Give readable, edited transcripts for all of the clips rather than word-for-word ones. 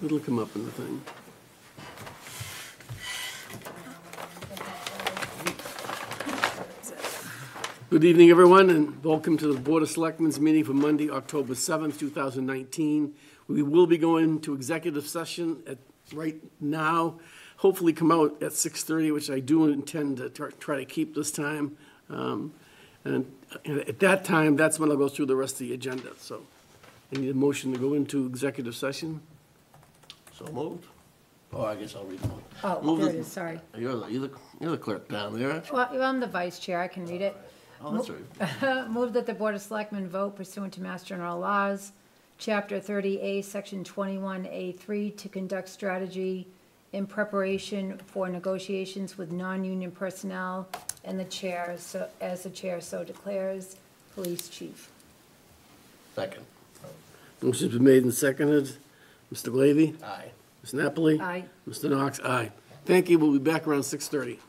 It'll come up in the thing. Good evening, everyone, and welcome to the Board of Selectmen's meeting for Monday, October 7th, 2019. We will be going to executive session right now, hopefully come out at 6:30, which I do intend to try to keep this time. And at that time, that's when I'll go through the rest of the agenda. So I need a motion to go into executive session. So moved. Oh, I guess I'll read them. Oh, there it is, sorry. You're the clerk down there, aren't you? Well, I'm the vice chair, I can read it. Oh, that's right. Move that the Board of Selectmen vote pursuant to Mass General Laws, Chapter 30A, Section 21A3, to conduct strategy in preparation for negotiations with non-union personnel, and the chair, so as the chair so declares, police chief. Second. Motion's been made and seconded. Mr. Glavy? Aye. Ms. Napoli? Aye. Mr. Knox? Aye. Thank you. We'll be back around 6:30.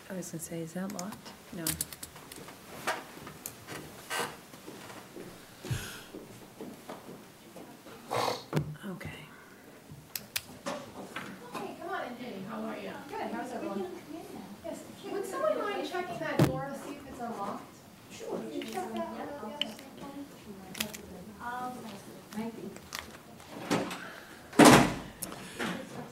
I was gonna say, is that locked? No. Okay. Hey, come on in, Jenny. How are you? Good. How's everyone? Yes. Would someone mind checking that door to see if it's unlocked? Sure. Could you check that one on the other side? Thank you.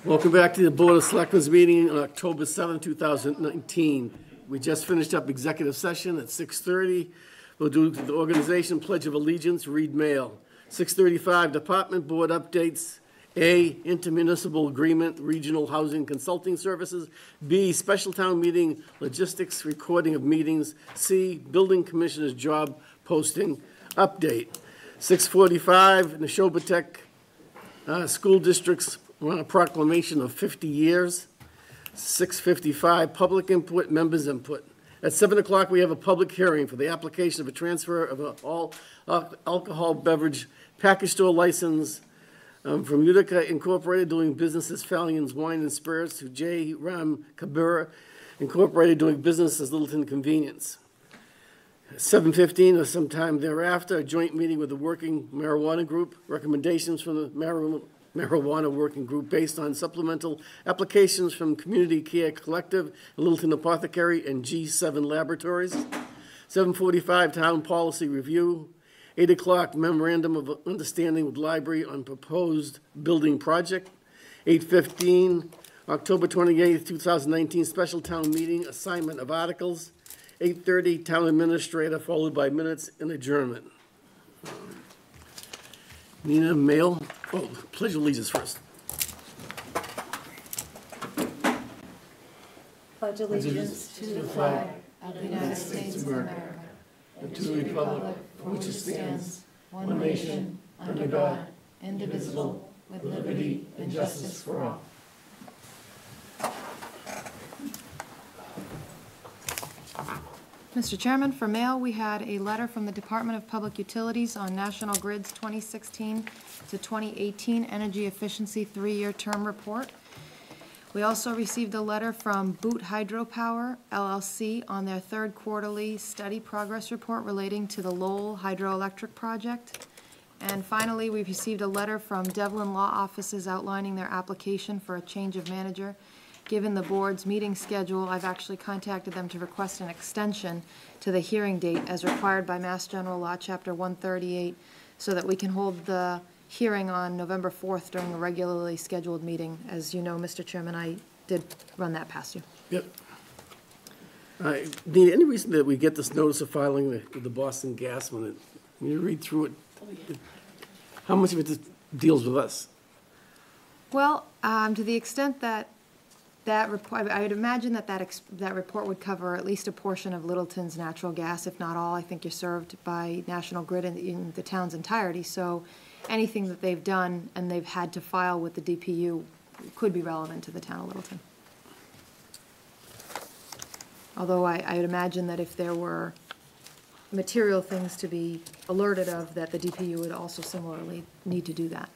Welcome back to the Board of Selectmen's meeting on October 7, 2019. We just finished up executive session at 6:30. We'll do the organization Pledge of Allegiance, read mail. 6:35, Department Board updates. A, intermunicipal agreement, regional housing consulting services. B, special town meeting, logistics, recording of meetings. C, building commissioner's job posting update. 6:45, Neshobatek School District's proclamation of 50 years. 6:55, public input, members input. At 7 o'clock, we have a public hearing for the application of a transfer of an all alcohol beverage package store license from Utica Incorporated, doing business as Fallion's Wine and Spirits, to J. Ram Kabira Incorporated, doing business as Littleton Convenience. 7:15 or sometime thereafter, a joint meeting with the Working Marijuana Group, recommendations from the Marijuana Working Group based on supplemental applications from Community Care Collective, Littleton Apothecary, and G7 Laboratories. 7:45, Town Policy Review. 8 o'clock, Memorandum of Understanding with Library on Proposed Building Project. 8:15, October 28th, 2019, Special Town Meeting, Assignment of Articles. 8:30, Town Administrator, followed by minutes and adjournment. Nina, mail. Oh, Pledge of Allegiance first. Pledge allegiance to the flag of the United States of America and to the republic for which it stands, one nation, under God, indivisible, with liberty and justice for all. Mr. Chairman, for mail, we had a letter from the Department of Public Utilities on National Grid's 2016 to 2018 Energy Efficiency 3-year term report. We also received a letter from Boot Hydropower, LLC, on their third quarterly study progress report relating to the Lowell Hydroelectric Project. And finally, we received a letter from Devlin Law Offices outlining their application for a change of manager. Given the board's meeting schedule, I've actually contacted them to request an extension to the hearing date as required by Mass General Law, Chapter 138, so that we can hold the hearing on November 4th during a regularly scheduled meeting. As you know, Mr. Chairman, I did run that past you. Yep. Nina, any reason that we get this notice of filing with the Boston Gas when you read through it, how much of it deals with us? Well, to the extent that report, I would imagine that report would cover at least a portion of Littleton's natural gas, if not all. I think you're served by National Grid in the town's entirety, so anything that they've done and they've had to file with the DPU could be relevant to the town of Littleton. Although I would imagine that if there were material things to be alerted of, that the DPU would also similarly need to do that.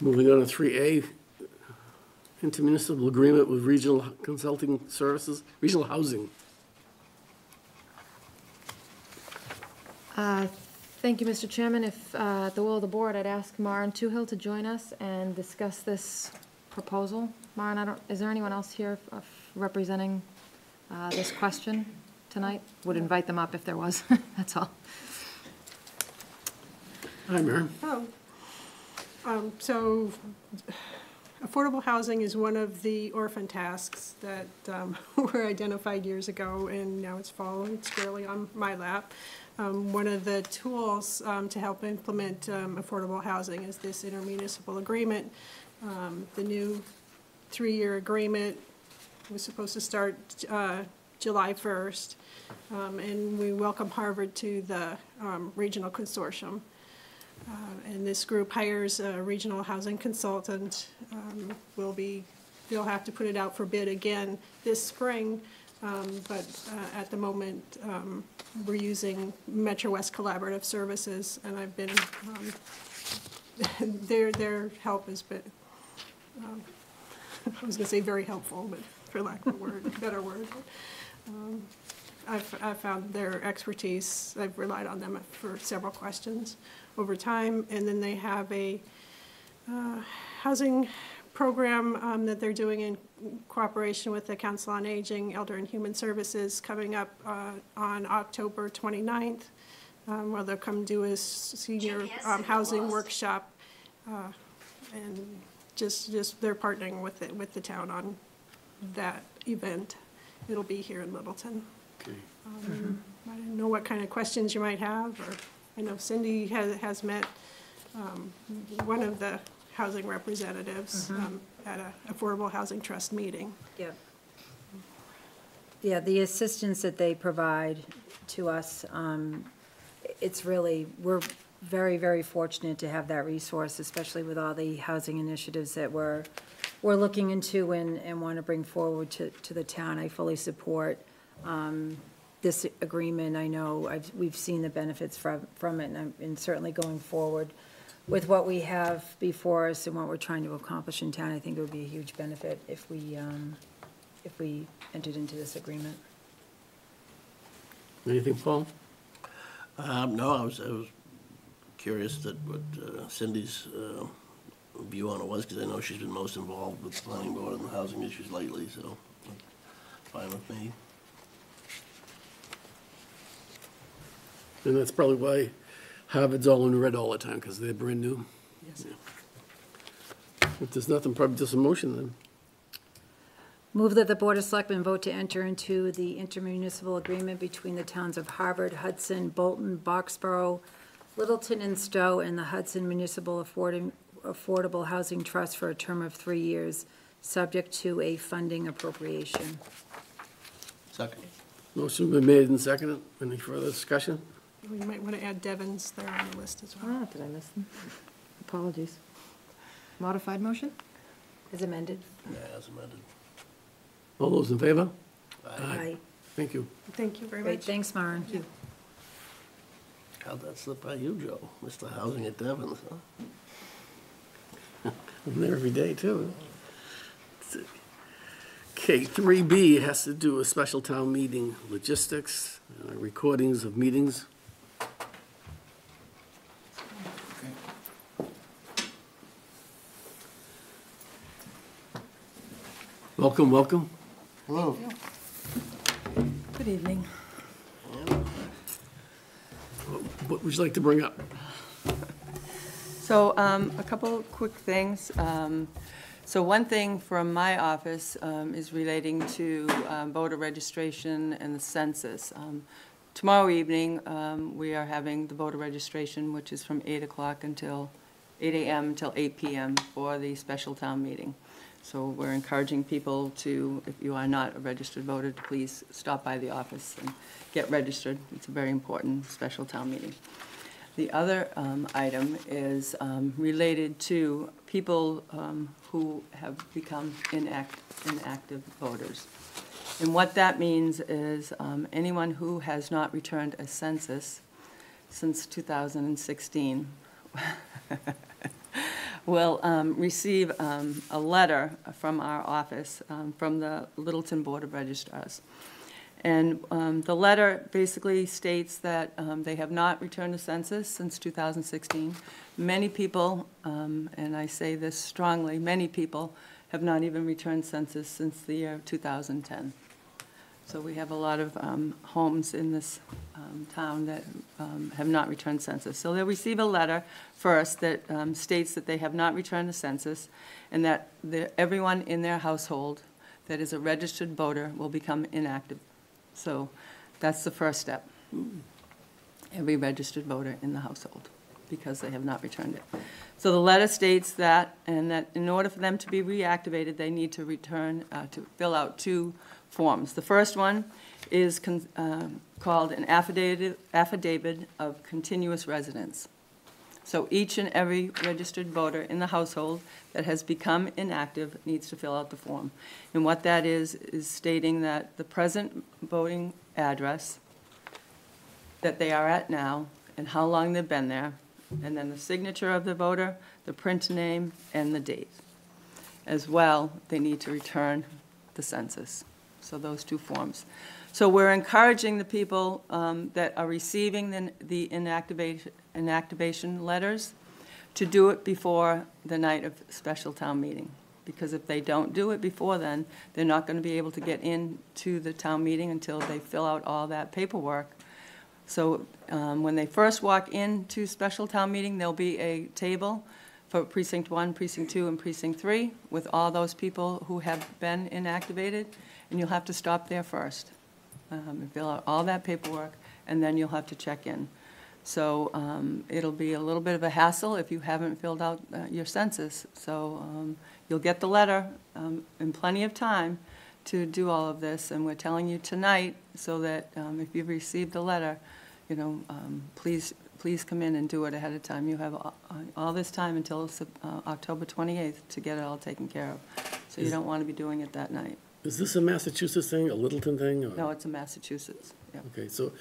Moving on to 3A, intermunicipal agreement with Regional Consulting Services, Regional Housing. Thank you, Mr. Chairman. If, at the will of the board, I'd ask Maren Toohill to join us and discuss this proposal. Maren, is there anyone else here representing this question tonight? Would invite them up if there was, that's all. Hi, Mary. So affordable housing is one of the orphan tasks that were identified years ago, and now it's fallen squarely on my lap. One of the tools to help implement affordable housing is this intermunicipal agreement. The new 3-year agreement was supposed to start July 1st, and we welcome Harvard to the regional consortium. And this group hires a regional housing consultant. They'll have to put it out for bid again this spring, but at the moment, we're using Metro West Collaborative Services, and I've been, their help has been, I was gonna say very helpful, but for lack of a word, better word. I've found their expertise, I've relied on them for several questions over time, and then they have a housing program that they're doing in cooperation with the Council on Aging, Elder and Human Services, coming up on October 29th, where they'll come do a senior housing workshop, and just they're partnering with the town on that event. It'll be here in Littleton. Okay. I don't know what kind of questions you might have, or I know Cindy has met one of the housing representatives at a Affordable Housing Trust meeting. Yep. Yeah, the assistance that they provide to us, it's really, we're very, very fortunate to have that resource, especially with all the housing initiatives that we're looking into and want to bring forward to the town. I fully support this agreement. I know we've seen the benefits from it, and certainly going forward with what we have before us and what we're trying to accomplish in town, I think it would be a huge benefit if we entered into this agreement. Anything, Paul? No, I was curious that what Cindy's view on it was, because I know she's been most involved with the planning board and the housing issues lately, so fine with me. And that's probably why Harvard's all in red all the time, because they're brand new. Yes. If there's nothing, probably just a motion then. Move that the Board of Selectmen vote to enter into the intermunicipal agreement between the towns of Harvard, Hudson, Bolton, Boxborough, Littleton, and Stowe, and the Hudson Municipal Affordable Housing Trust for a term of 3 years, subject to a funding appropriation. Second. Motion been made and seconded. Any further discussion? We might want to add Devon's there on the list as well. Did I miss them? Apologies. Modified motion? As amended? Yeah, as amended. All those in favor? Aye. Thank you. Thank you very Great, much. thanks, Maren. How'd that slip by you, Joe? Mr. Housing at Devon's, huh? I'm there every day, too. Okay, 3B has to do with special town meeting logistics, recordings of meetings. Welcome, welcome. Hello. Good evening. What would you like to bring up? So a couple quick things. So one thing from my office is relating to voter registration and the census. Tomorrow evening, we are having the voter registration, which is from 8 o'clock until 8 a.m. until 8 p.m. for the special town meeting. So we're encouraging people to, if you are not a registered voter, to please stop by the office and get registered. It's a very important special town meeting. The other item is related to people who have become inactive voters. And what that means is anyone who has not returned a census since 2016 will receive a letter from our office, from the Littleton Board of Registrars. And the letter basically states that they have not returned a census since 2016. Many people, and I say this strongly, many people have not even returned census since the year 2010. So we have a lot of homes in this town that have not returned census. So they'll receive a letter first that states that they have not returned a census and that everyone in their household that is a registered voter will become inactive. So that's the first step. Every registered voter in the household, because they have not returned it. So the letter states that, and that in order for them to be reactivated, they need to return, to fill out 2 forms. The first one is called an affidavit of continuous residence. So each and every registered voter in the household that has become inactive needs to fill out the form. And what that is stating that the present voting address that they are at now and how long they've been there, and then the signature of the voter, the print name, and the date. As well, they need to return the census. So those 2 forms. So we're encouraging the people that are receiving the inactivation letters to do it before the night of special town meeting. Because if they don't do it before then, they're not going to be able to get into the town meeting until they fill out all that paperwork. So when they first walk into special town meeting, there'll be a table for precinct 1, precinct 2, and precinct 3 with all those people who have been inactivated, and you'll have to stop there first and fill out all that paperwork, and then you'll have to check in. So it'll be a little bit of a hassle if you haven't filled out your census. So you'll get the letter in plenty of time to do all of this, and we're telling you tonight so that if you've received the letter, you know, please come in and do it ahead of time. You have all this time until October 28th to get it all taken care of. So you don't want to be doing it that night. Is this a Massachusetts thing, a Littleton thing? Or? No, it's in Massachusetts. Yep. Okay, so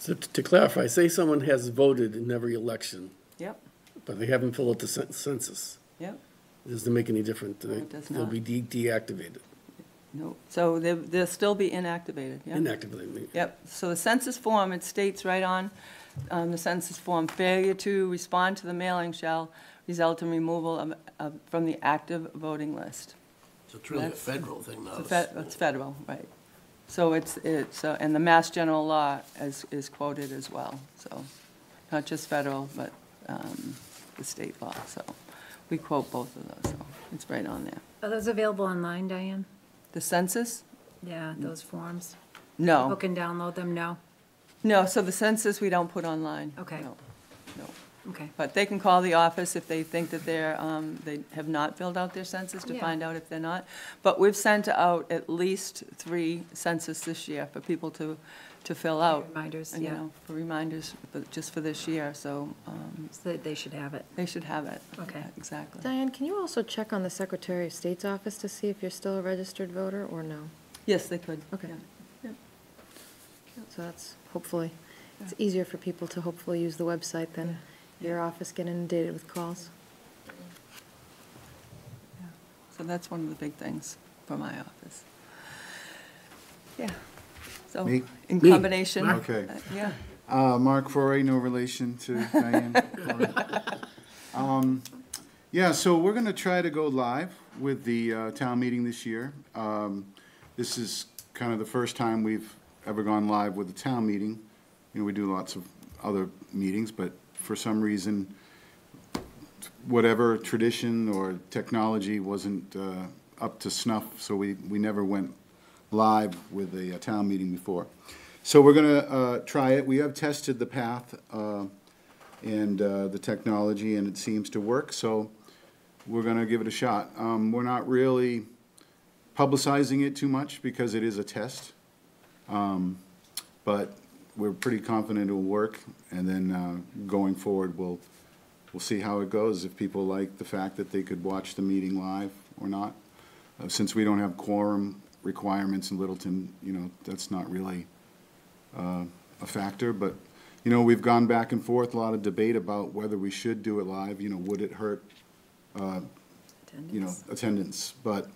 to clarify, say someone has voted in every election, Yep. but they haven't filled out the census. Yep. Does it make any difference? No, it does They'll not. be deactivated. No. So they'll still be inactivated. Yep. Inactivated. Yep. So the census form, it states right on the census form, failure to respond to the mailing shall result in removal from the active voting list. So it's really a That's- federal thing now. It's federal, right. So it's and the Mass General Law is quoted as well. So not just federal, but the state law. So we quote both of those, so it's right on there. Are those available online, Diane? The census? Yeah, those forms? No. People can download them, no? No, so the census we don't put online. Okay. No, no. Okay. But they can call the office if they think that they have not filled out their census to Yeah. find out if they're not. But we've sent out at least 3 census this year for people to fill out. Reminders, and, you yeah. know, for reminders, just for this year, so So they should have it. they should have it. Okay. Yeah, exactly. Diane, can you also check on the Secretary of State's office to see if you're still a registered voter or no? Yes, they could. Okay. Yeah. So that's hopefully, it's easier for people to hopefully use the website than your office getting inundated with calls. So that's one of the big things for my office. Yeah. So Me? in Me. combination. Okay. Yeah. Mark Foray, no relation to Diane. Yeah, so we're going to try to go live with the town meeting this year. This is kind of the first time we've ever gone live with a town meeting. You know, we do lots of other meetings, but for some reason, whatever tradition or technology wasn't up to snuff, so we never went live with a town meeting before. So we're going to try it. We have tested the path and the technology, and it seems to work, so we're going to give it a shot. We're not really publicizing it too much because it is a test, but we're pretty confident it will work, and then going forward, we'll see how it goes, if people like the fact that they could watch the meeting live or not. Since we don't have quorum requirements in Littleton, you know, that's not really a factor, but, you know, we've gone back and forth, a lot of debate about whether we should do it live. You know, would it hurt attendance. But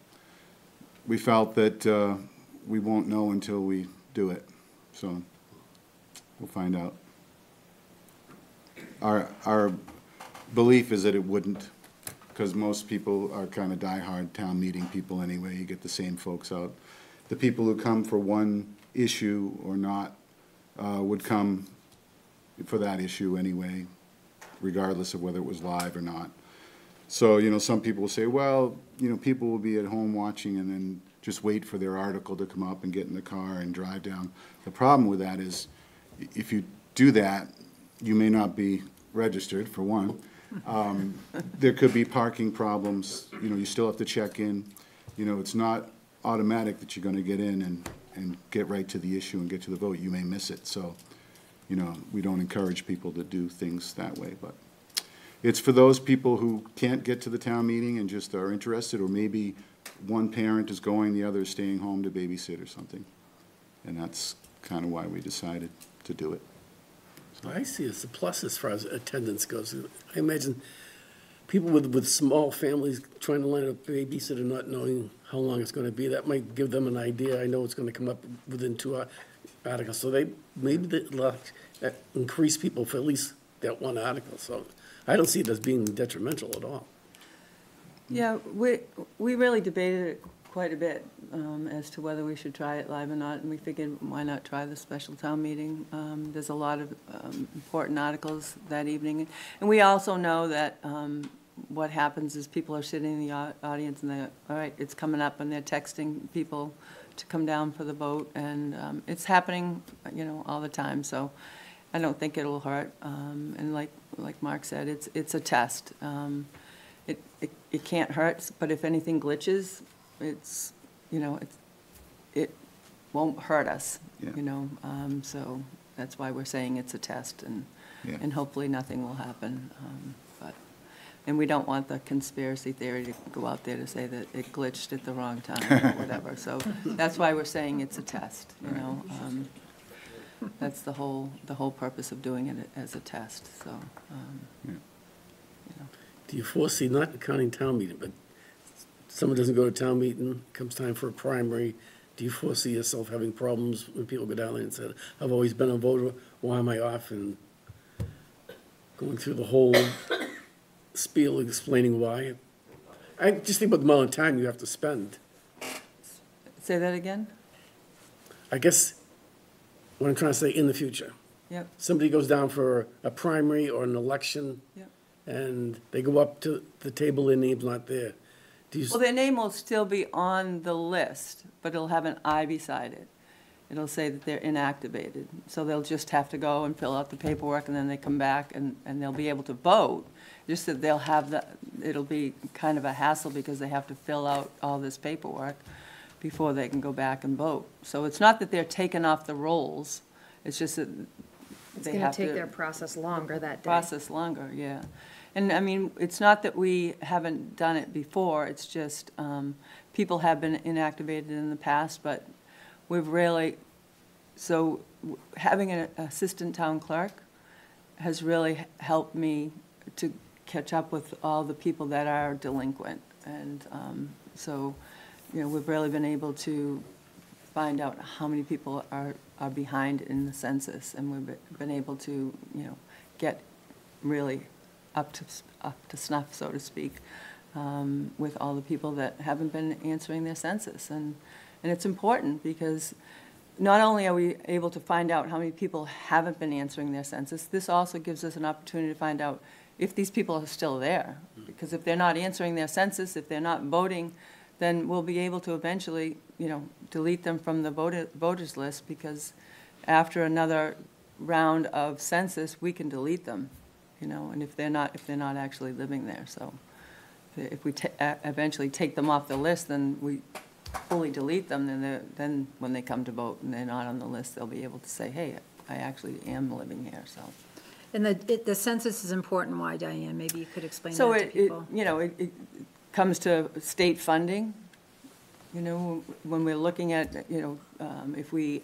we felt that we won't know until we do it, so we'll find out. Our belief is that it wouldn't, because most people are kind of diehard town meeting people anyway. You get the same folks out. The people who come for one issue or not would come for that issue anyway, regardless of whether it was live or not. So, some people will say, well, people will be at home watching and then just wait for their article to come up and get in the car and drive down. The problem with that is, if you do that, you may not be registered, for one. There could be parking problems, you still have to check in. It's not automatic that you're gonna get in and get right to the issue and get to the vote. You may miss it, so, we don't encourage people to do things that way, but it's for those people who can't get to the town meeting and just are interested, or maybe one parent is going, the other is staying home to babysit or something. And that's kind of why we decided to do it. I see it's a plus as far as attendance goes. I imagine people with small families trying to line up a babysitter, not knowing how long it's going to be, that might give them an idea. I know it's going to come up within 2 articles, so they'll increase people for at least that one article. So I don't see it as being detrimental at all. Yeah, we really debated it quite a bit as to whether we should try it live or not, and we figured, why not try the special town meeting? There's a lot of important articles that evening, and we also know that what happens is people are sitting in the audience and they're, all right, it's coming up, and they're texting people to come down for the vote, and it's happening, all the time. So I don't think it'll hurt. And like Mark said, it's a test. It can't hurt, but if anything glitches, it won't hurt us. Yeah. So that's why we're saying it's a test, and hopefully nothing will happen. And we don't want the conspiracy theory to go out there to say that it glitched at the wrong time or whatever. So that's why we're saying it's a test. That's the whole purpose of doing it as a test. So. Do you foresee, not counting town meeting, but someone doesn't go to town meeting, comes time for a primary, do you foresee yourself having problems when people go down there and say, I've always been a voter, why am I off? And going through the whole spiel explaining why. I just think about the amount of time you have to spend. Say that again? I guess what I'm trying to say, in the future. Yep. Somebody goes down for a primary or an election. Yep. And they go up to the table, their name's not there. Well, their name will still be on the list, but it'll have an I beside it. It'll say that they're inactivated. So they'll just have to go and fill out the paperwork, and then they come back and they'll be able to vote. Just that they'll have it'll be kind of a hassle because they have to fill out all this paperwork before they can go back and vote. So it's not that they're taken off the rolls, it's just that It's they going have to take to their process longer that day. process longer, yeah. And I mean, it's not that we haven't done it before, it's just people have been inactivated in the past, but we've really, having an assistant town clerk has really helped me to catch up with all the people that are delinquent. And we've really been able to find out how many people are behind in the census, and we've been able to, get really up to snuff, so to speak, with all the people that haven't been answering their census. And it's important because not only are we able to find out how many people haven't been answering their census, this also gives us an opportunity to find out if these people are still there. Because if they're not answering their census, if they're not voting, then we'll be able to eventually, delete them from the voters list, because after another round of census, we can delete them, and if they're not actually living there. So if we eventually take them off the list, then we fully delete them, then when they come to vote and they're not on the list, they'll be able to say, hey, I actually am living here, so. And the census is important. Why, Diane? Maybe you could explain that to people. It comes to state funding. When we're looking at, if we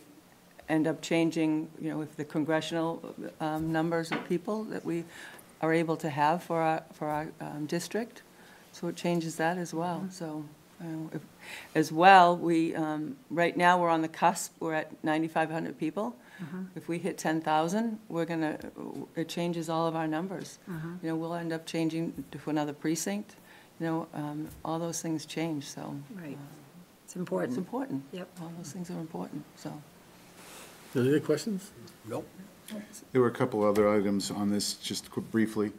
end up changing, if the congressional numbers of people that we are able to have for our district. So it changes that as well, so. As well, right now, we're on the cusp, we're at 9,500 people. If we hit 10,000, it changes all of our numbers. You know, we'll end up changing to another precinct, you know, all those things change, so. Right. It's It's important. important. Yep. All those things are important, so. Any other questions? Nope. There were a couple other items on this, just briefly.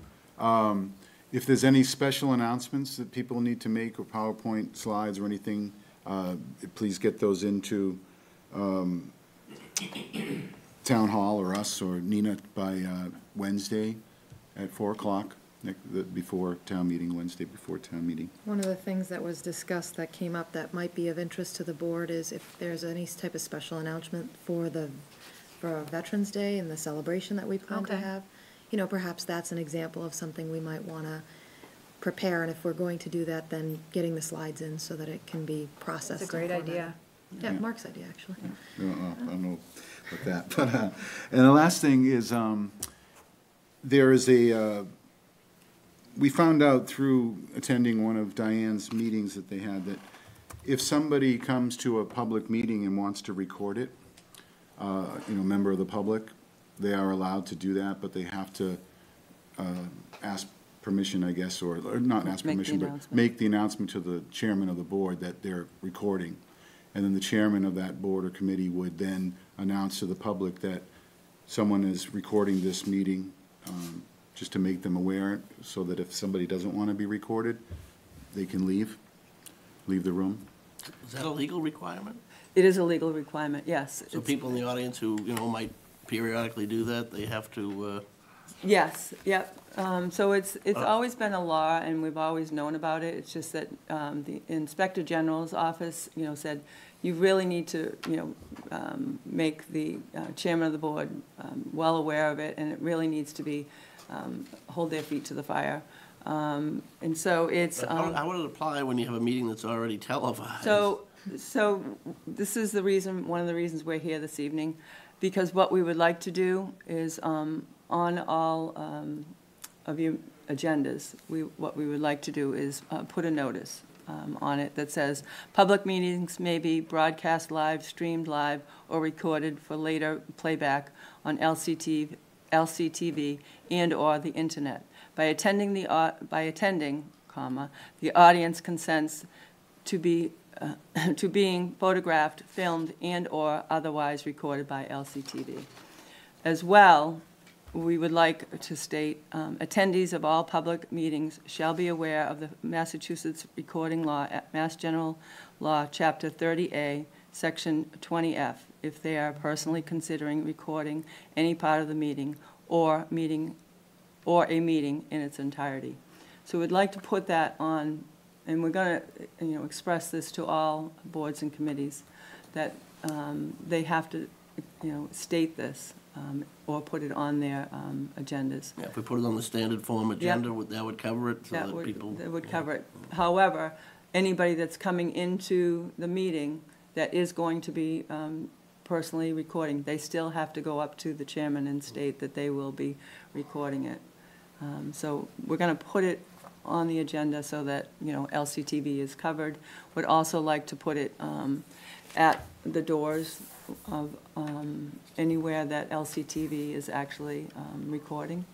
If there's any special announcements that people need to make, or PowerPoint slides or anything, please get those into Town Hall or us or Nina by Wednesday at 4 o'clock, before town meeting, Wednesday before town meeting. One of the things that was discussed that came up that might be of interest to the board is if there's any type of special announcement for Veterans Day and the celebration that we plan to Okay. have. You know, perhaps that's an example of something we might want to prepare, and if we're going to do that, then getting the slides in so that it can be processed. It's a great and formatted. idea. Yeah, Mark's idea, actually. I don't know about that, but, and the last thing is, there is we found out through attending one of Diane's meetings that they had, that if somebody comes to a public meeting and wants to record it, you know, member of the public, they are allowed to do that, but they have to ask permission, I guess, or not ask Make the permission, but announcement. make the announcement to the chairman of the board that they're recording. And then the chairman of that board or committee would then announce to the public that someone is recording this meeting, just to make them aware, so that if somebody doesn't want to be recorded, they can leave the room. Is that a legal requirement? It is a legal requirement, yes. So It's- people in the audience who, you know, might periodically do that, they have to, Yes, yep. So it's always been a law, and we've always known about it. It's just that the Inspector General's office, you know, said, you really need to, you know, make the chairman of the board well aware of it, and it really needs to be, hold their feet to the fire. And so it's. but how would it apply when you have a meeting that's already televised? So this is the reason, one of the reasons we're here this evening, because what we would like to do is, on all of your agendas, what we would like to do is put a notice on it that says, public meetings may be broadcast live, streamed live, or recorded for later playback on LCTV and/or the internet. By attending, the audience consents to being photographed, filmed, and/or otherwise recorded by LCTV. As well, we would like to state, attendees of all public meetings shall be aware of the Massachusetts recording law at Mass General Law, Chapter 30A, Section 20F, if they are personally considering recording any part of the meeting or a meeting in its entirety. So we'd like to put that on, and we're going to, you know, express this to all boards and committees, that they have to, you know, state this or put it on their agendas. Yeah, if we put it on the standard form agenda, that would cover it, so that people. That would cover it. However, anybody that's coming into the meeting that is going to be personally recording, they still have to go up to the chairman and state that they will be recording it. So we're going to put it on the agenda so that, you know, LCTV is covered. Would also like to put it at the doors of anywhere that LCTV is actually recording,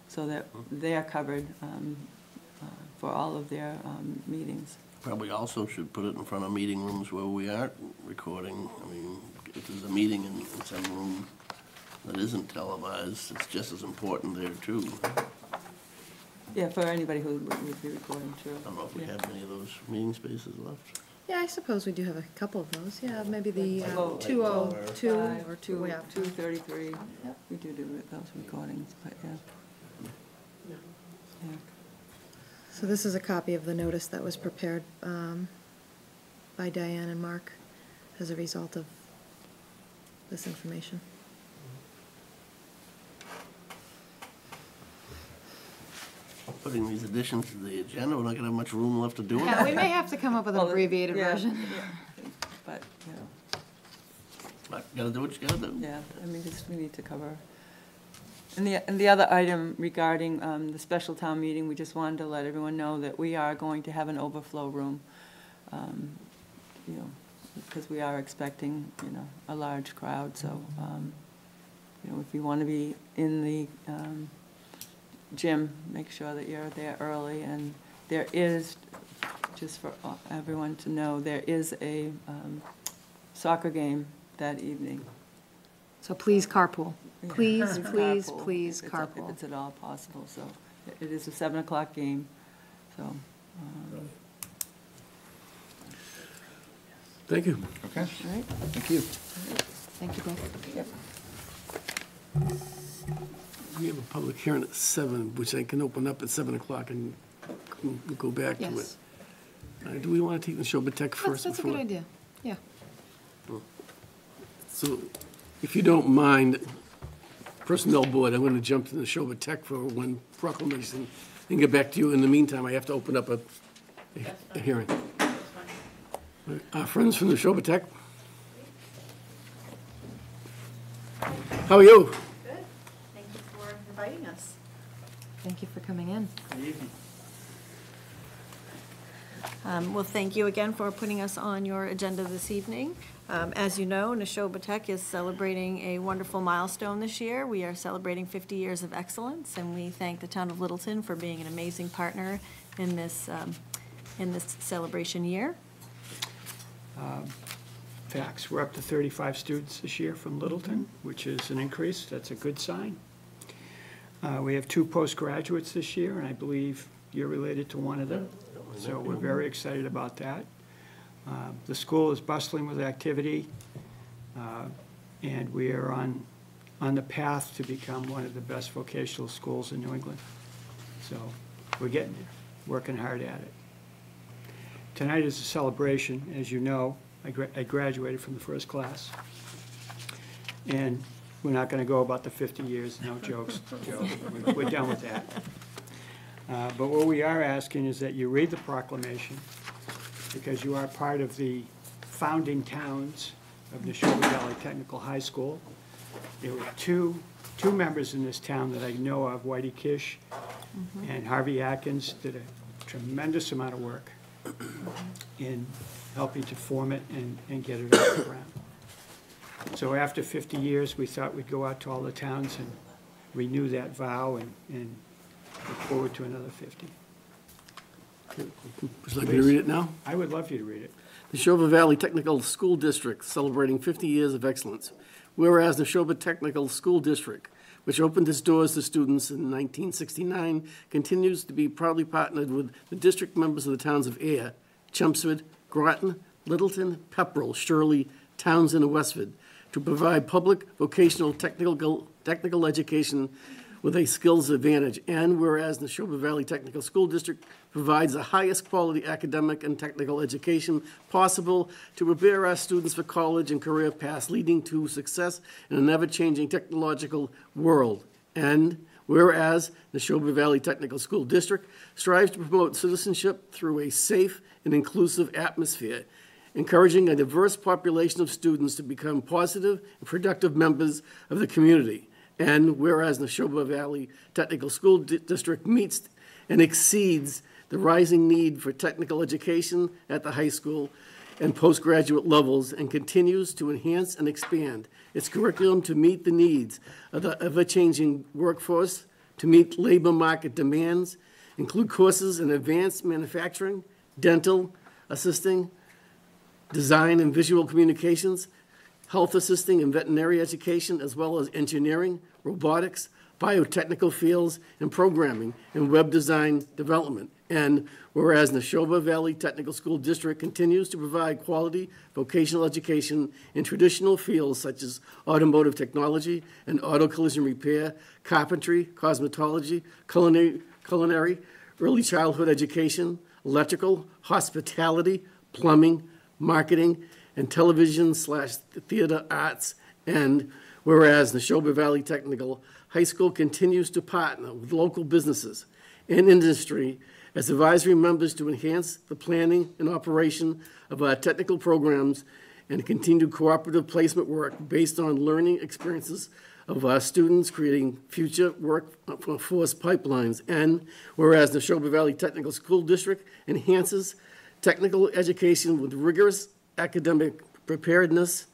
so that they are covered for all of their meetings. Probably also should put it in front of meeting rooms where we aren't recording. I mean, if there's a meeting in some room that isn't televised, it's just as important there too. Yeah, for anybody who would be recording, too. I don't know if we Yeah. have any of those meeting spaces left. Yeah, I suppose we do have a couple of those. Yeah, maybe the Well, 202 or 233. Yep. We do those recordings, but yeah. Yeah. So this is a copy of the notice that was prepared by Diane and Mark as a result of this information. Putting these additions to the agenda, we're not gonna have much room left to do it. Yeah, we may have to come up with an Well, abbreviated yeah, version. yeah. But, you know, But gotta do what you gotta do. yeah, I mean, we need to cover And the other item regarding the special town meeting, we just wanted to let everyone know that we are going to have an overflow room, you know, because we are expecting, you know, a large crowd, so, you know, if you want to be in the gym, make sure that you're there early, and there is, just for everyone to know, there is a soccer game that evening. So please carpool. Please, Yeah. please, Carpool, please if carpool. it's at all possible, so it is a 7 o'clock game, so. Thank you. Okay, All right. thank you. Thank you both. Yep. We have a public hearing at 7, which I can open up at 7 o'clock and we'll go back to it. Yes. Do we want to take the Neshoba Tech first? That's a before? good idea, yeah. So, if you don't mind, Personnel Board, I'm going to jump to the Neshoba Tech for one proclamation and get back to you. In the meantime, I have to open up a hearing. Our friends from the Neshoba Tech. How are you? Good. Thank you for inviting us. Thank you for coming in. Well, thank you again for putting us on your agenda this evening. As you know, Neshoba Tech is celebrating a wonderful milestone this year. We are celebrating 50 years of excellence, and we thank the town of Littleton for being an amazing partner in this celebration year. Facts, we're up to 35 students this year from Littleton, which is an increase. That's a good sign. We have 2 postgraduates this year, and I believe you're related to one of them. So we're very excited about that. The school is bustling with activity, and we are on the path to become one of the best vocational schools in New England. So we're getting there, working hard at it. Tonight is a celebration. As you know, I graduated from the first class. And we're not going to go about the 50 years, no jokes, Joe. We're done with that. But what we are asking is that you read the proclamation, because you are part of the founding towns of Neshoba Valley Technical High School. There were two members in this town that I know of, Whitey Kish and Harvey Atkins, did a tremendous amount of work in helping to form it and get it off the ground. So after 50 years, we thought we'd go out to all the towns and renew that vow and look forward to another 50. Would you like me to read it now? I would love you to read it. The Neshoba Valley Technical School District celebrating 50 years of excellence. Whereas Neshoba Technical School District, which opened its doors to students in 1969, continues to be proudly partnered with the district members of the towns of Ayer, Chelmsford, Groton, Littleton, Pepperell, Shirley, Townsend, and Westford to provide public vocational technical education with a skills advantage. And whereas the Neshoba Valley Technical School District provides the highest quality academic and technical education possible to prepare our students for college and career paths leading to success in an ever-changing technological world. And whereas the Neshoba Valley Technical School District strives to promote citizenship through a safe and inclusive atmosphere, encouraging a diverse population of students to become positive and productive members of the community. And whereas the Neshoba Valley Technical School District meets and exceeds the rising need for technical education at the high school and postgraduate levels and continues to enhance and expand its curriculum to meet the needs of the ever-changing workforce, to meet labor market demands, include courses in advanced manufacturing, dental, assisting, design and visual communications, health assisting and veterinary education, as well as engineering, robotics, biotechnical fields, and programming and web design development. And whereas Neshoba Valley Technical School District continues to provide quality vocational education in traditional fields such as automotive technology and auto collision repair, carpentry, cosmetology, culinary, early childhood education, electrical, hospitality, plumbing, marketing, and television/theater arts. And whereas Neshoba Valley Technical High School continues to partner with local businesses and industry as advisory members to enhance the planning and operation of our technical programs and continued cooperative placement work based on learning experiences of our students, creating future workforce pipelines. And whereas the Neshoba Valley Technical School District enhances technical education with rigorous academic preparedness,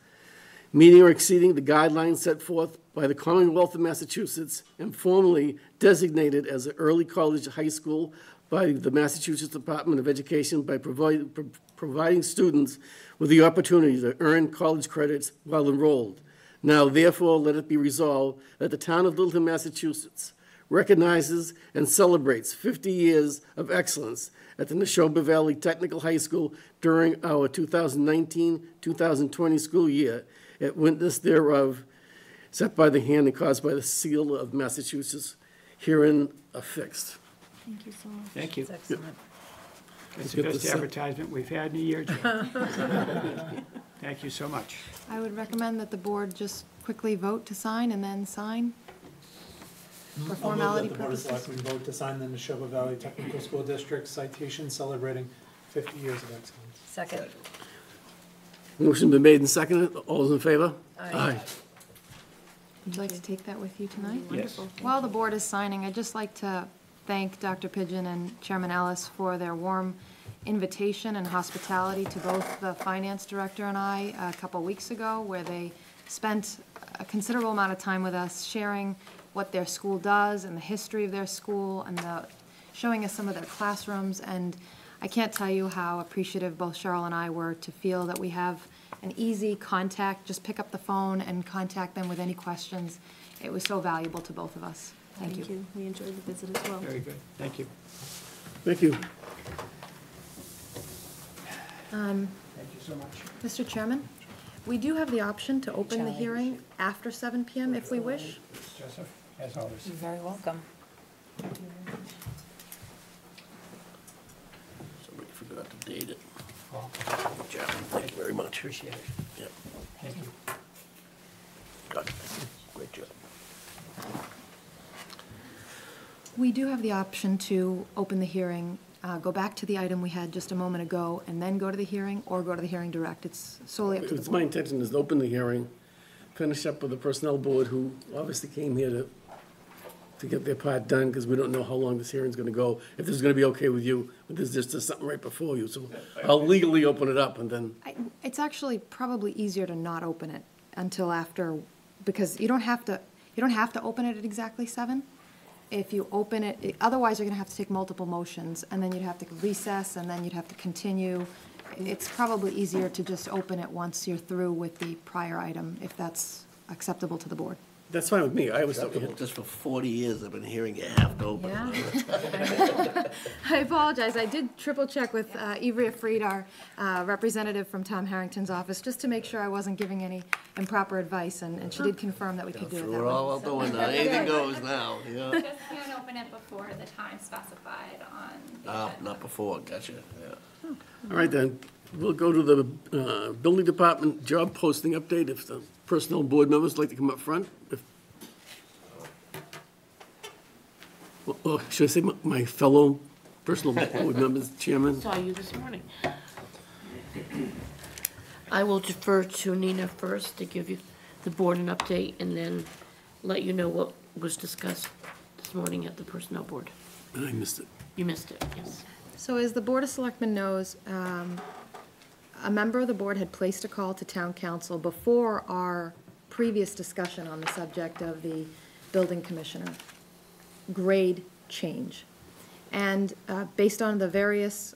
meeting or exceeding the guidelines set forth by the Commonwealth of Massachusetts and formally designated as an early college high school by the Massachusetts Department of Education by providing students with the opportunity to earn college credits while enrolled. Now, therefore, let it be resolved that the town of Littleton, Massachusetts recognizes and celebrates 50 years of excellence at the Neshoba Valley Technical High School during our 2019-2020 school year, at witness thereof, set by the hand and caused by the seal of Massachusetts, herein affixed. Thank you so much. Thank you. That's excellent. It's the Get best this- advertisement we've had in a year, Jim. Thank you so much. I would recommend that the board just quickly vote to sign and then sign for formality The Board of purposes. Selectmen vote to sign the Neshoba Valley Technical School District citation celebrating 50 years of excellence. Second. Motion been made and seconded. All those in favor? Aye. Would you like to take that with you tonight? Yes. While the board is signing, I'd just like to thank Dr. Pidgeon and Chairman Ellis for their warm invitation and hospitality to both the finance director and I a couple weeks ago, where they spent a considerable amount of time with us sharing what their school does and the history of their school and showing us some of their classrooms. And I can't tell you how appreciative both Cheryl and I were to feel that we have an easy contact, just pick up the phone and contact them with any questions. It was so valuable to both of us. Thank you. We enjoyed the visit as well. Very good. Thank you. Thank you. Thank you so much. Mr. Chairman, we do have the option to open the hearing after 7 PM if we wish. Joseph, as always. You're very welcome. Somebody forgot to date it. Oh, Good job. Thank you very much. appreciate it. Yep. Thank you. Gotcha. Great job. We do have the option to open the hearing, go back to the item we had just a moment ago, and then go to the hearing, or go to the hearing direct. It's solely up to the It's my board. intention is to open the hearing, finish up with the personnel board, who obviously came here to get their part done, because we don't know how long this hearing's gonna go, if this is gonna be okay with you, but there's just something right before you, so I'll legally open it up, and then, It's actually probably easier to not open it until after, because you don't have to open it at exactly 7. If you open it, otherwise you're gonna have to take multiple motions, and then you'd have to recess, and then you'd have to continue. It's probably easier to just open it once you're through with the prior item, if that's acceptable to the board. that's fine with me, I was, Just for 40 years, I've been hearing you have to open. Yeah. I apologize. I did triple check with Ivrea Freed, our representative from Tom Harrington's office, just to make sure I wasn't giving any improper advice, and she did confirm that we could do it Threw that it way. all out the window. Anything goes now, yeah. Just can't open it before the time specified on the agenda. Not before, gotcha, yeah. all right then, we'll go to the building department job posting update, if the personnel board members would like to come up front. Or should I say my fellow personal board members, chairman? Saw you this morning. I will defer to Nina first to give you, the board, an update, and then let you know what was discussed this morning at the personnel board. And I missed it. You missed it, yes. So as the Board of Selectmen knows, a member of the board had placed a call to town council before our previous discussion on the subject of the building commissioner grade change. And based on the various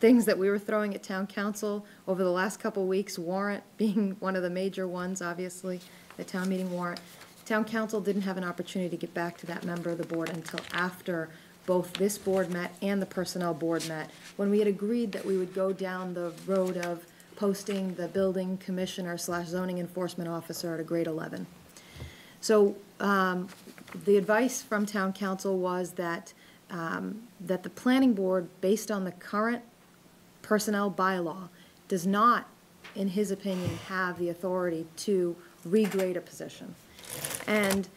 things that we were throwing at town council over the last couple of weeks, warrant being one of the major ones, obviously, the town meeting warrant, town council didn't have an opportunity to get back to that member of the board until after both this board met and the personnel board met, when we had agreed that we would go down the road of posting the building commissioner / zoning enforcement officer at a grade 11. So the advice from town council was that that the planning board, based on the current personnel bylaw, does not, in his opinion, have the authority to regrade a position. And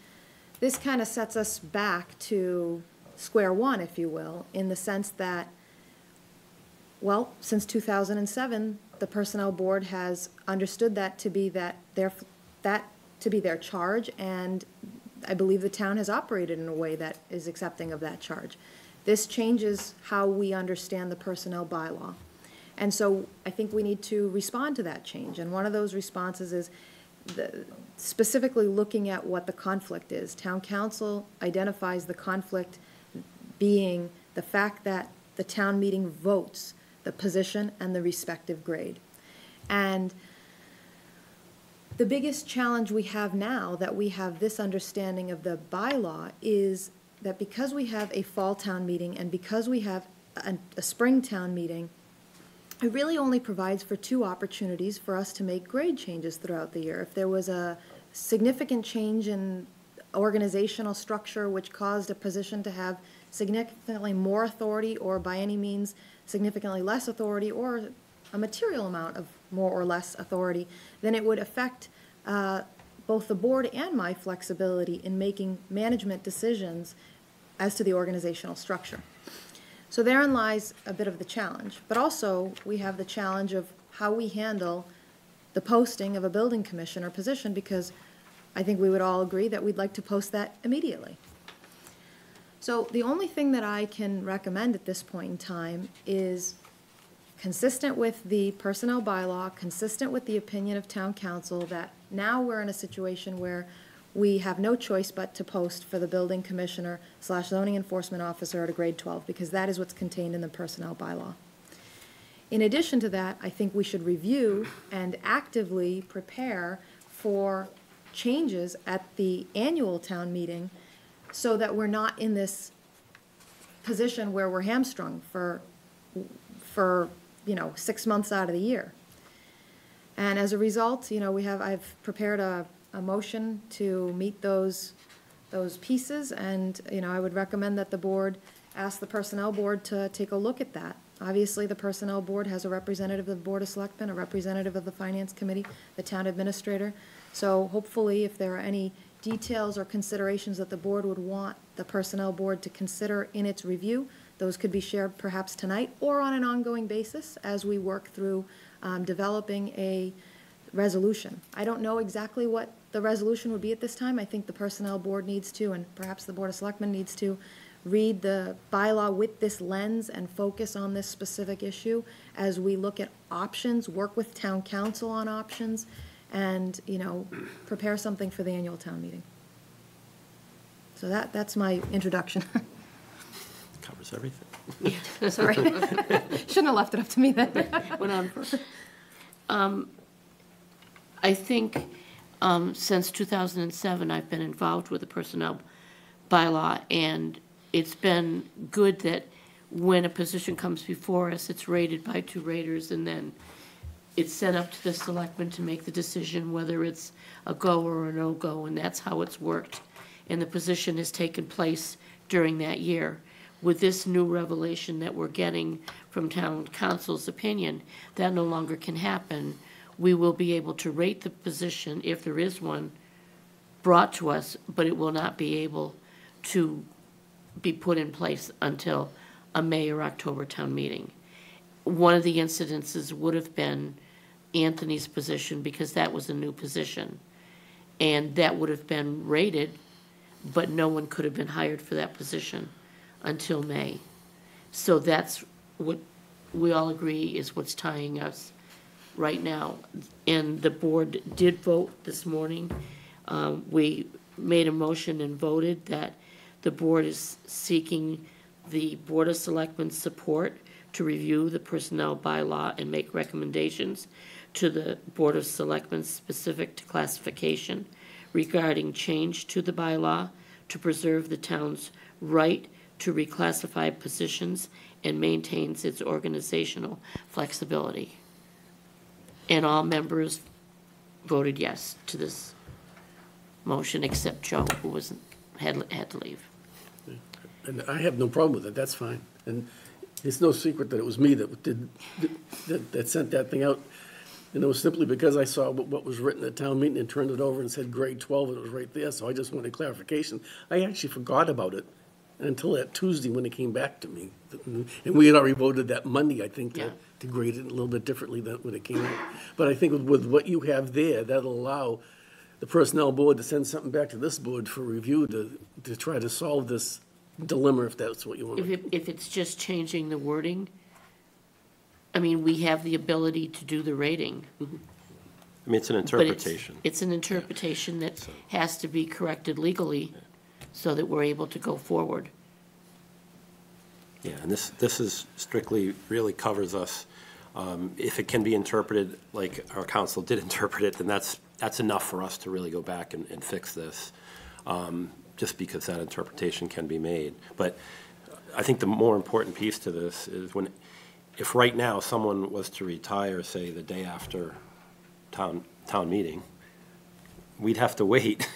this kind of sets us back to square one, if you will, in the sense that, well, since 2007, the Personnel Board has understood that to be their charge, and I believe the town has operated in a way that is accepting of that charge. This changes how we understand the personnel bylaw. And so I think we need to respond to that change. And one of those responses is specifically looking at what the conflict is. Town council identifies the conflict being the fact that the town meeting votes the position and the respective grade. And the biggest challenge we have now that we have this understanding of the bylaw is that because we have a fall town meeting and because we have a spring town meeting, it really only provides for 2 opportunities for us to make grade changes throughout the year. If there was a significant change in organizational structure which caused a position to have significantly more authority or by any means significantly less authority or a material amount of more or less authority, then it would affect both the board and my flexibility in making management decisions as to the organizational structure. So therein lies a bit of the challenge. But also, we have the challenge of how we handle the posting of a building commissioner position, because I think we would all agree that we'd like to post that immediately. So the only thing that I can recommend at this point in time is consistent with the personnel bylaw, consistent with the opinion of town council, that now we're in a situation where we have no choice but to post for the building commissioner / zoning enforcement officer at a grade 12, because that is what's contained in the personnel bylaw. In addition to that, I think we should review and actively prepare for changes at the annual town meeting so that we're not in this position where we're hamstrung for 6 months out of the year. And as a result, I've prepared a motion to meet those pieces, and, I would recommend that the board ask the Personnel Board to take a look at that. Obviously, the Personnel Board has a representative of the Board of Selectmen, a representative of the Finance Committee, the Town Administrator. So hopefully, if there are any details or considerations that the board would want the Personnel Board to consider in its review, those could be shared perhaps tonight or on an ongoing basis as we work through developing a resolution. I don't know exactly what the resolution would be at this time. I think the Personnel Board needs to, and perhaps the Board of Selectmen needs to, read the bylaw with this lens and focus on this specific issue as we look at options, work with town council on options, and, prepare something for the annual town meeting. So that's my introduction. Covers everything. Yeah, sorry. Shouldn't have left it up to me then. Went on for. I think since 2007, I've been involved with the personnel bylaw, and it's been good that when a position comes before us, it's rated by 2 raters, and then it's sent up to the selectmen to make the decision whether it's a go or a no-go, and that's how it's worked. And the position has taken place during that year. With this new revelation that we're getting from town council's opinion, that no longer can happen. We will be able to rate the position, if there is one, brought to us, but it will not be able to be put in place until a May or October town meeting. One of the incidences would have been Anthony's position, because that was a new position. And that would have been rated, but no one could have been hired for that position until May. So that's what we all agree is what's tying us right now. And the board did vote this morning. We made a motion and voted that the board is seeking the Board of Selectmen's support to review the personnel bylaw and make recommendations to the Board of Selectmen specific to classification regarding change to the bylaw to preserve the town's right to reclassify positions and maintains its organizational flexibility. And all members voted yes to this motion, except Joe, who had to leave. And I have no problem with it, that's fine. And it's no secret that it was me that sent that thing out. And it was simply because I saw what was written at town meeting and turned it over and said grade 12, and it was right there, so I just wanted clarification. I actually forgot about it until that Tuesday when it came back to me. And we had already voted that Monday, I think, Yeah. to grade it a little bit differently than when it came out. But I think with what you have there, that'll allow the Personnel Board to send something back to this board for review to try to solve this dilemma, if that's what you want. If it's just changing the wording, I mean, we have the ability to do the rating. I mean, it's an But interpretation. it's an interpretation that has to be corrected legally so that we're able to go forward. Yeah, and this is strictly, really covers us. If it can be interpreted like our council did interpret it, then that's enough for us to really go back and fix this, just because that interpretation can be made. But I think the more important piece to this is if right now someone was to retire, say, the day after town meeting, we'd have to wait.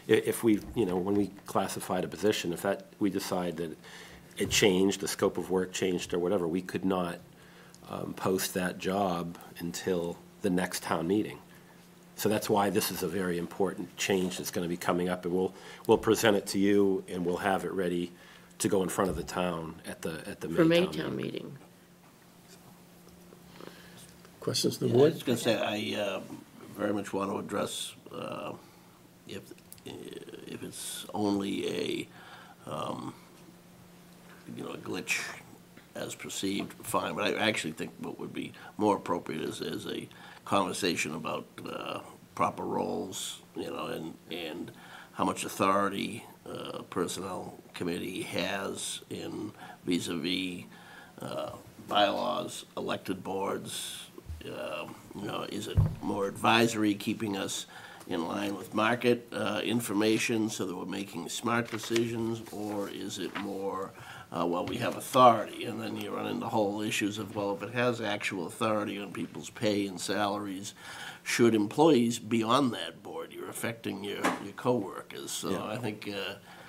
If we, when we classified a position, if we decide that it changed, the scope of work changed or whatever, we could not post that job until the next town meeting. So that's why this is a very important change that's going to be coming up, and we'll present it to you, and we'll have it ready to go in front of the town at the For May May town town meeting. meeting. Questions to the Yeah, I board? was going to say, I very much want to address if it's only a glitch as perceived, fine. But I actually think what would be more appropriate is a conversation about proper roles, and how much authority personnel committee has in vis-a-vis bylaws, elected boards. Is it more advisory, keeping us in line with market information so that we're making smart decisions, or is it more, we have authority, and then you run into whole issues of, well, if it has actual authority on people's pay and salaries, should employees be on that board? You're affecting your coworkers, so Yeah. I think.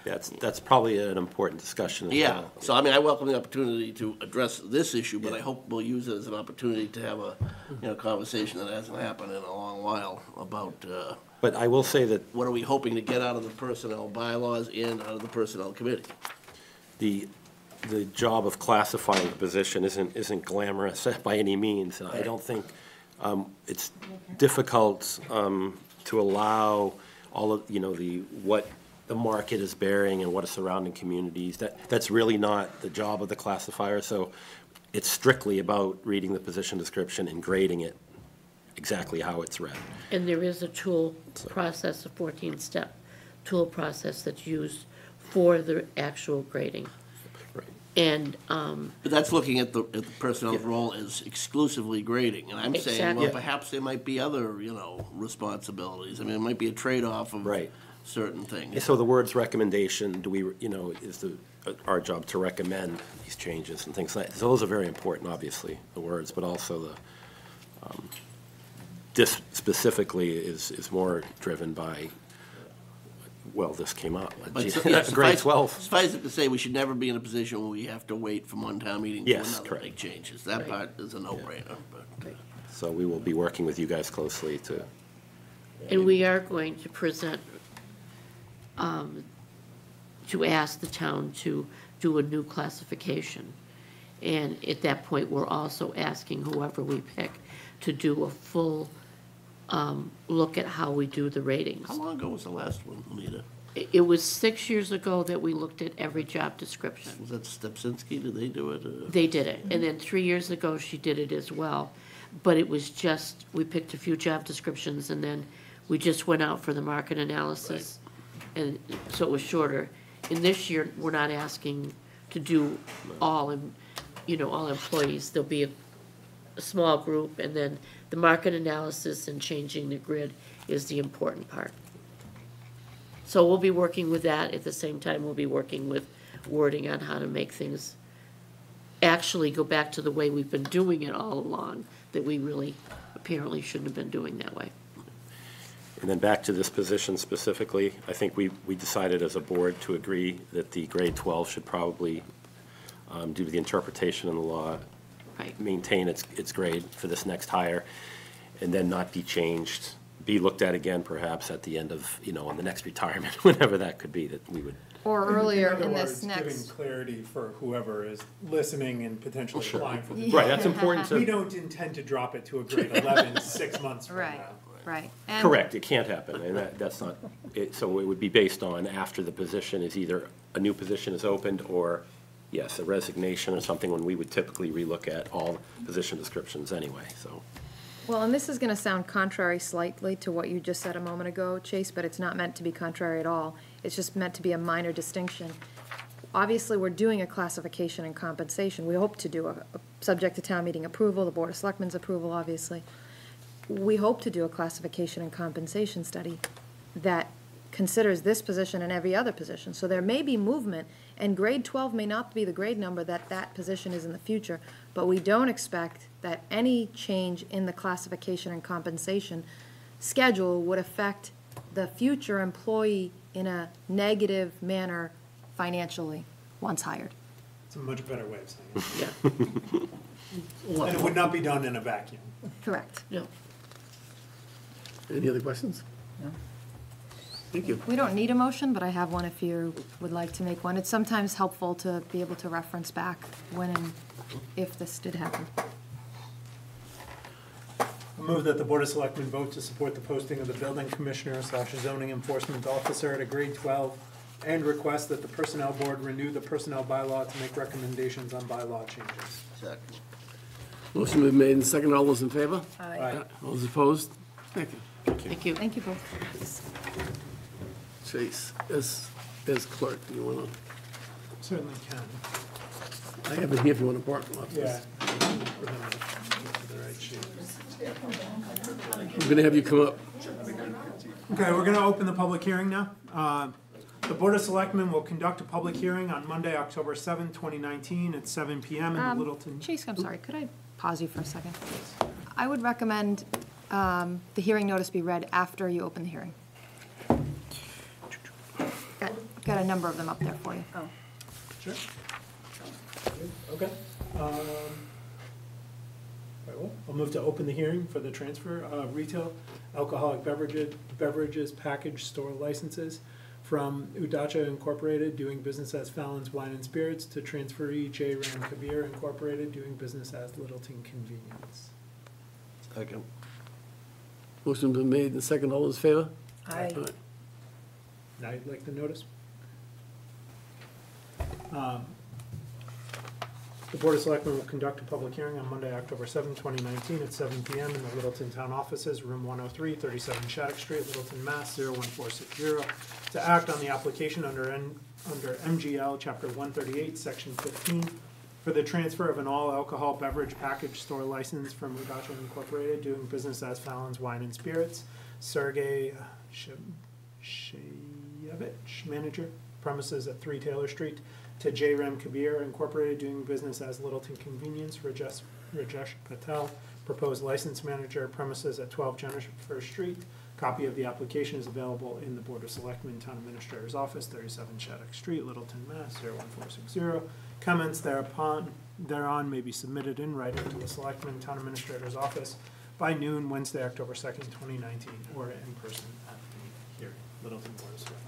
That's probably an important discussion as Yeah, well. so I mean, I welcome the opportunity to address this issue, but I hope we'll use it as an opportunity to have a, conversation that hasn't happened in a long while about, But I will say that what are we hoping to get out of the personnel bylaws and out of the personnel committee? the job of classifying the position isn't glamorous by any means. I don't think it's difficult to allow all of, what the market is bearing and what are surrounding communities. That's really not the job of the classifier. So it's strictly about reading the position description and grading it exactly how it's read. And there is a tool process, a 14-step tool process that's used for the actual grading. Right. And, But that's looking at the personnel role as exclusively grading, and I'm saying, well, Exactly. perhaps there might be other, responsibilities. I mean, it might be a trade-off of Right. certain things. So the words recommendation, is our job to recommend these changes and things like that. So those are very important, obviously, the words, but also this specifically is more driven by, this came up. But Grade 12. Suffice it to say, we should never be in a position where we have to wait from one town meeting to Yes, another to correct. make changes. That part is a no-brainer, but. So we will be working with you guys closely to, and we are going to present, to ask the town to do a new classification. And at that point, we're also asking whoever we pick to do a full look at how we do the ratings. How long ago was the last one, Anita? It was 6 years ago that we looked at every job description. Was that Stepsinski? Did they do it? They did it, and then 3 years ago, she did it as well. But it was just, we picked a few job descriptions, and then we just went out for the market analysis. And so it was shorter. And this year, we're not asking to do all employees. There'll be a small group, and then the market analysis and changing the grid is the important part. So we'll be working with that. At the same time, we'll be working with wording on how to make things actually go back to the way we've been doing it all along, that we really apparently shouldn't have been doing that way. and then back to this position specifically, I think we decided as a board to agree that the grade 12 should probably, due to the interpretation in the law, Right. maintain its grade for this next hire, and then not be changed be looked at again perhaps at the end of, in the next retirement, whenever that could be, that we would. Or earlier other in words, this next. giving clarity for whoever is listening and potentially applying for the Right, that's important We to, don't intend to drop it to a grade 11 6 months from Right, now. right. And correct, it can't happen, and that's not, so it would be based on after the position is either a new position is opened or, yes, a resignation or something, when we would typically relook at all position descriptions anyway, so. Well, and this is going to sound contrary slightly to what you just said a moment ago, Chase, but it's not meant to be contrary at all. It's just meant to be a minor distinction. Obviously, we're doing a classification and compensation. We hope to do a subject to town meeting approval, the Board of Selectmen's approval, obviously. We hope to do a classification and compensation study that considers this position and every other position. So there may be movement, and grade 12 may not be the grade number that that position is in the future, but we don't expect that any change in the classification and compensation schedule would affect the future employee in a negative manner financially, once hired. It's a much better way of saying it. Yeah. And it would not be done in a vacuum. Correct. Yeah. Any other questions? No. Thank you. We don't need a motion, but I have one if you would like to make one. It's sometimes helpful to be able to reference back when and if this did happen. I move that the Board of Selectmen vote to support the posting of the building commissioner / zoning enforcement officer at a grade 12 and request that the personnel board renew the personnel bylaw to make recommendations on bylaw changes. Second. Motion been made and second. All those in favor? Aye. All those opposed? Thank you. Thank you. Thank you both. Chase, as clerk, do you want to? Certainly can. I have it here if you want to bark them up. Yeah. We're gonna get to the right sheet. I'm going to have you come up. Okay, we're gonna open the public hearing now. The Board of Selectmen will conduct a public hearing on Monday, October 7th, 2019 at 7 PM in the Littleton. Chase, I'm sorry, could I pause you for a second? I would recommend the hearing notice be read after you open the hearing. Got a number of them up there for you. Oh. Sure. Okay. Very well. I'll move to open the hearing for the transfer of retail alcoholic beverages package store licenses from Udacha Incorporated, doing business as Fallon's Wine and Spirits, to transferee J. Ram Kabir Incorporated, doing business as Littleton Convenience. Second. Motion been made and second. All those in favor? Aye. Now you'd like the notice? The Board of Selectmen will conduct a public hearing on Monday, October 7, 2019 at 7 PM in the Littleton Town Offices, Room 103, 37 Shattuck Street, Littleton, Mass. 01460, to act on the application under MGL Chapter 138, Section 15, for the transfer of an all-alcohol beverage package store license from Udacha Incorporated, doing business as Fallon's Wine and Spirits, Sergey Shayevich, manager, premises at 3 Taylor Street, to J. Ram Kabir Incorporated, doing business as Littleton Convenience, Rajesh Patel, proposed license manager, premises at 12 Jennifer Street. Copy of the application is available in the Board of Selectmen Town Administrator's Office, 37 Shattuck Street, Littleton, Mass. 01460. Comments thereon may be submitted in writing to the Selectmen Town Administrator's Office by noon Wednesday, October 2nd, 2019, or in person at the hearing, Littleton Board of Selectmen.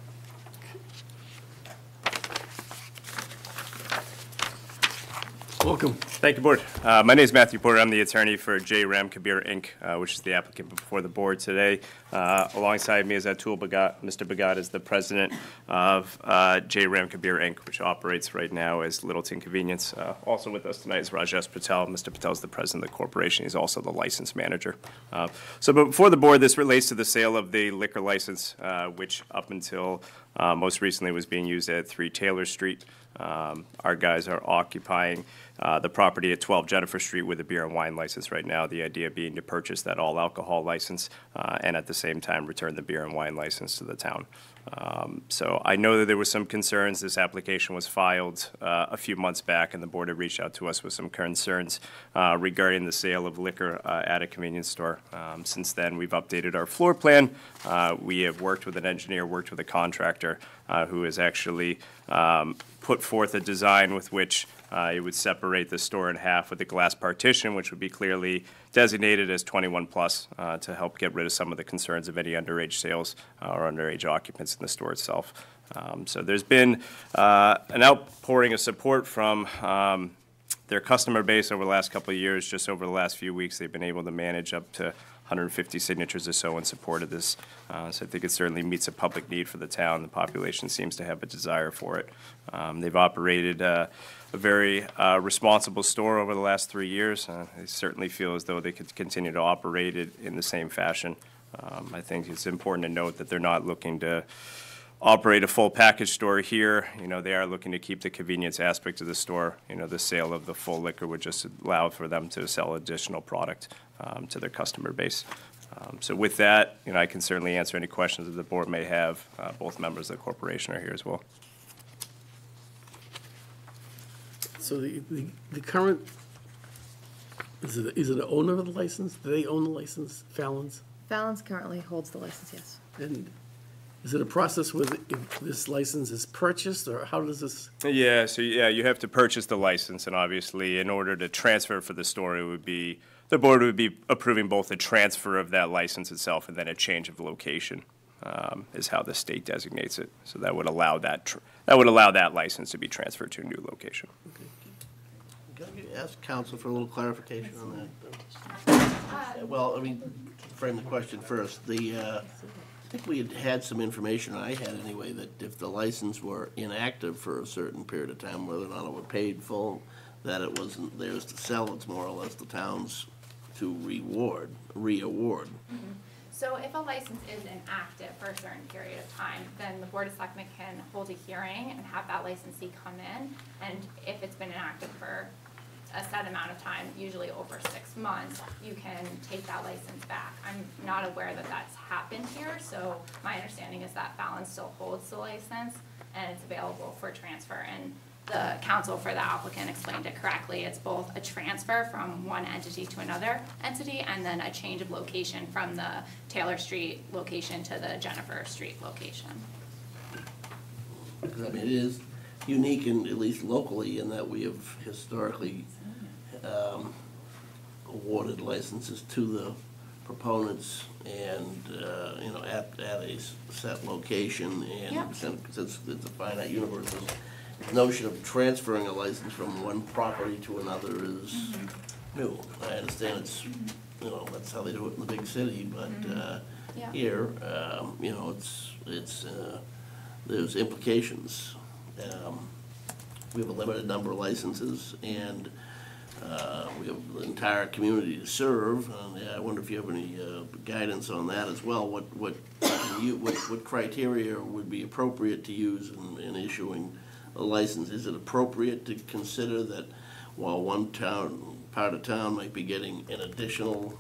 Welcome. Thank you, Board. My name is Matthew Porter. I'm the attorney for J. Ram Kabir, Inc., which is the applicant before the Board today. Alongside me is Atul Bhagat. Mr. Bhagat is the president of J. Ram Kabir, Inc., which operates right now as Littleton Convenience. Also with us tonight is Rajesh Patel. Mr. Patel is the president of the corporation. He's also the license manager. But before the Board, this relates to the sale of the liquor license, which up until most recently was being used at 3 Taylor Street. Our guys are occupying the property at 12 Jennifer Street with a beer and wine license right now. The idea being to purchase that all-alcohol license and at the same time return the beer and wine license to the town. So I know that there were some concerns. This application was filed a few months back, and the Board had reached out to us with some concerns regarding the sale of liquor at a convenience store. Since then, we've updated our floor plan. We have worked with an engineer, worked with a contractor who has actually put forth a design with which It would separate the store in half with a glass partition, which would be clearly designated as 21 plus to help get rid of some of the concerns of any underage sales or underage occupants in the store itself. So there's been an outpouring of support from their customer base over the last couple of years. Just over the last few weeks, they've been able to manage up to 150 signatures or so in support of this. So I think it certainly meets a public need for the town. The population seems to have a desire for it. They've operated a very responsible store over the last 3 years. They certainly feel as though they could continue to operate it in the same fashion. I think it's important to note that they're not looking to operate a full package store here. You know, they are looking to keep the convenience aspect of the store. You know, the sale of the full liquor would just allow for them to sell additional product to their customer base. So with that, you know, I can certainly answer any questions that the board may have. Both members of the corporation are here as well. So the current, is it the owner of the license? Do they own the license, Fallon's? Fallon's currently holds the license, yes. And is it a process where if this license is purchased, or how does this? Yeah, so yeah, you have to purchase the license, and obviously, in order to transfer for the store, it would be, the board would be approving both the transfer of that license itself and then a change of location, is how the state designates it. So that would allow that license to be transferred to a new location. Can I ask counsel for a little clarification on that? Well, let me frame the question first. I think we had some information, I had anyway, that if the license were inactive for a certain period of time, whether or not it were paid full, that it wasn't theirs to sell, it's more or less the town's to re-award. So if a license is inactive for a certain period of time, then the Board of Selectmen can hold a hearing and have that licensee come in. And if it's been inactive for a set amount of time, usually over 6 months, you can take that license back. I'm not aware that that's happened here, so my understanding is that Fallon still holds the license and it's available for transfer. And the counsel for the applicant explained it correctly. It's both a transfer from one entity to another entity and then a change of location from the Taylor Street location to the Jennifer Street location. Because I mean, it is unique, in, at least locally, in that we have historically awarded licenses to the proponents and, you know, at a set location, and since it's a finite universe, the notion of transferring a license from one property to another is new. I understand it's, you know, that's how they do it in the big city, but here, you know, it's there's implications. We have a limited number of licenses, and we have the entire community to serve. I wonder if you have any guidance on that as well. What criteria would be appropriate to use in issuing a license? Is it appropriate to consider that while one part of town might be getting an additional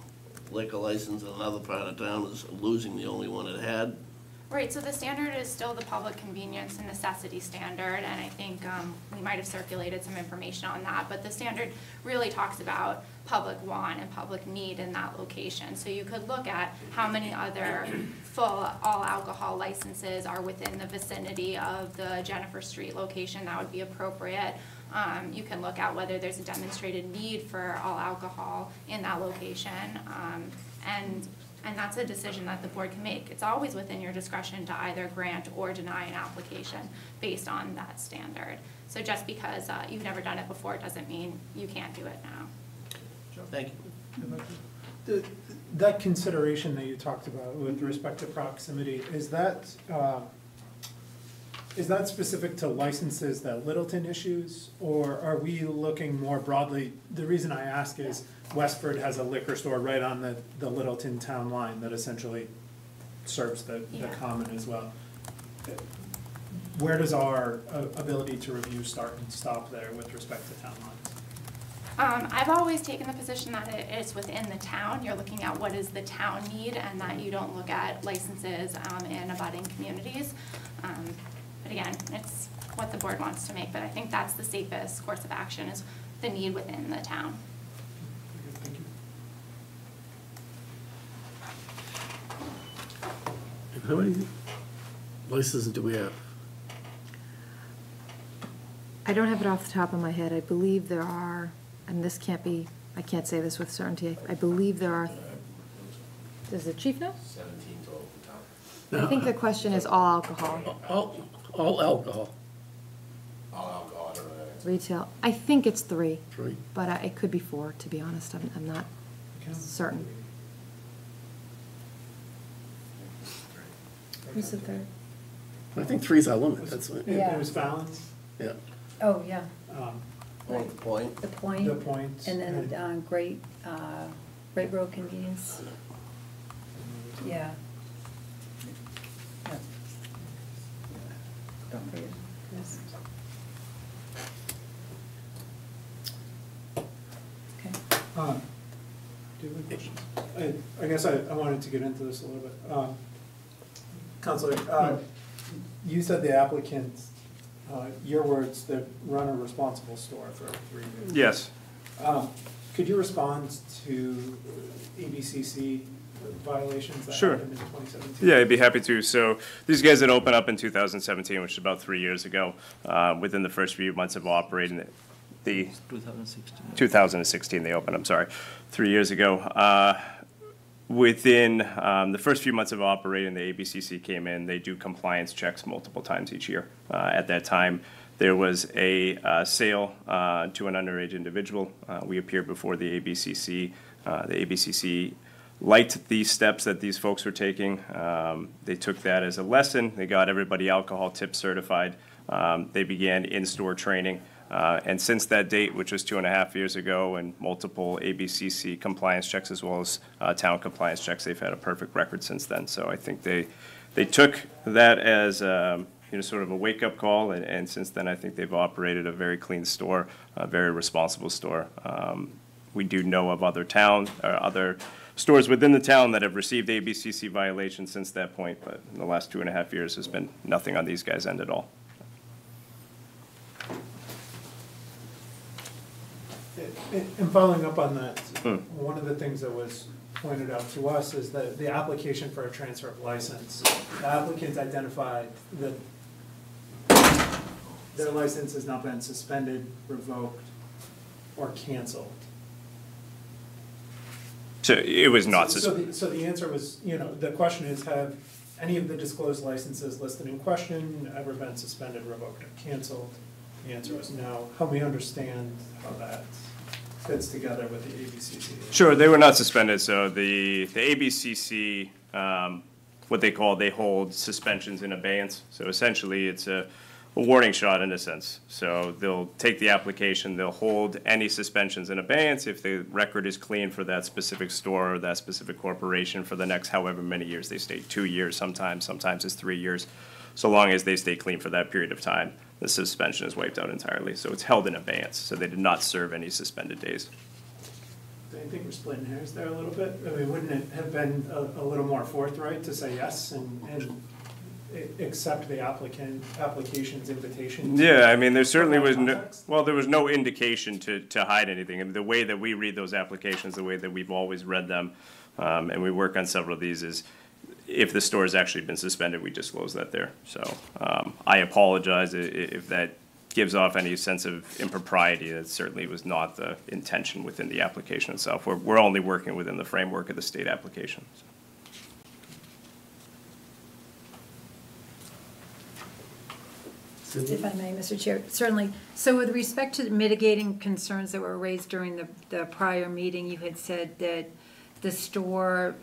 liquor license, and another part of town is losing the only one it had? Right, so the standard is still the public convenience and necessity standard, and I think we might have circulated some information on that, but the standard really talks about public want and public need in that location. So you could look at how many other full all alcohol licenses are within the vicinity of the Jennifer Street location. That would be appropriate. You can look at whether there's a demonstrated need for all alcohol in that location, and that's a decision that the board can make. It's always within your discretion to either grant or deny an application based on that standard. So just because you've never done it before doesn't mean you can't do it now. Thank you. That consideration that you talked about with respect to proximity, is that specific to licenses that Littleton issues, or are we looking more broadly? The reason I ask is Westford has a liquor store right on the Littleton town line that essentially serves the common as well. Where does our ability to review start and stop there with respect to town lines? I've always taken the position that it's within the town. You're looking at what is the town need, and that you don't look at licenses in abutting communities. But again, it's what the board wants to make, but I think that's the safest course of action, is the need within the town. Thank you. How many licenses do we have? I don't have it off the top of my head. I believe there are, and this can't be, I can't say this with certainty. I believe there are, does the chief know? 17 total in town. I think the question is all alcohol, All alcohol. All alcohol, retail. I think it's 3. 3. But it could be 4, to be honest. I'm not certain. Who's the third? I think 3's our limit, that's what. Yeah. It was Fallon's, Yeah. Oh, yeah, Point, the point. the point. the point. And then, Great Road Convenience. Yeah. Yeah. Don't forget, Chris. Okay. Do you have any questions? I guess I wanted to get into this a little bit. Counselor, you said the applicant, your words, that run a responsible store for 3 years. Yes. Could you respond to ABCC violations that Sure. happened in 2017? Yeah, I'd be happy to. So these guys had opened up in 2017, which is about 3 years ago. Within the first few months of operating, the 2016 they opened, I'm sorry, 3 years ago. Within the first few months of operating, the ABCC came in. They do compliance checks multiple times each year. At that time, there was a sale to an underage individual. We appeared before the ABCC. The ABCC liked these steps that these folks were taking. They took that as a lesson. They got everybody alcohol tip certified. They began in-store training. And since that date, which was 2.5 years ago, and multiple ABCC compliance checks as well as town compliance checks, they've had a perfect record since then. So I think they took that as sort of a wake-up call, and since then I think they've operated a very clean store, a very responsible store. We do know of other stores within the town that have received ABCC violations since that point, but in the last 2.5 years has been nothing on these guys' end at all. And following up on that, one of the things that was pointed out to us is that the application for a transfer of license, the applicant identified that their license has not been suspended, revoked, or canceled. So it was not So the answer was, the question is, have any of the disclosed licenses listed in question ever been suspended, revoked, or canceled? The answer was no. Help me understand how that fits together with the ABCC. Sure, they were not suspended. So the ABCC, what they hold suspensions in abeyance. So essentially, it's a warning shot in a sense. So they'll take the application, they'll hold any suspensions in abeyance if the record is clean for that specific store or that specific corporation for the next however many years they stay, 2 years sometimes it's 3 years. So long as they stay clean for that period of time, the suspension is wiped out entirely. So it's held in abeyance. So they did not serve any suspended days. Do you think we're splitting hairs there a little bit? I mean, wouldn't it have been a little more forthright to say yes and accept the application's invitation? Yeah, I mean, there certainly was there was no indication to hide anything. I mean, the way that we read those applications, the way that we've always read them, and we work on several of these, is if the store has actually been suspended, we disclose that there. So I apologize if that gives off any sense of impropriety. That certainly was not the intention within the application itself. We're only working within the framework of the state application. If I may, Mr. Chair, certainly. So with respect to the mitigating concerns that were raised during the prior meeting, you had said that the store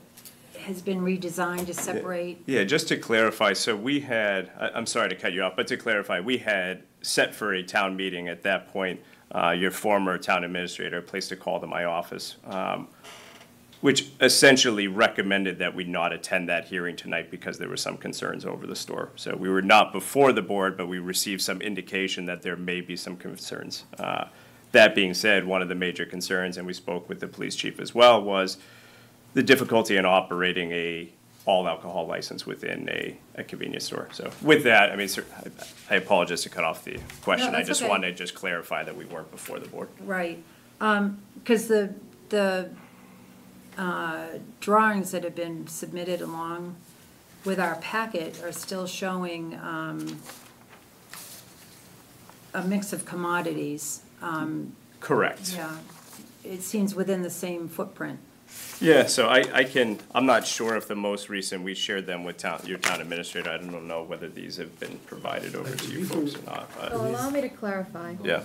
has been redesigned to separate. Yeah, just to clarify, so we had, I'm sorry to cut you off, but to clarify, we had set for a town meeting at that point. Your former town administrator placed a call to my office, which essentially recommended that we not attend that hearing tonight because there were some concerns over the store. So we were not before the board, but we received some indication that there may be some concerns. That being said, one of the major concerns, and we spoke with the police chief as well, was the difficulty in operating a all alcohol license within a convenience store. So with that, I mean, I apologize to cut off the question. No, I that's just okay. wanted to just clarify that we weren't before the board. Right. Because the drawings that have been submitted along with our packet are still showing a mix of commodities. Correct. Yeah, it seems within the same footprint. Yeah, so I'm not sure if the most recent, we shared them with your town administrator. I don't know whether these have been provided over to you folks or not, but, So allow me to clarify. yeah,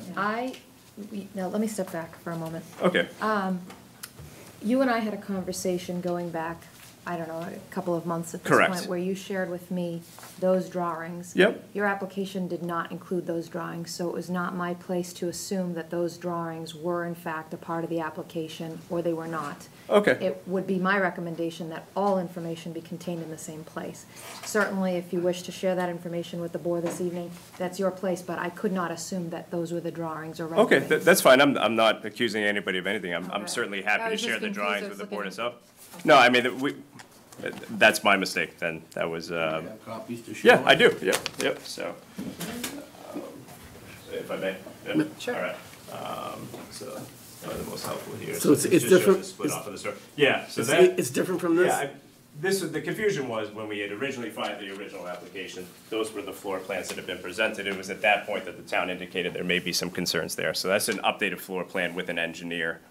Now, let me step back for a moment. okay. You and I had a conversation going back, I don't know, a couple of months at this Correct. point, where you shared with me those drawings. Yep. Your application did not include those drawings, so it was not my place to assume that those drawings were in fact a part of the application, or they were not. Okay. It would be my recommendation that all information be contained in the same place. Certainly, if you wish to share that information with the board this evening, that's your place, but I could not assume that those were the drawings or Okay, renderings. that's fine. I'm not accusing anybody of anything. I'm Okay. certainly I happy to was just share the confused. drawings I with was the board looking- itself. No, I mean, that's my mistake then. That was, Have copies to share? yeah, I do, yep, so. If I may? Yeah, Sure. all right. So, probably the most helpful here. So it's just shows different- the Split off of the store. Yeah, so It's, that. it's different from this? Yeah, the confusion was when we had originally filed the original application, those were the floor plans that had been presented. It was at that point that the town indicated there may be some concerns there. So that's an updated floor plan with an engineer,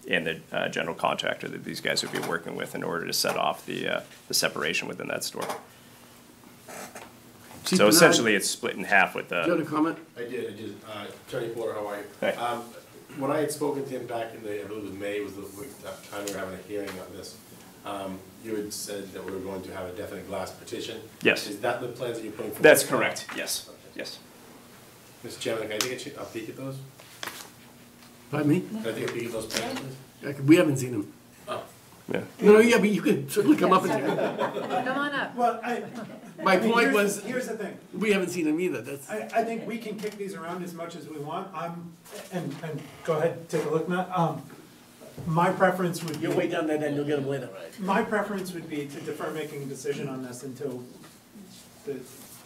and the general contractor that these guys would be working with in order to set off the separation within that store. Chief So Bernard, essentially, it's split in half with do you have the, a comment? I did. Attorney Porter, how are you? Hey. When I had spoken to him back in I believe it was May, was the time we were having a hearing on this, you had said that we were going to have a definite glass partition. Yes. Is that the plans that you're putting forward? that's correct, yes, yes. Mr. Chairman, can I take a peek at those? Pardon me? Can I take a peek at those plans, please? We haven't seen them. Oh. Yeah. No, yeah, but you could certainly come up and, Come on up. Well, my point was, Here's the thing. we haven't seen them either, that's. I think we can kick these around as much as we want. And go ahead, take a look, Matt. My preference would be. You'll wait down that end, you'll get them later. My preference would be to defer making a decision on this until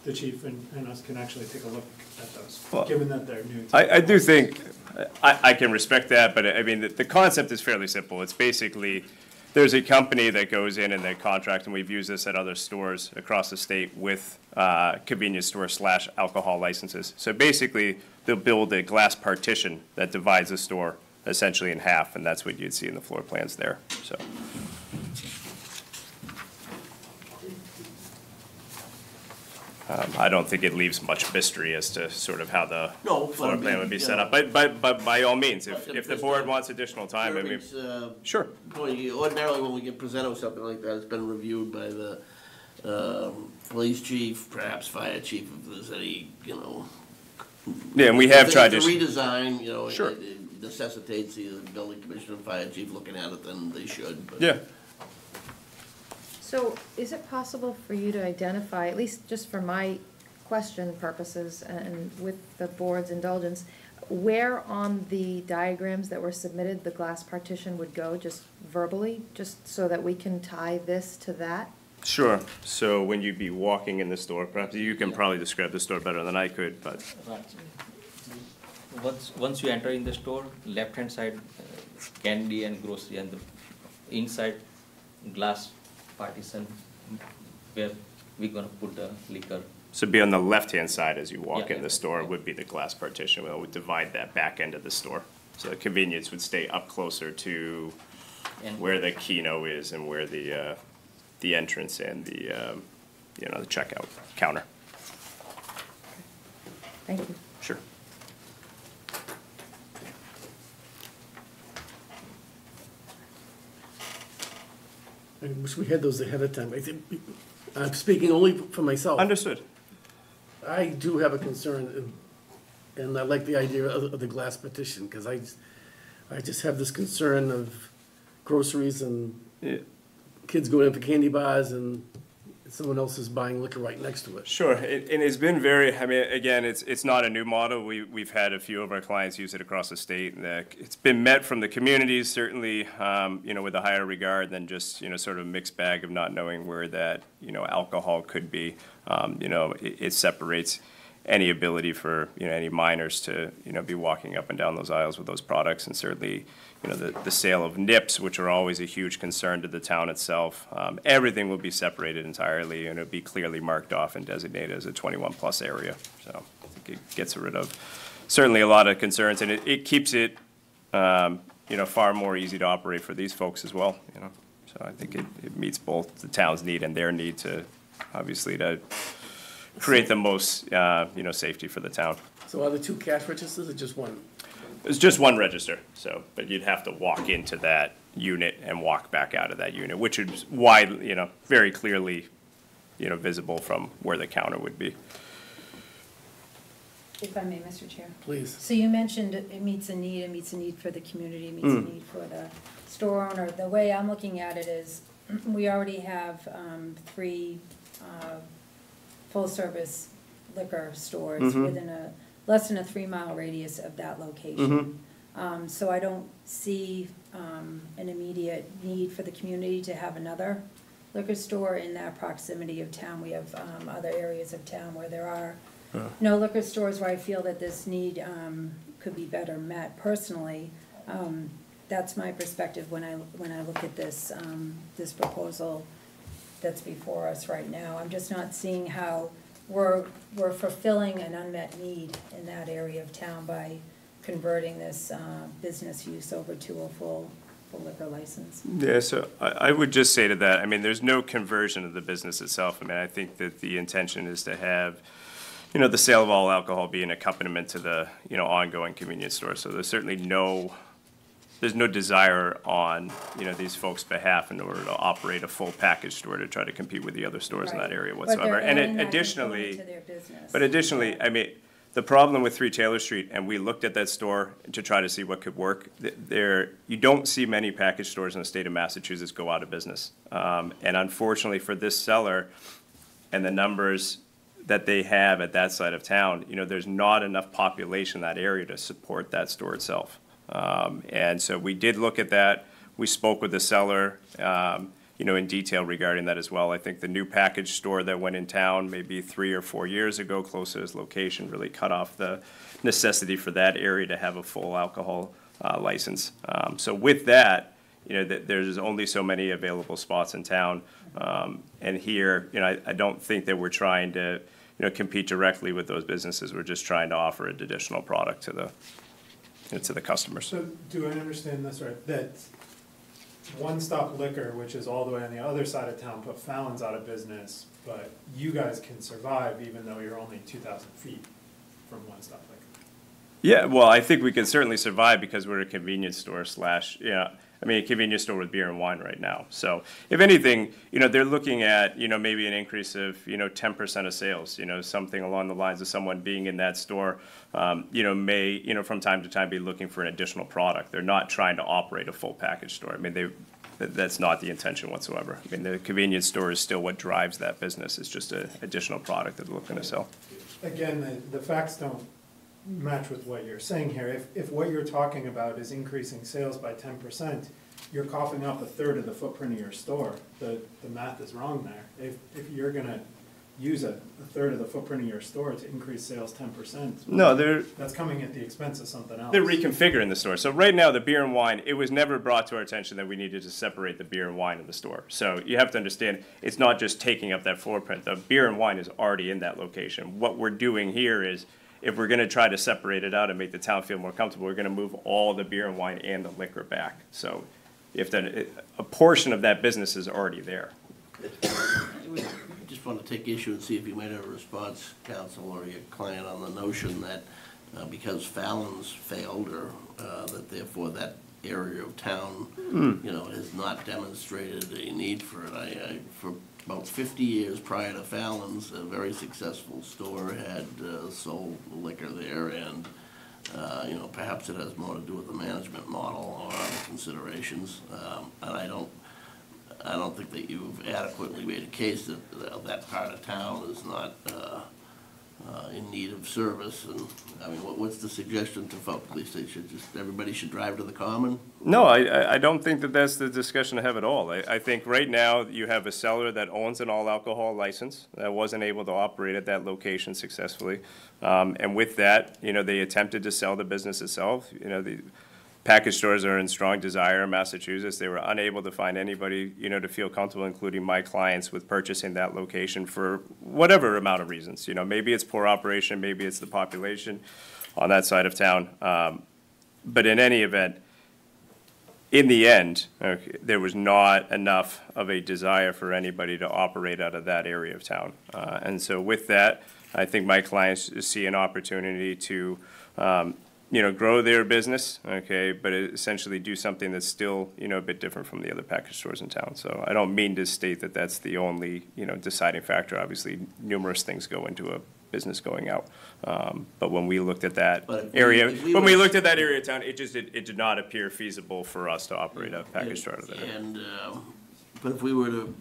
the chief and us can actually take a look at those, Well, given that they're new. I do think, I can respect that, but I mean, the concept is fairly simple. It's basically, there's a company that goes in and they contract, and we've used this at other stores across the state with convenience store / alcohol licenses. So basically, they'll build a glass partition that divides the store essentially in half, and that's what you'd see in the floor plans there, so. I don't think it leaves much mystery as to sort of how the No, but I floor plan mean, would be you set know. up. But by all means, if But the if board it's, wants additional time, I mean, It's, sure. ordinarily, when we get presented with something like that, it's been reviewed by the police chief, perhaps fire chief, if there's any, Yeah, and we have if tried it's to. a redesign, Sure. it necessitates the building commissioner and fire chief looking at it, then they should, but. Yeah, So is it possible for you to identify, at least just for my question purposes and with the board's indulgence, where on the diagrams that were submitted the glass partition would go, just verbally, just so that we can tie this to that? sure. So when you'd be walking in the store, perhaps you can probably describe the store better than I could, but, Right. Once you enter in the store, left-hand side, candy and grocery, and the inside glass partition where we're gonna put the liquor. so be on the left-hand side as you walk Yeah, in the yeah. store would be the glass partition. It would divide that back end of the store. So the convenience would stay up closer to And where the keno is and where the entrance and the checkout counter. Thank you. Sure. I wish we had those ahead of time. I think, I'm speaking only for myself. Understood. I do have a concern, and I like the idea of the glass partition, because I just have this concern of groceries and Yeah. kids going in for candy bars and someone else is buying liquor right next to it. Sure, and it's been very, I mean, again, it's not a new model. We've had a few of our clients use it across the state, and it's been met from the communities, certainly, with a higher regard than just, sort of a mixed bag of not knowing where that, alcohol could be. It separates any ability for, any minors to, be walking up and down those aisles with those products, and certainly, the sale of nips, which are always a huge concern to the town itself. Everything will be separated entirely, and it'll be clearly marked off and designated as a 21-plus area. So I think it gets rid of certainly a lot of concerns, and it keeps it, you know, far more easy to operate for these folks as well, you know. So I think it meets both the town's need and their need to, obviously, to create the most, you know, safety for the town. So are there two cash registers or just one? It's just one register, so, but you'd have to walk into that unit and walk back out of that unit, which is wide, you know, very clearly, you know, visible from where the counter would be. If I may, Mr. Chair. Please. So you mentioned it meets a need, it meets a need for the community, it meets a need for the store owner. The way I'm looking at it is, we already have 3 full-service liquor stores within a, less than a 3-mile radius of that location. So I don't see an immediate need for the community to have another liquor store in that proximity of town. We have other areas of town where there are no liquor stores where I feel that this need could be better met. Personally, that's my perspective when I look at this this proposal that's before us right now. I'm just not seeing how we're fulfilling an unmet need in that area of town by converting this business use over to a full liquor license. Yeah, so I would just say to that, I mean, there's no conversion of the business itself. I mean, I think that the intention is to have, you know, the sale of all alcohol be an accompaniment to the, you know, ongoing convenience store. So there's certainly there's no desire on, you know, these folks' behalf in order to operate a full package store to try to compete with the other stores in that area whatsoever. And additionally, I mean, the problem with 3 Taylor Street, and we looked at that store to try to see what could work, you don't see many package stores in the state of Massachusetts go out of business. And unfortunately for this seller and the numbers that they have at that side of town, you know, there's not enough population in that area to support that store itself. And so we did look at that. We spoke with the seller, you know, in detail regarding that as well. I think the new package store that went in town maybe 3 or 4 years ago, close to his location, really cut off the necessity for that area to have a full alcohol license. So with that, you know, there's only so many available spots in town. And here, you know, I don't think that we're trying to, you know, compete directly with those businesses. We're just trying to offer an additional product to the customers. So do I understand this right, that One Stop Liquor, which is all the way on the other side of town, put Fallon's out of business, but you guys can survive even though you're only 2,000 feet from One Stop Liquor? Yeah, well, I think we can certainly survive because we're a convenience store a convenience store with beer and wine right now. So if anything, you know, they're looking at, you know, maybe an increase of, you know, 10% of sales, you know, something along the lines of someone being in that store, you know, may, you know, from time to time be looking for an additional product. They're not trying to operate a full package store. I mean, that's not the intention whatsoever. I mean, the convenience store is still what drives that business. It's just an additional product that they're looking to sell. Again, the facts don't match with what you're saying here. If what you're talking about is increasing sales by 10%, you're coughing up 1/3 of the footprint of your store. The math is wrong there. If you're gonna use 1/3 of the footprint of your store to increase sales 10%, no, that's coming at the expense of something else. They're reconfiguring the store. So right now, the beer and wine, it was never brought to our attention that we needed to separate the beer and wine in the store. So you have to understand, it's not just taking up that footprint. The beer and wine is already in that location. What we're doing here is, if we're gonna try to separate it out and make the town feel more comfortable, we're gonna move all the beer and wine and the liquor back. So a portion of that business is already there. I just want to take issue and see if you might have a response, counsel, or your client, on the notion that because Fallon's failed, or that therefore that area of town, you know, has not demonstrated a need for it. For about 50 years prior to Fallon's, a very successful store had sold liquor there, and you know, perhaps it has more to do with the management model or other considerations. And I don't think that you've adequately made a case that that part of town is not in need of service. And I mean, what's the suggestion to folks? At least everybody should drive to the Common? No, I don't think that that's the discussion to have at all. I think right now you have a seller that owns an all alcohol license that wasn't able to operate at that location successfully. And with that, you know, they attempted to sell the business itself. You know, Package stores are in strong desire in Massachusetts. They were unable to find anybody, to feel comfortable, including my clients, with purchasing that location for whatever amount of reasons. Maybe it's poor operation, maybe it's the population on that side of town. But in any event, in the end, there was not enough of a desire for anybody to operate out of that area of town. And so with that, I think my clients see an opportunity to grow their business, but essentially do something that's still, a bit different from the other package stores in town. So I don't mean to state that that's the only, deciding factor. Obviously, numerous things go into a business going out. But when we looked at that area, of town, it did not appear feasible for us to operate a package store out of there. And, but if we were to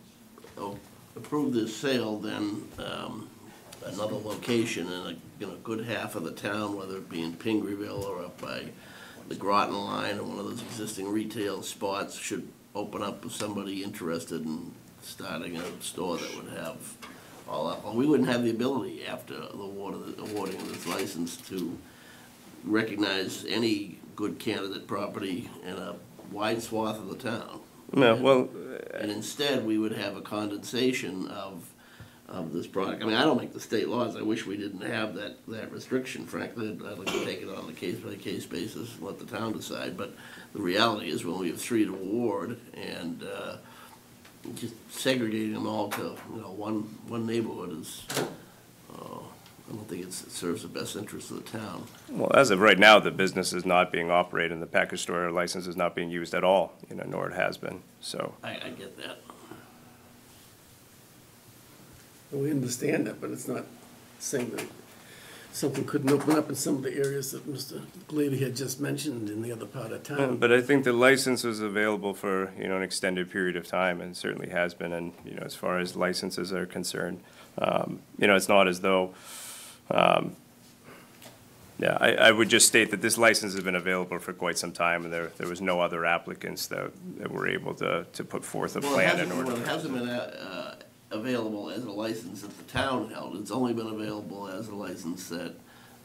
approve this sale, then another location in a good half of the town, whether it be in Pingreville or up by the Groton line or one of those existing retail spots, should open up with somebody interested in starting a store that would have all that. Well, we wouldn't have the ability after the awarding of this license to recognize any good candidate property in a wide swath of the town. No, well, and instead we would have a condensation of this product. I mean, I don't make the state laws. I wish we didn't have that restriction, frankly. I'd like to take it on a case-by-case basis and let the town decide. But the reality is when we have 3 to award and just segregating them all to one neighborhood is, I don't think it serves the best interest of the town. Well, as of right now, the business is not being operated and the package store license is not being used at all, nor it has been, so. I get that. We understand that, but it's not saying that something couldn't open up in some of the areas that Mr. Glady had just mentioned in the other part of town. But I think the license was available for, an extended period of time, and certainly has been, and, as far as licenses are concerned, it's not as though, I would just state that this license has been available for quite some time, and there was no other applicants that were able to put forth a plan in order. Well, it hasn't been available as a license that the town held. It's only been available as a license that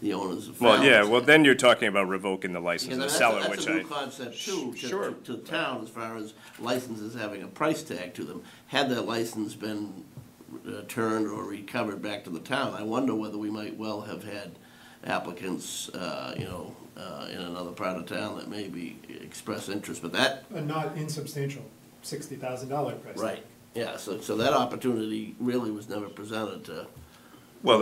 the owners have found. Well, yeah, well, then you're talking about revoking the license of the seller, which that's a new concept too, to the town, as far as licenses having a price tag to them. Had that license been turned or recovered back to the town, I wonder whether we might well have had applicants, in another part of town that maybe express interest, but that. A not insubstantial $60,000 price. Right. Yeah, so that opportunity really was never presented to. Well,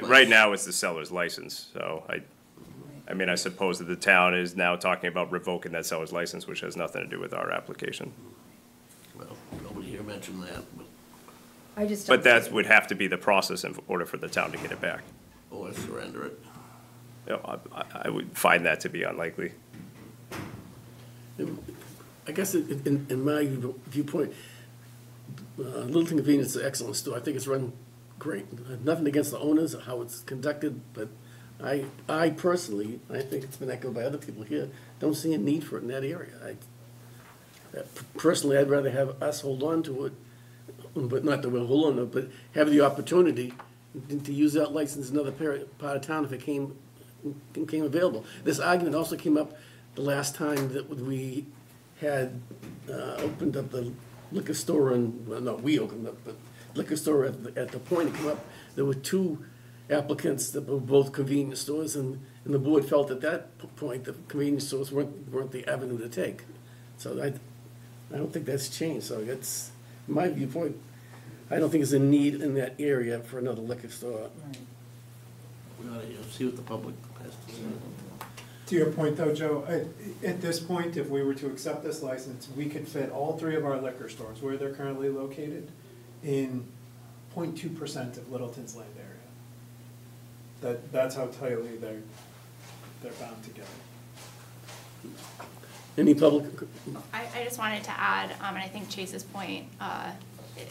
right now it's the seller's license, so I suppose that the town is now talking about revoking that seller's license, which has nothing to do with our application. Well, nobody here mentioned that, but. But that would have to be the process in order for the town to get it back. Or surrender it. I would find that to be unlikely. I guess in my viewpoint, Littleton Convenience is an excellent store. I think it's run great. Nothing against the owners or how it's conducted, but I personally, I think it's been echoed by other people here, don't see a need for it in that area. Personally, I'd rather have us hold on to it, but not that we'll hold on to it, but have the opportunity to use that license in another part of town if it came available. This argument also came up the last time that we had opened up the liquor store, and well, not we opened up, but liquor store at the point it came up. There were 2 applicants that were both convenience stores, and the board felt at that point that convenience stores weren't the avenue to take. So I don't think that's changed. So that's my viewpoint. I don't think there's a need in that area for another liquor store. We ought to see what the public has to say. To your point though, Joe, at this point, if we were to accept this license, we could fit all 3 of our liquor stores where they're currently located in 0.2% of Littleton's land area. That's how tightly they're bound together. Any public? I just wanted to add, and I think Chase's point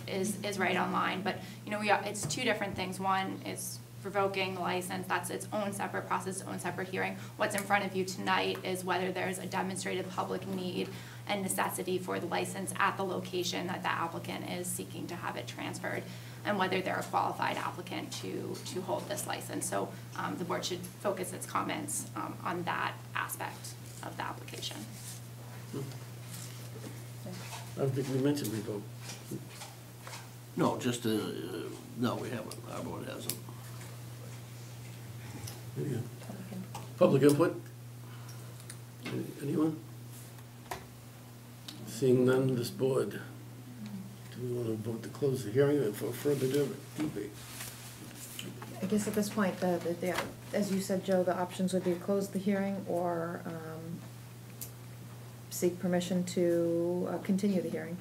is right on line, but it's 2 different things. One is revoking the license, that's its own separate process, its own separate hearing. What's in front of you tonight is whether there's a demonstrated public need and necessity for the license at the location that the applicant is seeking to have it transferred, and whether they're a qualified applicant to hold this license. So the board should focus its comments on that aspect. of the application. I don't think we mentioned revoke. No, just, no, we haven't, our board hasn't. Yeah. Public input? Anyone? Seeing none, this board, do we want to vote to close the hearing and for further debate? I guess at this point, as you said, Joe, the options would be to close the hearing or seek permission to continue the hearing,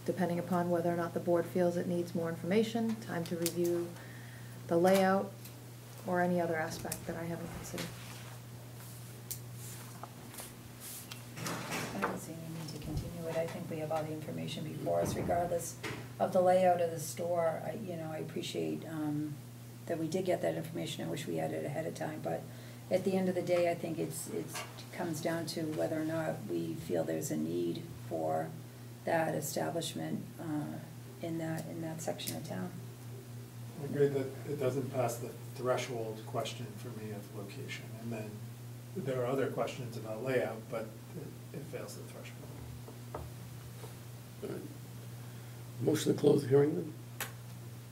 depending upon whether or not the board feels it needs more information, time to review the layout, or any other aspect that I haven't considered. I don't see any need to continue it. I think we have all the information before us, regardless of the layout of the store. I appreciate that we did get that information. I wish we had it ahead of time, but at the end of the day, I think it comes down to whether or not we feel there's a need for that establishment in that section of town. I agree that it doesn't pass the threshold question for me of location, and then there are other questions about layout, but it fails the threshold. All right. Motion to close the hearing then?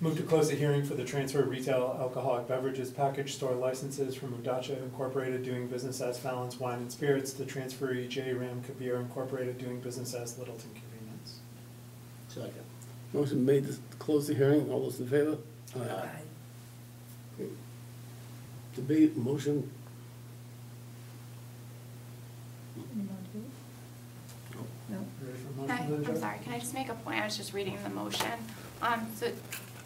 Move to close the hearing for the transfer of retail alcoholic beverages package store licenses from Udacha Incorporated doing business as Fallon's Wine and Spirits to transferee J. Ram Kabir Incorporated doing business as Littleton Convenience. Second. Motion made to close the hearing. All those in favor? Aye. Okay. Debate, motion. No. Ready for a motion, then, I'm Joe? sorry, can I just make a point? I was just reading the motion. So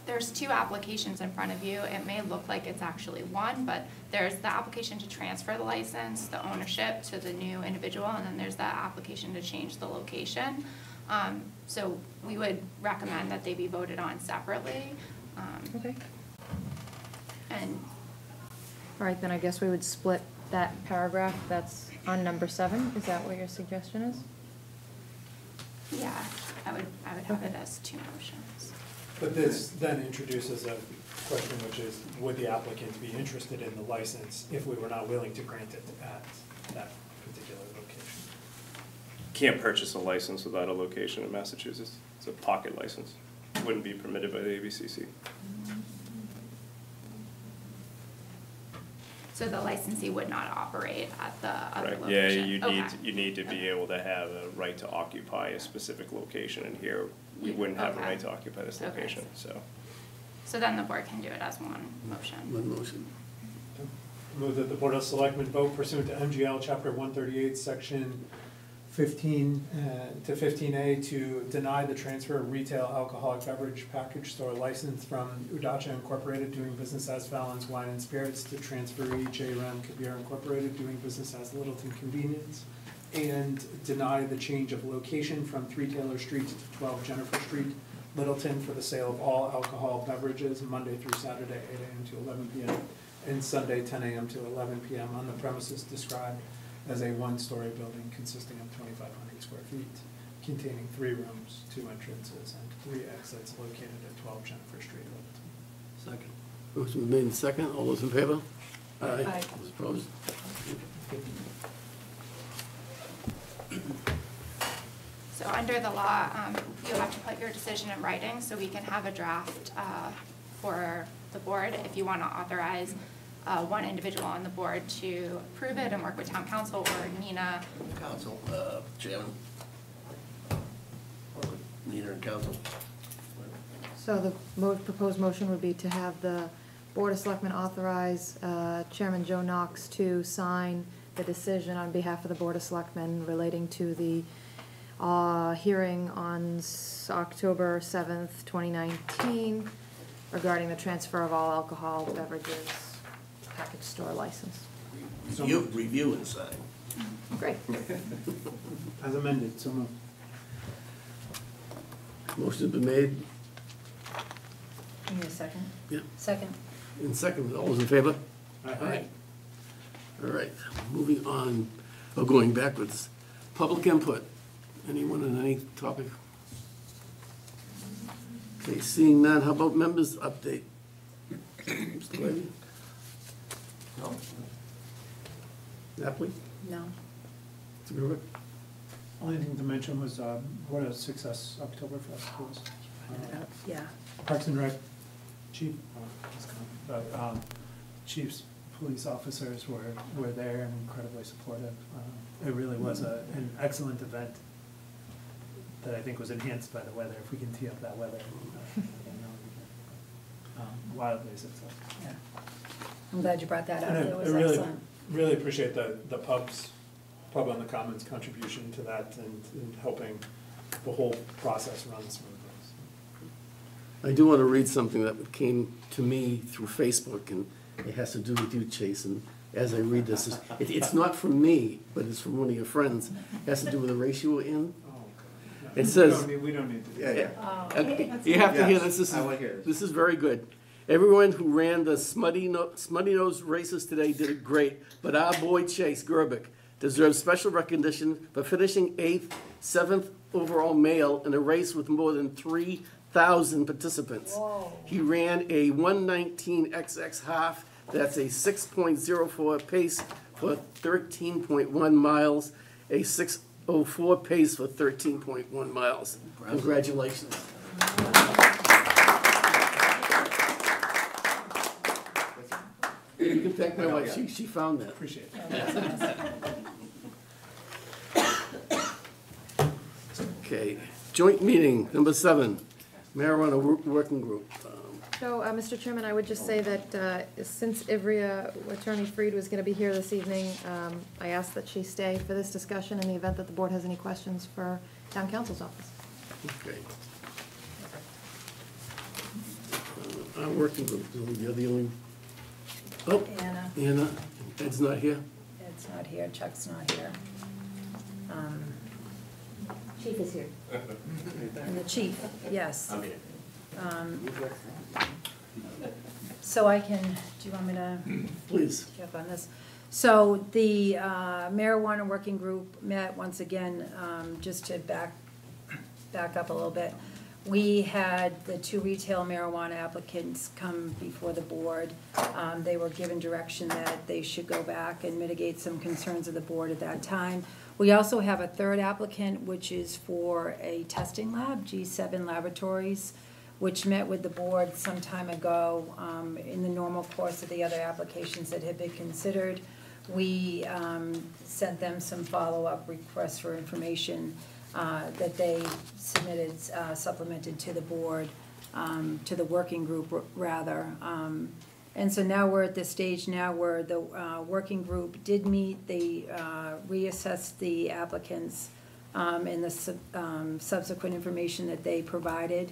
there's two applications in front of you. It may look like it's actually one, but there's the application to transfer the license, the ownership to the new individual, and then there's the application to change the location. So we would recommend that they be voted on separately. Okay. And All right, then I guess we would split that paragraph that's on number 7. Is that what your suggestion is? yeah, I would have it as two motions. But this then introduces a question, which is, would the applicant be interested in the license if we were not willing to grant it at that particular location? Can't purchase a license without a location in Massachusetts. It's a pocket license. Wouldn't be permitted by the ABCC. So the licensee would not operate at the other Right, location? yeah, you need to be able to have a right to occupy a specific location, and here, we wouldn't have a Okay. right to occupy this Okay. location, so. So then the board can do it as one motion. One motion. Move that the Board of Selectmen vote pursuant to MGL Chapter 138, Section 15 to 15A to deny the transfer of retail alcoholic beverage package store license from Udacha Incorporated doing business as Fallon's Wine and Spirits to transferee J. Ram Kabir Incorporated doing business as Littleton Convenience, and deny the change of location from 3 Taylor Street to 12 Jennifer Street, Littleton, for the sale of all alcohol beverages Monday through Saturday, 8 a.m. to 11 p.m., and Sunday, 10 a.m. to 11 p.m. on the premises described as a one-story building consisting of 2,500 square feet, containing 3 rooms, 2 entrances, and 3 exits located at 12 Jennifer Street, Littleton. Second. Motion made in second. All those in favor? Aye. Those opposed? So under the law, you have to put your decision in writing, so we can have a draft for the board if you want to authorize one individual on the board to approve it and work with town council or Nina. Council, Chairman. Leader and council. So the proposed motion would be to have the Board of Selectmen authorize Chairman Joe Knox to sign the decision on behalf of the Board of Selectmen relating to the hearing on October 7th, 2019, regarding the transfer of all alcohol beverages package store license. Review and sign. Great. As amended, so moved. Motion's been made Give me a second. Yeah. Second. in second. All those in favor? Aye. All right, moving on, going backwards. Public input. Anyone on any topic? Okay, seeing none, how about members' update? Mr. Levy? No. Napoli? No. Mr. Gruber? Only thing to mention was what a success Oktoberfest was. Yeah. Parks and Rec chief, he's gone, but chiefs, police officers were there and incredibly supportive. It really was an excellent event that I think was enhanced by the weather. If we can tee up that weather, we can, wildly successful. Yeah. I'm glad you brought that up. And It I was really, excellent. really appreciate the Pub on the Commons contribution to that and helping the whole process run smoothly. I do want to read something that came to me through Facebook, and it has to do with you, Chase. And as I read this, it's not from me, but it's from one of your friends. It has to do with the race you were in. It says, We don't need to do that. you have to hear this. This is very good. Everyone who ran the Smutty Nose races today did it great, but our boy Chase Gerbic deserves special recognition for finishing 8th, 7th overall male in a race with more than 3,000 participants. Whoa. He ran a 1:19XX half. That's a 6.04 pace for 13.1 miles, a 6:04 pace for 13.1 miles. Congratulations. You can thank my wife. She found that. Appreciate it. Okay, joint meeting, number 7, marijuana working group. So, Mr. Chairman, I would just say that since Attorney Freed was going to be here this evening, I asked that she stay for this discussion in the event that the board has any questions for town council's office. Okay. Our working group, you're the only, oh, Anna. Anna, Ed's not here? Ed's not here, Chuck's not here. Chief is here. And the chief, yes. I'm here. So I can, do you want me to? Please. Jump on this. So the marijuana working group met once again, just to back up a little bit. We had the 2 retail marijuana applicants come before the board. They were given direction that they should go back and mitigate some concerns of the board at that time. We also have a 3rd applicant, which is for a testing lab, G7 Laboratories, which met with the board some time ago in the normal course of the other applications that had been considered. We sent them some follow-up requests for information that they submitted, supplemented to the board, to the working group rather. And so now we're at the stage now where the working group did meet, they reassessed the applicants and the subsequent information that they provided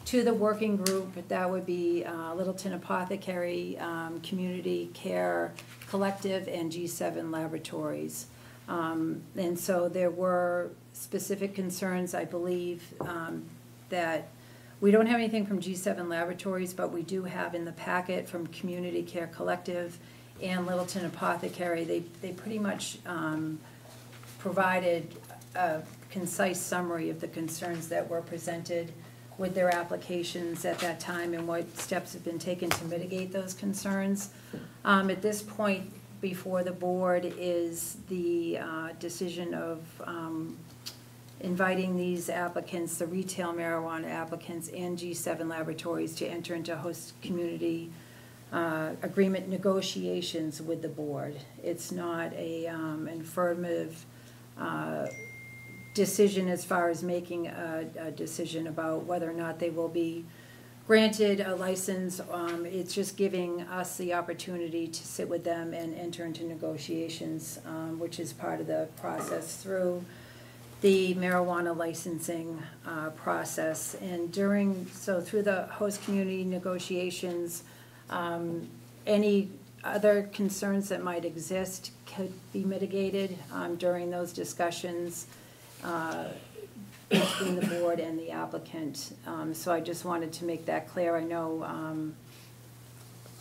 to the working group. That would be Littleton Apothecary, Community Care Collective, and G7 Laboratories. And so there were specific concerns, I believe, that we don't have anything from G7 Laboratories, but we do have in the packet from Community Care Collective and Littleton Apothecary. They pretty much provided a concise summary of the concerns that were presented with their applications at that time and what steps have been taken to mitigate those concerns. At this point, before the board is the decision of inviting these applicants, the retail marijuana applicants and G7 Laboratories, to enter into host community agreement negotiations with the board. It's not an affirmative decision as far as making a decision about whether or not they will be granted a license. It's just giving us the opportunity to sit with them and enter into negotiations, which is part of the process through the marijuana licensing process. And through the host community negotiations, any other concerns that might exist could be mitigated during those discussions between the board and the applicant. So I just wanted to make that clear. I know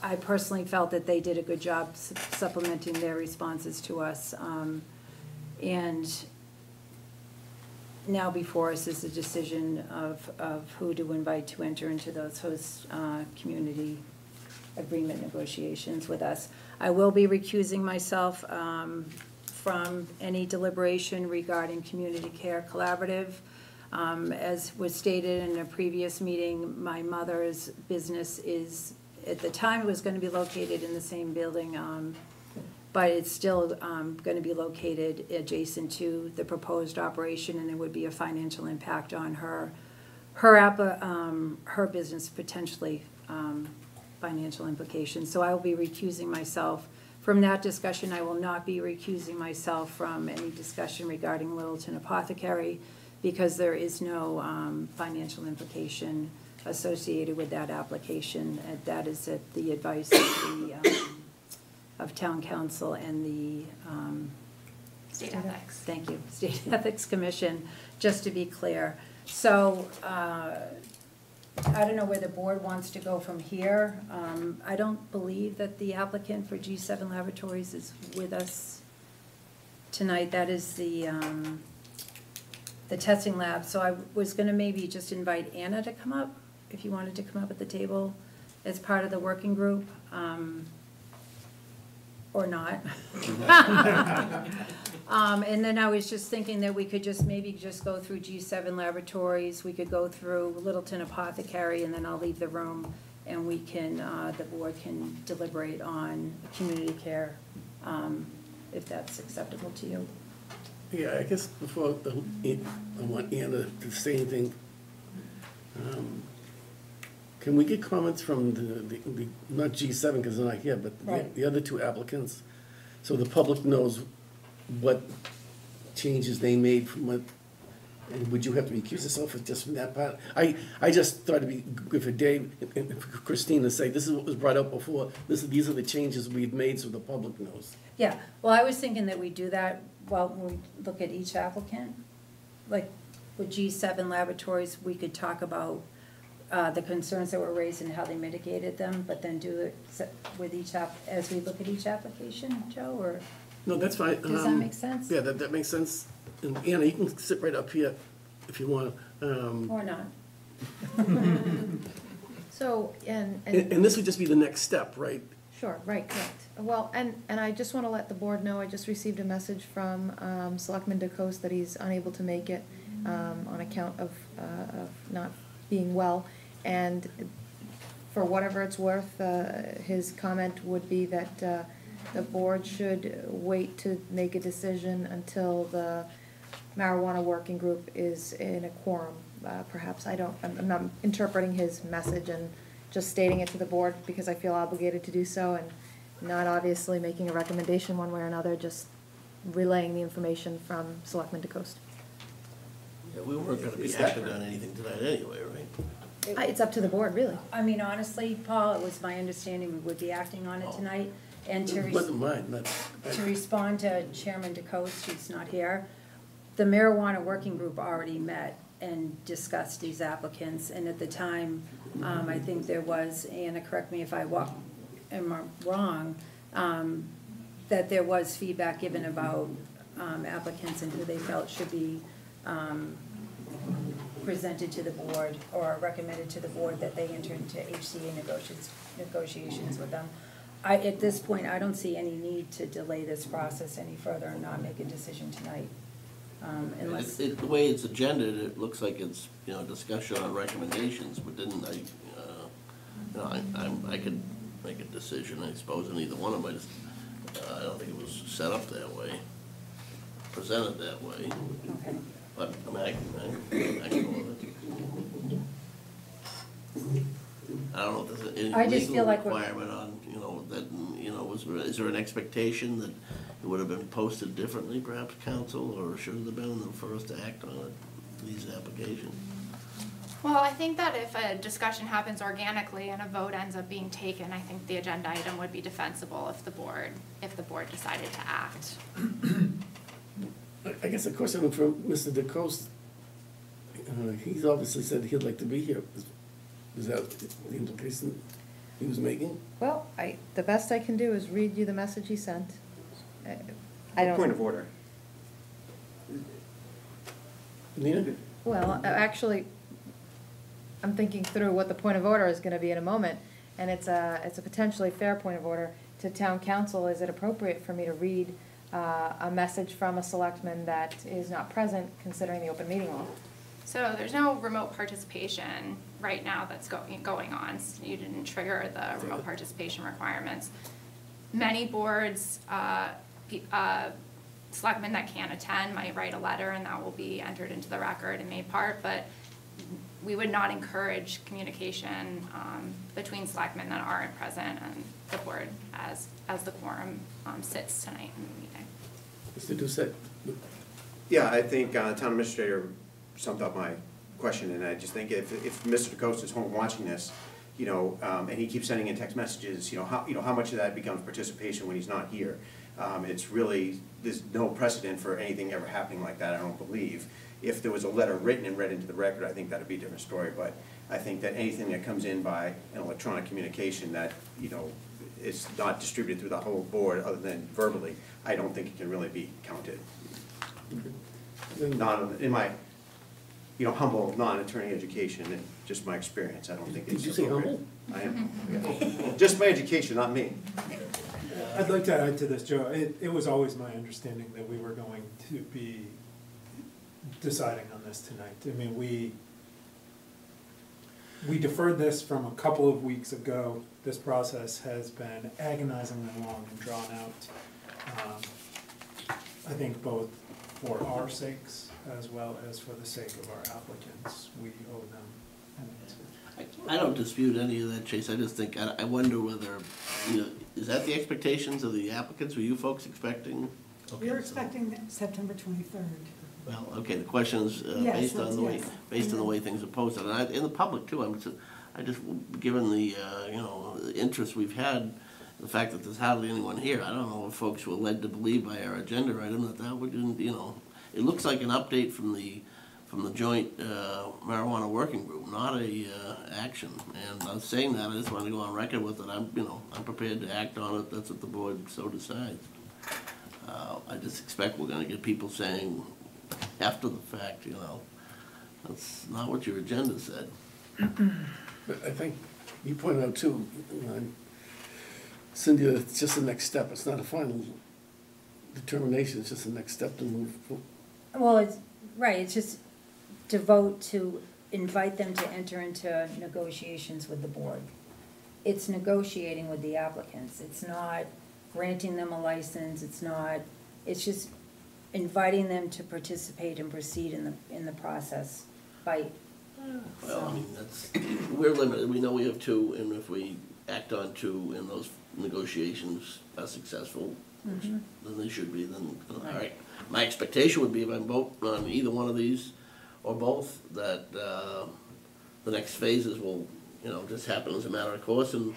I personally felt that they did a good job supplementing their responses to us. And now before us is the decision of who to invite to enter into those host community agreement negotiations with us. I will be recusing myself from any deliberation regarding Community Care Collaborative. As was stated in a previous meeting, my mother's business is, at the time, it was going to be located in the same building, but it's still going to be located adjacent to the proposed operation, and there would be a financial impact on her business, potentially financial implications. So I will be recusing myself from that discussion. I will not be recusing myself from any discussion regarding Littleton Apothecary, because there is no financial implication associated with that application. That is at the advice of town council and the State Ethics. Thank you, State Ethics Commission, just to be clear. So I don't know where the board wants to go from here. I don't believe that the applicant for G7 Laboratories is with us tonight. That is the testing lab. So I was going to maybe just invite Anna to come up, if you wanted to come up at the table as part of the working group, or not. And then I was just thinking that we could just maybe just go through G7 Laboratories. We could go through Littleton Apothecary, and then I'll leave the room, and we can, the board can deliberate on community care, if that's acceptable to you. Yeah, I guess before I want Anna to say anything, can we get comments from the not G7 because they're not here, but Right. the other two applicants, so the public knows what changes they made from what, and would you have to recuse yourself just from that part? I just thought it'd be good for Dave and for Christine to say, this is what was brought up before, these are the changes we've made so the public knows. Yeah, well, I was thinking that we do that while we look at each applicant. Like with G7 Laboratories, we could talk about the concerns that were raised and how they mitigated them, but then do it with each as we look at each application, Joe, or? No, that's fine. Does that make sense? Yeah, that makes sense. And Anna, you can sit right up here if you want. Or not? So, And this would just be the next step, right? Sure, right, correct. Well, and I just want to let the board know, I just received a message from Selectman DeCoste that he's unable to make it on account of not being well. And for whatever it's worth, his comment would be that the board should wait to make a decision until the marijuana working group is in a quorum. Perhaps, I'm not interpreting his message and just stating it to the board because I feel obligated to do so, and not obviously making a recommendation one way or another, just relaying the information from Selectman DeCoste. Yeah, we weren't gonna be acting on anything tonight anyway, right? It's up to the board, really. I mean, honestly, Paul, it was my understanding we would be acting on it tonight, and to It wasn't mine, to respond to Chairman DeCoste, who's not here, the marijuana working group already met and discussed these applicants, and at the time, I think there was, Anna, correct me if I am wrong, that there was feedback given about applicants and who they felt should be presented to the board or recommended to the board that they enter into HCA negotiations with them. At this point, I don't see any need to delay this process any further and not make a decision tonight. Unless. The way it's agended, it looks like it's, discussion on recommendations, but didn't I could make a decision, I suppose, on either one of them. I don't think it was set up that way, presented that way. Okay. But, I can go with it. I don't know if there's any I just legal feel like requirement on, is there an expectation that it would have been posted differently, perhaps, council, or should it have been the first to act on it, these applications? Well, I think that if a discussion happens organically and a vote ends up being taken, I think the agenda item would be defensible if the board decided to act. I guess a question from Mr. DeCoste, he's obviously said he'd like to be here. Is that the implication he was making? Well, the best I can do is read you the message he sent. I don't. Point of order. Nina? Well, actually, I'm thinking through what the point of order is gonna be in a moment, and it's a potentially fair point of order to town council. Is it appropriate for me to read a message from a selectman that is not present, considering the open meeting law? So there's no remote participation right now that's going on. So you didn't trigger the remote participation requirements. Many boards, selectmen that can't attend might write a letter, and that will be entered into the record and made part, but we would not encourage communication between selectmen that aren't present and the board as the quorum sits tonight in the meeting. Mr. Doucette? Yeah, I think town administrator summed up my question, and I just think if Mr. DeCosta is home watching this, you know, and he keeps sending in text messages, how much of that becomes participation when he's not here? It's really, there's no precedent for anything ever happening like that, I don't believe. If there was a letter written and read into the record, I think that'd be a different story, but I think that anything that comes in by an electronic communication that, you know, is not distributed through the whole board other than verbally, I don't think it can really be counted. Not in my, you know, humble non-attorney education and just my experience, I don't think it's. Did you say humble? I am, yeah. Just my education, not me. I'd like to add to this, Joe. It was always my understanding that we were going to be deciding on this tonight. I mean, we deferred this from a couple of weeks ago. This process has been agonizingly long and drawn out. I think both for our sakes as well as for the sake of our applicants, we owe them an answer. I don't dispute any of that, Chase. I just think, I wonder whether, you know, is that the expectations of the applicants? Were you folks expecting? We were expecting September 23rd. Well, okay, the question is, Yes, based on the way, yes. based on the way things are posted, and in the public too, I just, given the, you know, the interest we've had, the fact that there's hardly anyone here, I don't know if folks were led to believe by our agenda item that would, you know, it looks like an update from the joint marijuana working group, not a action. And I'm saying that, I just want to go on record with it. I'm prepared to act on it. That's what the board so decides. I just expect we're going to get people saying after the fact, you know, that's not what your agenda said. But I think you pointed out too, Cindy, it's just the next step. It's not a final determination. It's just the next step to move forward. Well, it's, right, it's just to vote to invite them to enter into negotiations with the board. It's negotiating with the applicants. It's not granting them a license. It's just inviting them to participate and proceed in the process by. Well, I mean, we're limited. We know we have two, and if we act on two and those negotiations are successful, then they should be, then, all right. My expectation would be if I vote on either one of these or both, that the next phases will, you know, just happen as a matter of course, and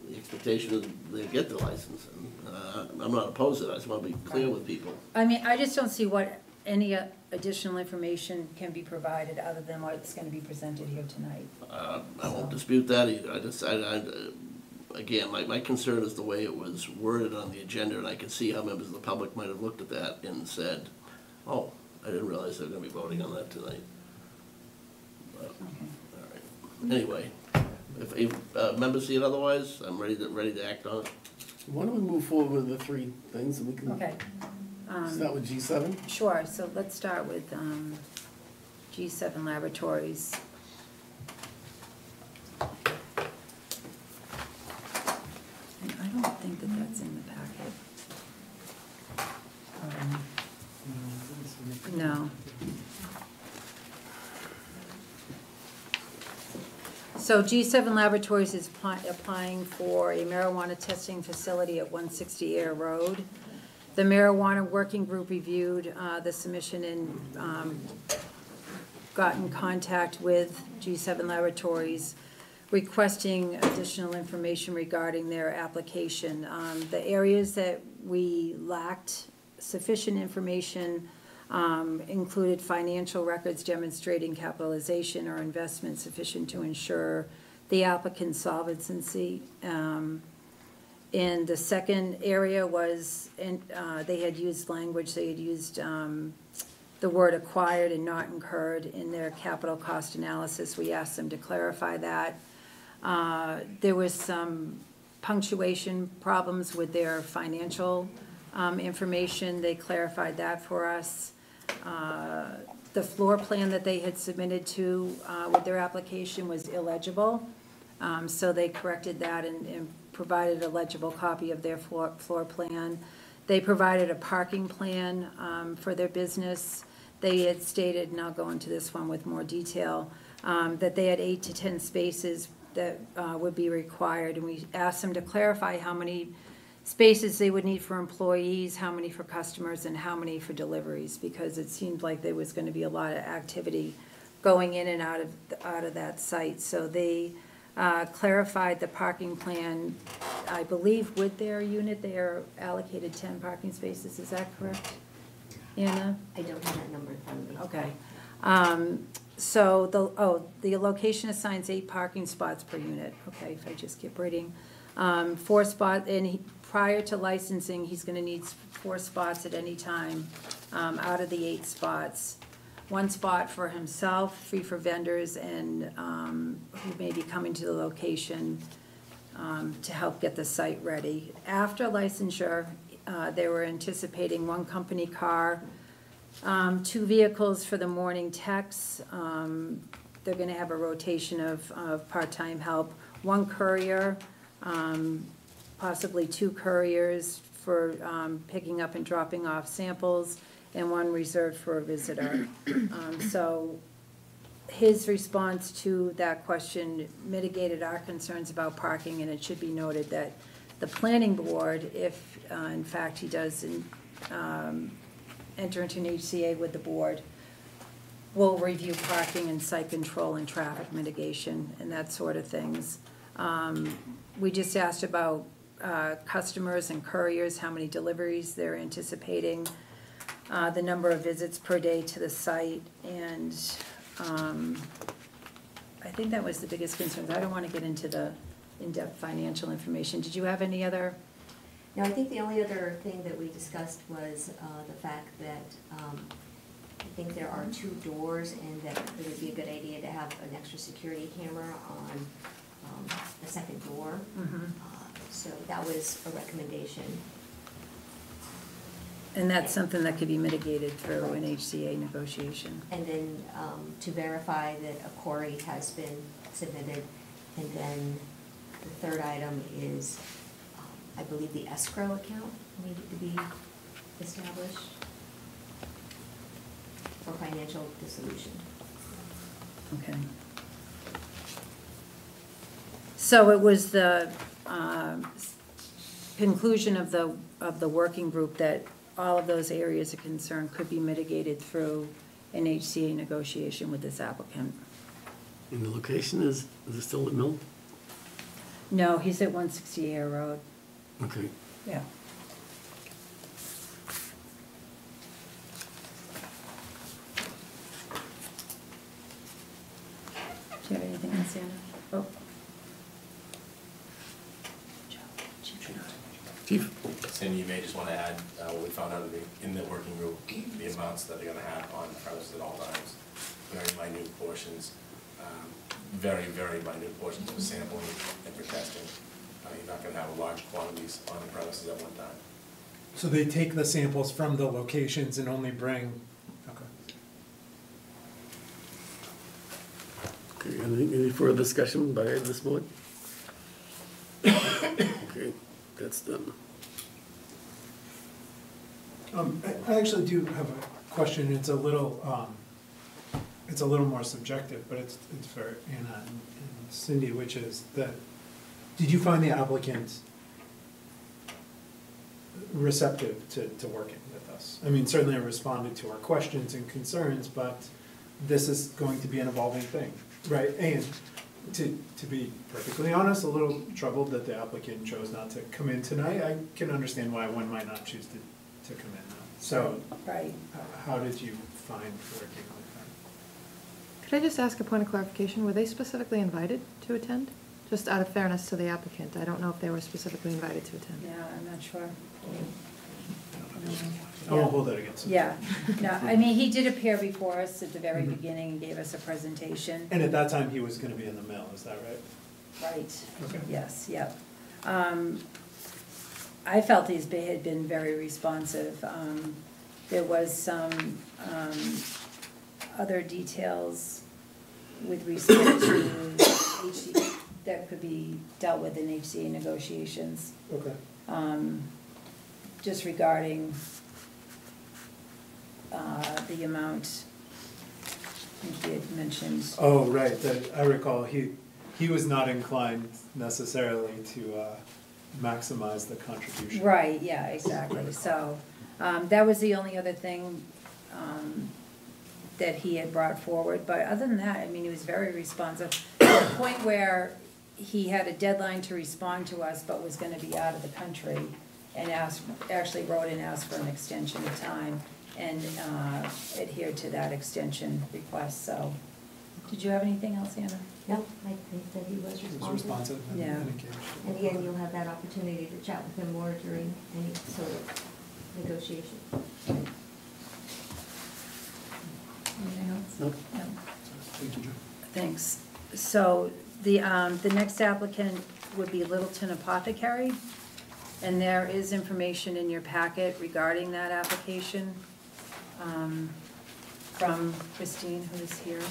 the expectation is they get the license. And I'm not opposed to that. I just want to be clear with people. I mean, I just don't see what any additional information can be provided other than what's going to be presented here tonight. I won't dispute that either. Again, my concern is the way it was worded on the agenda, and I can see how members of the public might have looked at that and said, oh, I didn't realize they were going to be voting on that tonight. But, all right. Anyway, if members see it otherwise, I'm ready to act on it. Why don't we move forward with the three things and we can Okay. start with G7? Sure, so let's start with G7 Laboratories. And I don't think that that's in the packet. No. So G7 Laboratories is applying for a marijuana testing facility at 160 Air Road. The marijuana working group reviewed the submission and got in contact with G7 Laboratories requesting additional information regarding their application. The areas that we lacked sufficient information included financial records demonstrating capitalization or investment sufficient to ensure the applicant's solvency. And the second area was, they had used language, they had used the word acquired and not incurred in their capital cost analysis. We asked them to clarify that. There was some punctuation problems with their financial information. They clarified that for us. The floor plan that they had submitted to with their application was illegible. So they corrected that and provided a legible copy of their floor plan. They provided a parking plan for their business. They had stated, and I'll go into this one with more detail, that they had 8 to 10 spaces that would be required. And we asked them to clarify how many spaces they would need for employees, how many for customers, and how many for deliveries, because it seemed like there was going to be a lot of activity going in and out of that site. So they clarified the parking plan. I believe with their unit, they are allocated 10 parking spaces. Is that correct, Anna? I don't have that number in front of me. Okay. So the location assigns 8 parking spots per unit. Okay, if I just keep reading. 4 spots, and prior to licensing, he's going to need 4 spots at any time out of the 8 spots. 1 spot for himself, 3 for vendors, and who may be coming to the location to help get the site ready. After licensure, they were anticipating 1 company car, 2 vehicles for the morning techs. They're going to have a rotation of part-time help, 1 courier, possibly 2 couriers for picking up and dropping off samples, and 1 reserved for a visitor. So his response to that question mitigated our concerns about parking, and it should be noted that the planning board, if in fact he does enter into an HCA with the board, will review parking and site control and traffic mitigation and that sort of things. We just asked about customers and couriers, how many deliveries they're anticipating, the number of visits per day to the site, and I think that was the biggest concern. I don't want to get into the in-depth financial information. Did you have any other? No, I think the only other thing that we discussed was the fact that I think there are 2 doors, and that it would be a good idea to have an extra security camera on the second door. So that was a recommendation. And that's something that could be mitigated through an HCA negotiation. And then to verify that a query has been submitted. And then the 3rd item is, I believe the escrow account needed to be established for financial dissolution. Okay. So it was the conclusion of the working group that all of those areas of concern could be mitigated through an HCA negotiation with this applicant. And the location is it still at Mill? No, he's at 160 Air Road. Okay. Yeah. Do you have anything else, Anna? Oh. Chief? Cindy, you may just want to add what we found out in the working group, the amounts that they're going to have on the premise at all times. Very minute portions, very, very minute portions for sampling and for testing. You're not going to have large quantities on the premises at one time. So they take the samples from the locations and only bring, Okay, any further discussion by this board? Okay, that's done. I actually do have a question. It's a little more subjective, but it's for Anna and Cindy, which is that, did you find the applicant receptive to working with us? I mean, certainly I responded to our questions and concerns, but this is going to be an evolving thing, right? And to be perfectly honest, a little troubled that the applicant chose not to come in tonight. I can understand why one might not choose to come in now. So, right. How did you find working with them? Could I just ask a point of clarification? Were they specifically invited to attend? Just out of fairness to the applicant, I don't know if they were specifically invited to attend. Yeah, I'm not sure. I won't hold that against him. Yeah, no, I mean, he did appear before us at the very beginning and gave us a presentation. And at that time, he was going to be in the mill, is that right? Right, Okay. yes, yep. I felt had been very responsive. There was some other details with respect to HCA that could be dealt with in HCA negotiations. Okay. Just regarding the amount, I think he had mentioned. Oh, right, I recall, he was not inclined necessarily to maximize the contribution. Right, yeah, exactly. So that was the only other thing that he had brought forward. But other than that, I mean, he was very responsive. To the point where he had a deadline to respond to us, but was gonna be out of the country, and actually wrote and asked for an extension of time, and adhered to that extension request, so. Did you have anything else, Anna? No, I think that he was responsive. He was responsive and Yeah. engaged. And again, you'll have that opportunity to chat with him more during any sort of negotiation. Anything else? Nope. No. Thank you, Joe. Thanks. So the next applicant would be Littleton Apothecary, and there is information in your packet regarding that application from Christine, who is here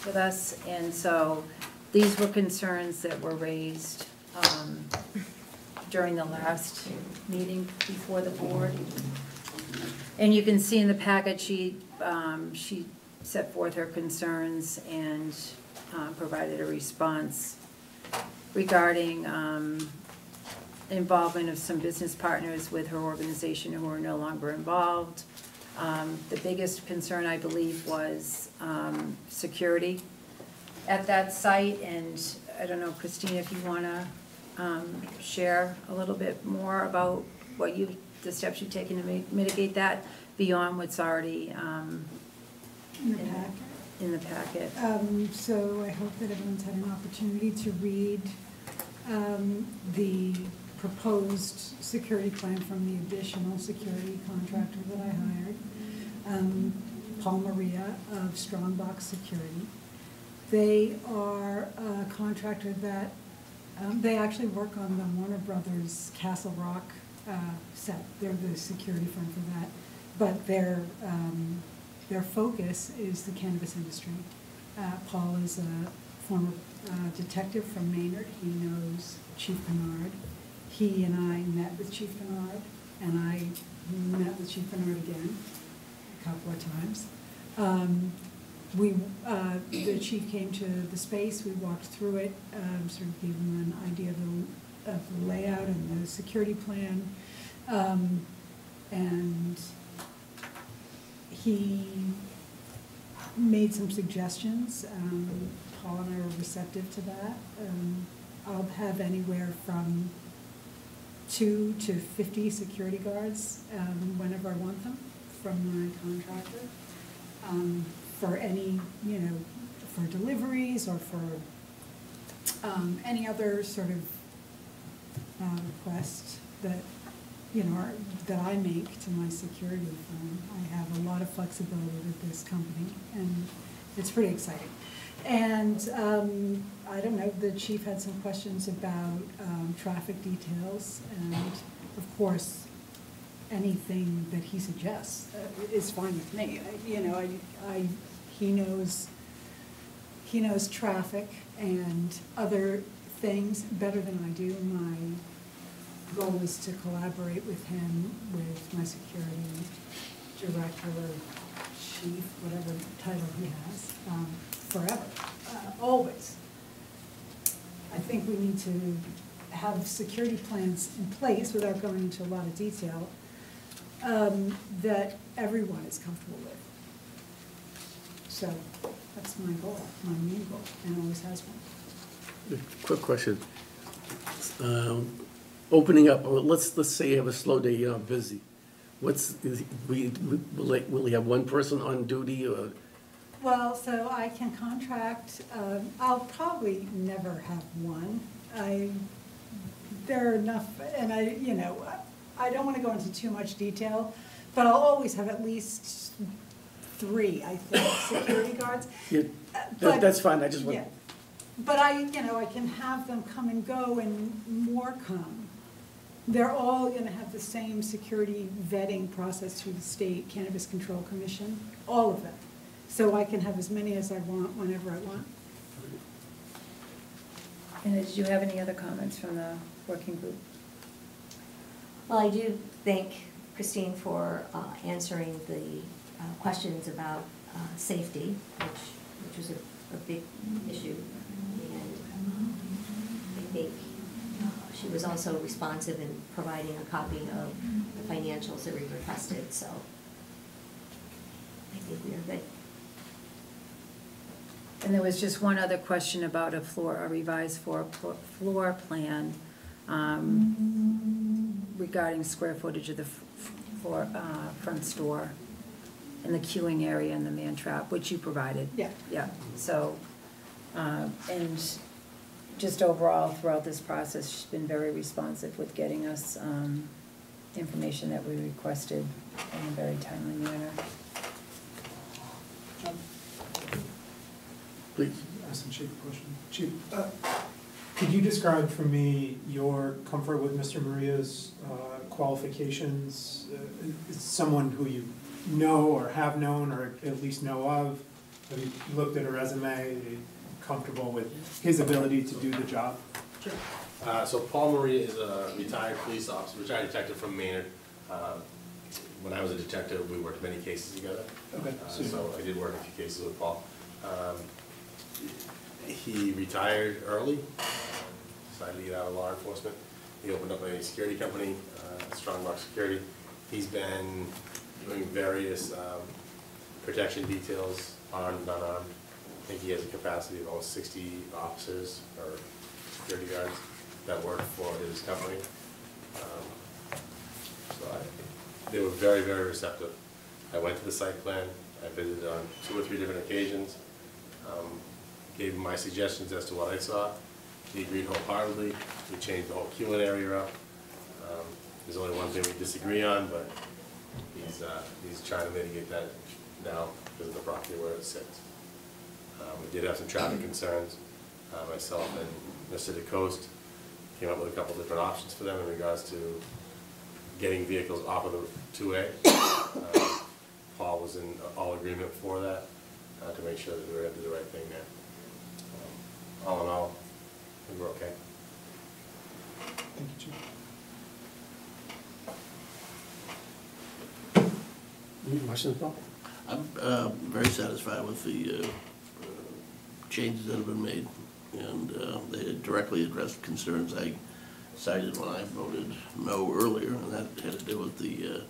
with us. And so these were concerns that were raised during the last meeting before the board. And you can see in the packet, she set forth her concerns and provided a response regarding involvement of some business partners with her organization who are no longer involved. The biggest concern, I believe, was security at that site. And I don't know, Christine, if you want to share a little bit more about the steps you've taken to mitigate that beyond what's already in the packet. So I hope that everyone's had an opportunity to read the proposed security plan from the additional security contractor that I hired, Paul Maria of Strongbox Security. They are a contractor that, they actually work on the Warner Brothers Castle Rock set. They're the security firm for that. But their focus is the cannabis industry. Paul is a former detective from Maynard. He knows Chief Bernard. He and I met with Chief Bernard, and I met with Chief Bernard again a couple of times. The chief came to the space, we walked through it, sort of gave him an idea of the layout and the security plan. And he made some suggestions. Paul and I were receptive to that. I'll have anywhere from 2 to 50 security guards whenever I want them from my contractor. For any, for deliveries or for any other sort of request that, that I make to my security firm. I have a lot of flexibility with this company, and it's pretty exciting. And I don't know, the chief had some questions about traffic details, and of course, anything that he suggests is fine with me. He knows traffic and other things better than I do. My goal is to collaborate with him, with my security director, chief, whatever title he has, forever, always. I think we need to have security plans in place, without going into a lot of detail, that everyone is comfortable with. So that's my goal, my main goal, and always has been. Quick question. Opening up, let's say you have a slow day, you're not busy. Will he have one person on duty, or? Well, so I can contract, I'll probably never have one. There are enough, and I don't want to go into too much detail, but I'll always have at least 3, I think, security guards. Yeah, that's fine, I just want. Yeah, But I can have them come and go and more come. They're all gonna have the same security vetting process through the State Cannabis Control Commission, all of them. So I can have as many as I want, whenever I want. And did you have any other comments from the working group? Well, I do thank Christine for answering the questions about safety, which was a big issue. And I think she was also responsive in providing a copy of the financials that we requested, so I think we are good. And there was just one other question about a revised floor plan regarding square footage of the front store and the queuing area and the man trap, which you provided. Yeah. Yeah, so, and just overall throughout this process, she's been very responsive with getting us information that we requested in a very timely manner. Please. Ask the chief a question. Chief, could you describe for me your comfort with Mr. Maria's qualifications? Is someone who you know or have known or at least know of? Have you looked at a resume? Are you comfortable with his ability to do the job? Sure. So Paul Maria is a retired police officer, retired detective from Maynard. When I was a detective, we worked many cases together. Okay. So I did work a few cases with Paul. He retired early, decided to get out of law enforcement. He opened up a security company, Strongbox Security. He's been doing various protection details, armed and unarmed. I think he has a capacity of almost 60 officers or security guards that work for his company. They were very, very receptive. I went to the site plan. I visited on 2 or 3 different occasions. Gave him my suggestions as to what I saw. He agreed wholeheartedly. We changed the whole queuing area up. There's only one thing we disagree on, but he's trying to mitigate that now because of the property where it sits. We did have some traffic concerns. Myself and Mr. DeCoste came up with a couple different options for them in regards to getting vehicles off of the 2A. Paul was in all agreement for that to make sure that we were going to do the right thing there. All in all, I think we're okay. Thank you, Chief. Any questions, Paul? I'm very satisfied with the changes that have been made, and they directly addressed concerns I cited when I voted no earlier, and that had to do with the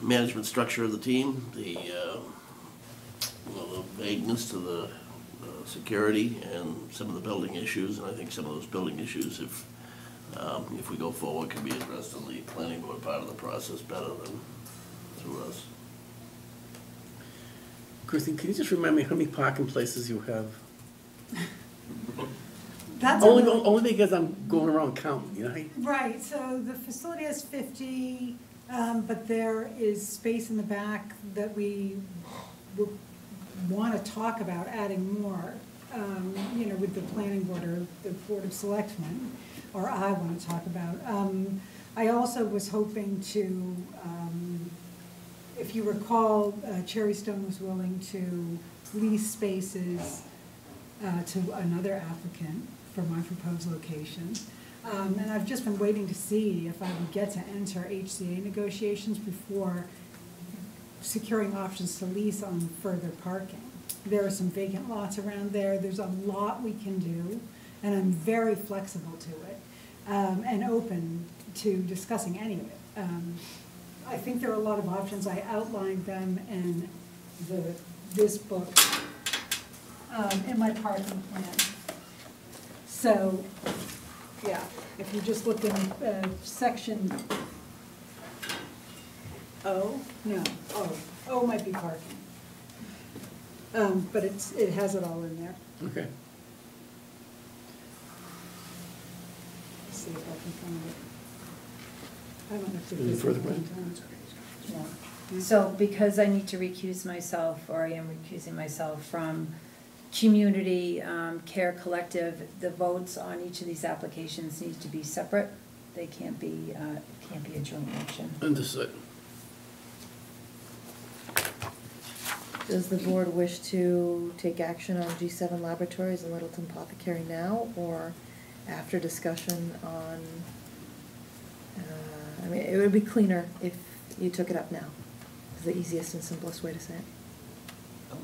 management structure of the team, the vagueness to the security, and some of the building issues. And I think some of those building issues, if we go forward, can be addressed on the planning board part of the process better than through us. Christine, can you just remind me how many parking places you have? That's only because I'm going around counting, you know? Right, so the facility has 50, but there is space in the back that we want to talk about adding more, with the planning board or the Board of Selectmen, or I want to talk about. I also was hoping to, if you recall, Cherry Stone was willing to lease spaces to another applicant for my proposed location. And I've just been waiting to see if I would get to enter HCA negotiations before securing options to lease on further parking. There are some vacant lots around there. There's a lot we can do, and I'm very flexible to it, and open to discussing any of it. I think there are a lot of options. I outlined them in this book, in my parking plan. So, yeah, if you just look in section O, no, O might be parking. But it has it all in there. Okay. Let's see if I can find it. I don't know if Any further questions? So because I need to recuse myself, or I am recusing myself from Community Care Collective, the votes on each of these applications need to be separate. They can't be a joint motion. Understood. Does the board wish to take action on G7 Laboratories and Littleton Apothecary now, or after discussion on, I mean, it would be cleaner if you took it up now. It's the easiest and simplest way to say it.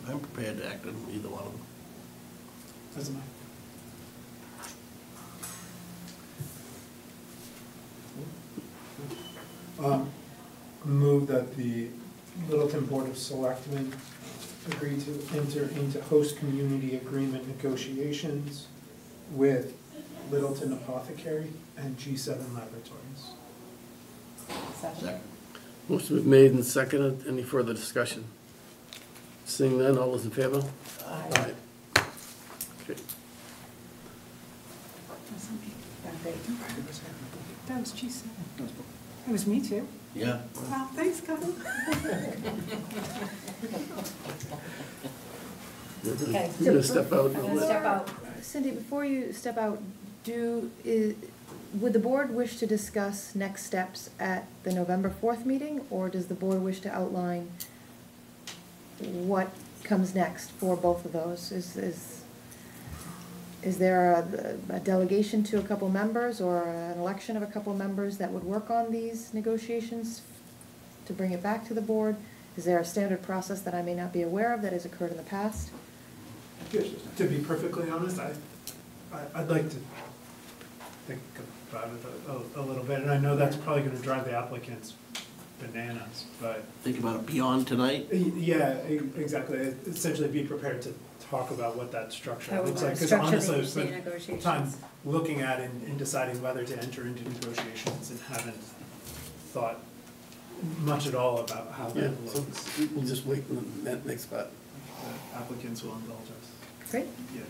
I'm prepared to act on either one of them. Doesn't matter. Move that the Littleton Board of Selectmen agree to enter into host community agreement negotiations with Littleton Apothecary and G7 Laboratories. Second. Motion been made and seconded. Any further discussion? Seeing none, all those in favor? Aye. Okay. That was G7. That was me too. Yeah. Wow, thanks, Kevin. Okay. You're gonna step out. I'm gonna step out. Cindy, before you step out, would the board wish to discuss next steps at the November 4th meeting, or does the board wish to outline what comes next for both of those? Is there a delegation to a couple members or an election of a couple members that would work on these negotiations to bring it back to the board? Is there a standard process that I may not be aware of that has occurred in the past? To be perfectly honest, I'd like to think about it a little bit, and I know that's probably gonna drive the applicants bananas, but. Think about it beyond tonight? Yeah, exactly. Essentially be prepared to talk about what that structure How we looks like. wanna Because structure honestly, the I've spent negotiations. time looking at and deciding whether to enter into negotiations and haven't thought much at all about how Yeah, that so looks. we'll just wait on that next part. The applicants will indulge us. Great. Yeah.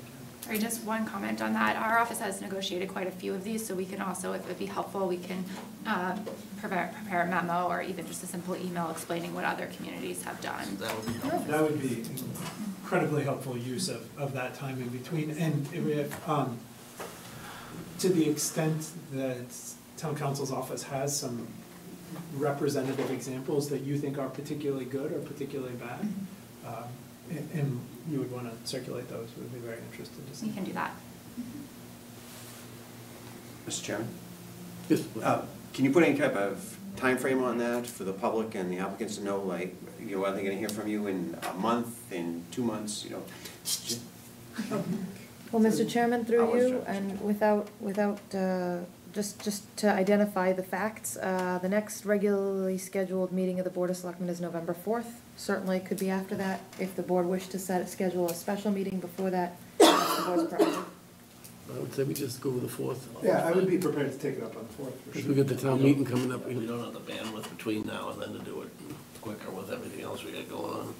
Sorry, just one comment on that. Our office has negotiated quite a few of these, so we can also, if it'd be helpful, we can prepare a memo or even just a simple email explaining what other communities have done. That would be helpful. That would be incredibly helpful use of that time in between. And if, to the extent that town council's office has some representative examples that you think are particularly good or particularly bad, and you would want to circulate those, we'd be very interested to see. We can do that. Mr. Chairman? Yes. Can you put any type of time frame on that for the public and the applicants to know, like, you know, are they gonna hear from you in a month, in 2 months, you know? Well, Mr. Chairman, through Hours, you, Judge. and without, just to identify the facts, the next regularly scheduled meeting of the Board of Selectmen is November 4th. Certainly it could be after that. If the board wished to schedule a special meeting before that, that's the board's prerogative. I would say we just go with the 4th. Yeah, I would be prepared to take it up on the 4th, for Because sure. we got the town meeting coming up. We don't have the bandwidth between now and then to do it quicker with everything else we got going on.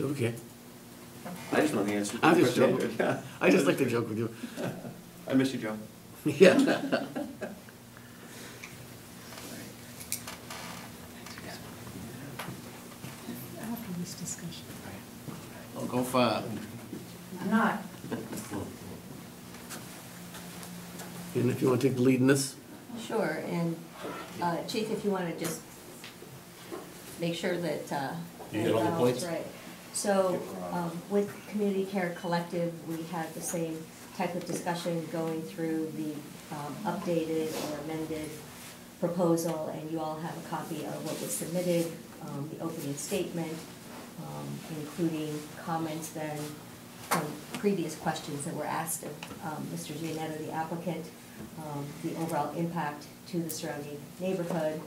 Okay. I just want the answer. I'm just joking. Yeah. I just like to joke with you. I miss you, Joe. Yeah. After this discussion. Don't go far. I'm not. And if you want to take the lead in this? Sure, and Chief, if you want to just make sure that. You hit all the points? Right. So with Community Care Collective, we had the same type of discussion going through the updated or amended proposal, and you all have a copy of what was submitted, the opening statement, including comments then from previous questions that were asked of Mr. Gianetto, the applicant, the overall impact to the surrounding neighborhood,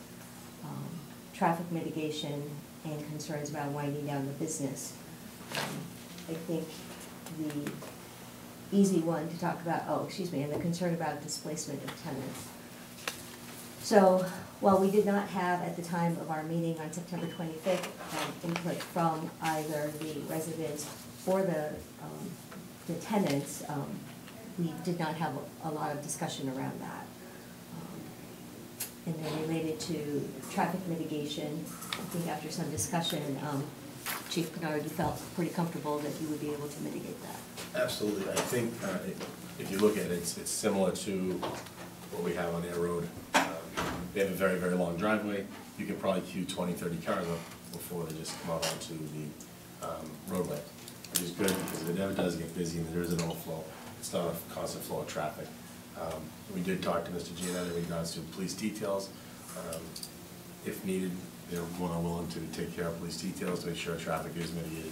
traffic mitigation, and concerns about winding down the business. I think the easy one to talk about, and the concern about displacement of tenants. So while we did not have at the time of our meeting on September 25th input from either the residents or the tenants, we did not have a lot of discussion around that. And then related to traffic mitigation, I think after some discussion, Chief Kennard, you felt pretty comfortable that you would be able to mitigate that? Absolutely. I think if you look at it, it's similar to what we have on Air Road. They have a very, very long driveway. You can probably queue 20, 30 cars up before they just come out onto the roadway, which is good because if it ever does get busy and there is an overflow, it's not a constant flow of traffic. We did talk to Mr. Gianetta in regards to police details. If needed, they're more than willing to take care of police details to make sure traffic is mitigated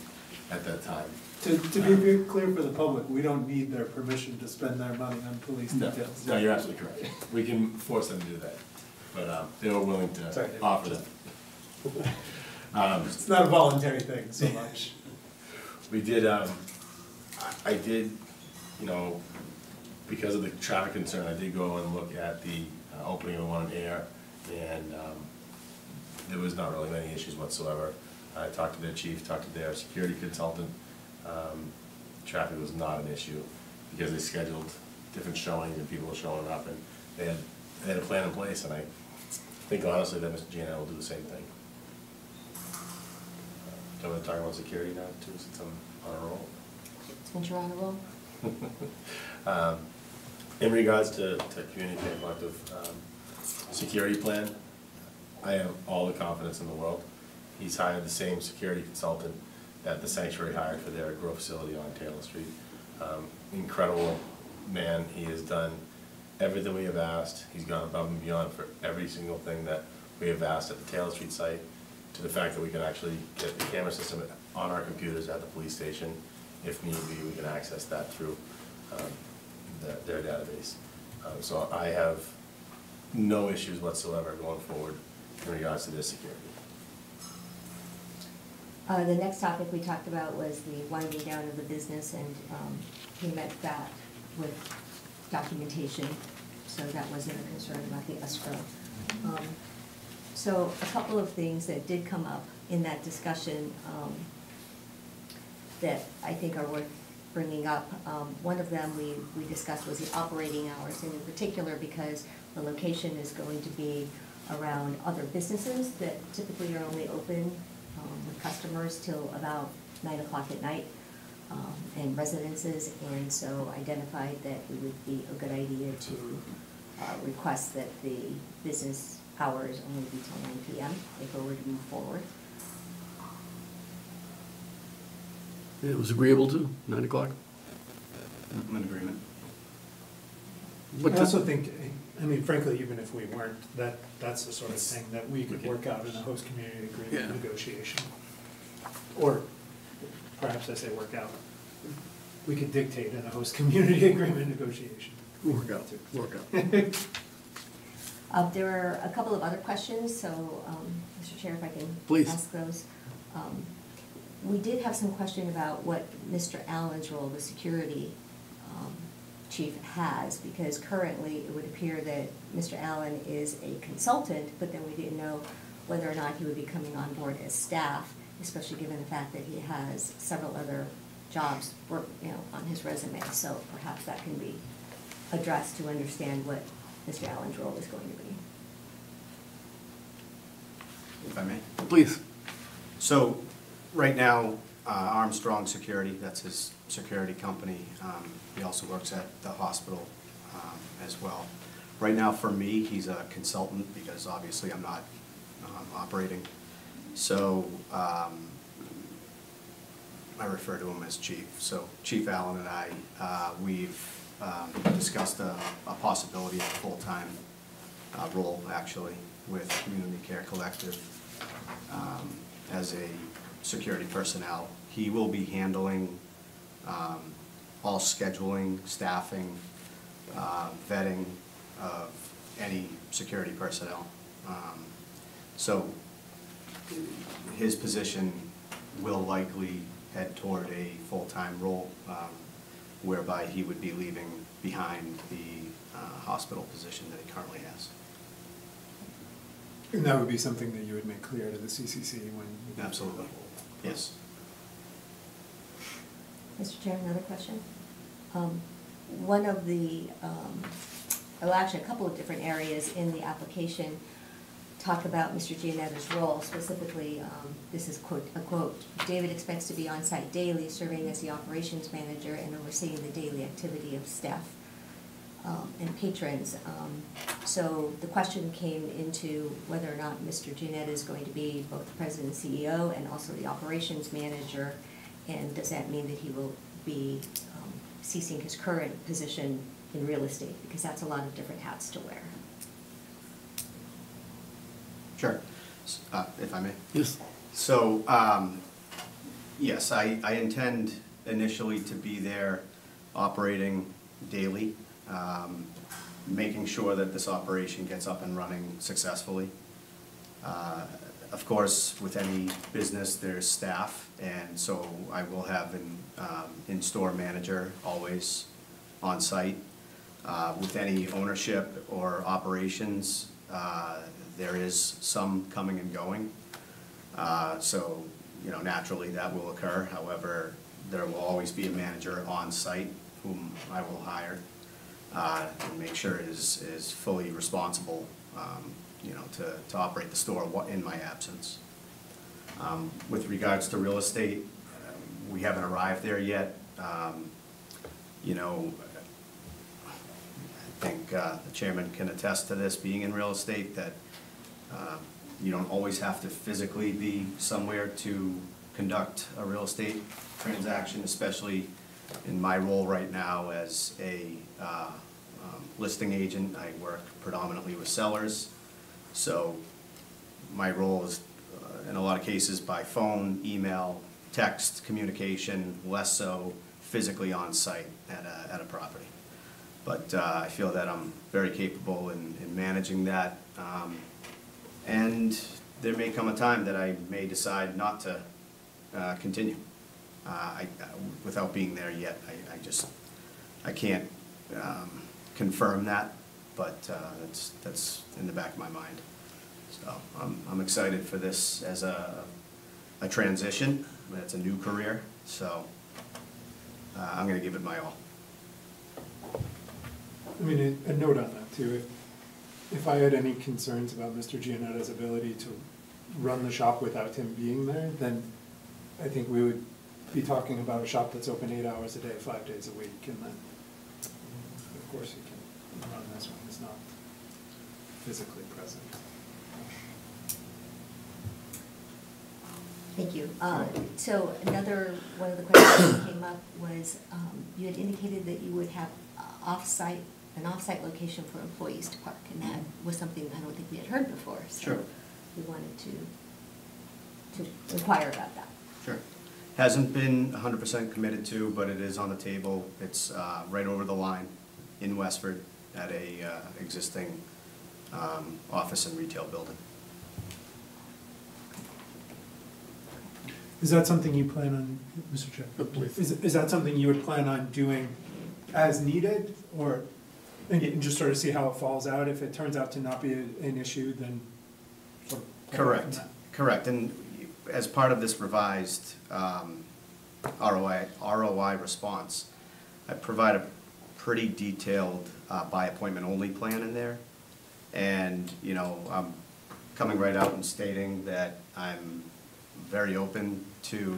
at that time. To be very clear for the public, we don't need their permission to spend their money on police details. No, you're absolutely correct. We can force them to do that, but they were willing to offer that. It's not a voluntary thing so much. We did, I did, you know, because of the traffic concern, I did go and look at the opening of the one in Air, and there was not really many issues whatsoever. I talked to their chief, talked to their security consultant. Traffic was not an issue because they scheduled different showings and people were showing up, and they had a plan in place, and I think honestly that Mr. Gianna will do the same thing. Do you want to talk about security now too, since I'm on a roll? Since you're on a roll? In regards to community and collective security plan, I have all the confidence in the world. He's hired the same security consultant that the sanctuary hired for their grow facility on Taylor Street. Incredible man. He has done everything we have asked. He's gone above and beyond for every single thing that we have asked at the Taylor Street site, to the fact that we can actually get the camera system on our computers at the police station. If need be, we can access that through their database. So I have no issues whatsoever going forward in regards to this security. The next topic we talked about was the winding down of the business, and he met that with documentation, so that wasn't a concern about the escrow. So a couple of things that did come up in that discussion that I think are worth bringing up. One of them we discussed was the operating hours, and in particular because the location is going to be around other businesses that typically are only open with customers till about 9 o'clock at night, and residences, and so identified that it would be a good idea to request that the business hours only be till 9 p.m. if we were to move forward. It was agreeable to 9 o'clock? I'm in agreement. I also think, I mean, frankly, even if we weren't, that's the sort of thing that we could work out in a host community agreement negotiation. Or perhaps I say work out, we could dictate in a host community agreement negotiation. Work out. There are a couple of other questions, so Mr. Chair, if I can Please ask those. We did have some question about what Mr. Allen's role, the security chief, has, because currently it would appear that Mr. Allen is a consultant, but then we didn't know whether or not he would be coming on board as staff, especially given the fact that he has several other jobs on his resume. So perhaps that can be addressed to understand what Mr. Allen's role is going to be. If I may? Please. So, right now, Armstrong Security, that's his security company. He also works at the hospital as well. Right now, for me, he's a consultant because obviously I'm not operating. So, I refer to him as Chief. So, Chief Allen and I, we've discussed a possibility of a full-time role, actually, with Community Care Collective as a security personnel. He will be handling all scheduling, staffing, vetting of any security personnel. So his position will likely head toward a full-time role whereby he would be leaving behind the hospital position that he currently has. And that would be something that you would make clear to the CCC when... Absolutely, yes. Mr. Chair, another question. One of the, well, actually a couple of different areas in the application talk about Mr. Giannetta's role, specifically, this is a quote, "David expects to be on site daily, serving as the operations manager and overseeing the daily activity of staff and patrons." So the question came into whether or not Mr. Giannetta is going to be both the president and CEO and also the operations manager, and does that mean that he will be ceasing his current position in real estate, because that's a lot of different hats to wear. Sure. If I may. Yes. So, yes, I intend initially to be there operating daily, making sure that this operation gets up and running successfully. Of course, with any business, there's staff, and so I will have an in-store manager always on site. With any ownership or operations, there is some coming and going. So, naturally that will occur. However, there will always be a manager on site whom I will hire and make sure is fully responsible, to operate the store in my absence. With regards to real estate, we haven't arrived there yet. I think the chairman can attest to this, being in real estate, that you don't always have to physically be somewhere to conduct a real estate transaction, especially in my role right now as a listing agent. I work predominantly with sellers, so my role is in a lot of cases by phone, email, text communication, less so physically on site at a property. But I feel that I'm very capable in managing that. And there may come a time that I may decide not to continue without being there yet. I can't confirm that, but that's in the back of my mind. So I'm excited for this as a transition. It's a new career, so I'm going to give it my all. I mean, a note on that too, if I had any concerns about Mr. Giannetta's ability to run the shop without him being there, then I think we would be talking about a shop that's open 8 hours a day, 5 days a week, and then, of course, he can run this when he's not physically present. Thank you. So one of the questions that came up was, you had indicated that you would have an off-site location for employees to park, and that was something I don't think we had heard before. Sure. So we wanted to inquire about that. Sure. Hasn't been 100% committed to, but it is on the table. It's right over the line in Westford at a existing office and retail building. Is that something you plan on, Mr. Chair? Is that something you would plan on doing as needed, or and just sort of see how it falls out? If it turns out to not be an issue, then sort of Correct. And as part of this revised ROI response, I provide a pretty detailed by appointment only plan in there. And, I'm coming right out and stating that I'm very open to,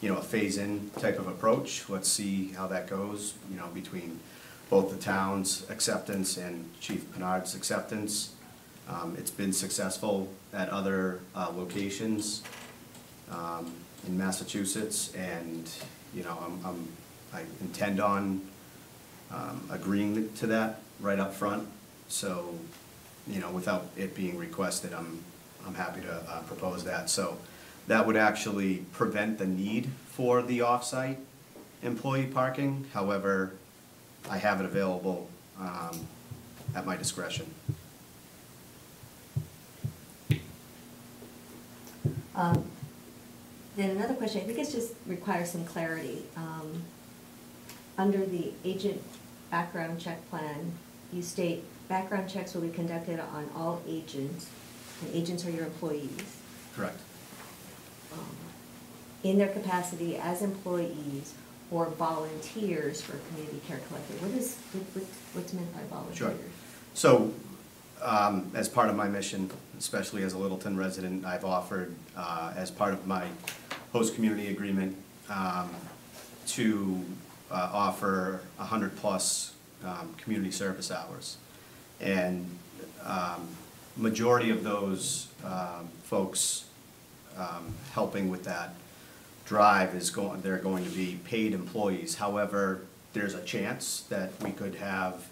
a phase-in type of approach. Let's see how that goes, between both the town's acceptance and Chief Pinard's acceptance. It's been successful at other locations in Massachusetts, and, I intend on agreeing to that right up front. So, without it being requested, I'm happy to propose that. So that would actually prevent the need for the off-site employee parking. However, I have it available at my discretion. Then another question, I think it just requires some clarity. Under the agent background check plan, you state background checks will be conducted on all agents, and agents are your employees. Correct. In their capacity as employees or volunteers for Community Care Collective. What's meant by volunteers? Sure. So, as part of my mission, especially as a Littleton resident, I've offered, as part of my host community agreement, to offer 100-plus community service hours. And majority of those folks helping with that drive they're going to be paid employees. However, there's a chance that we could have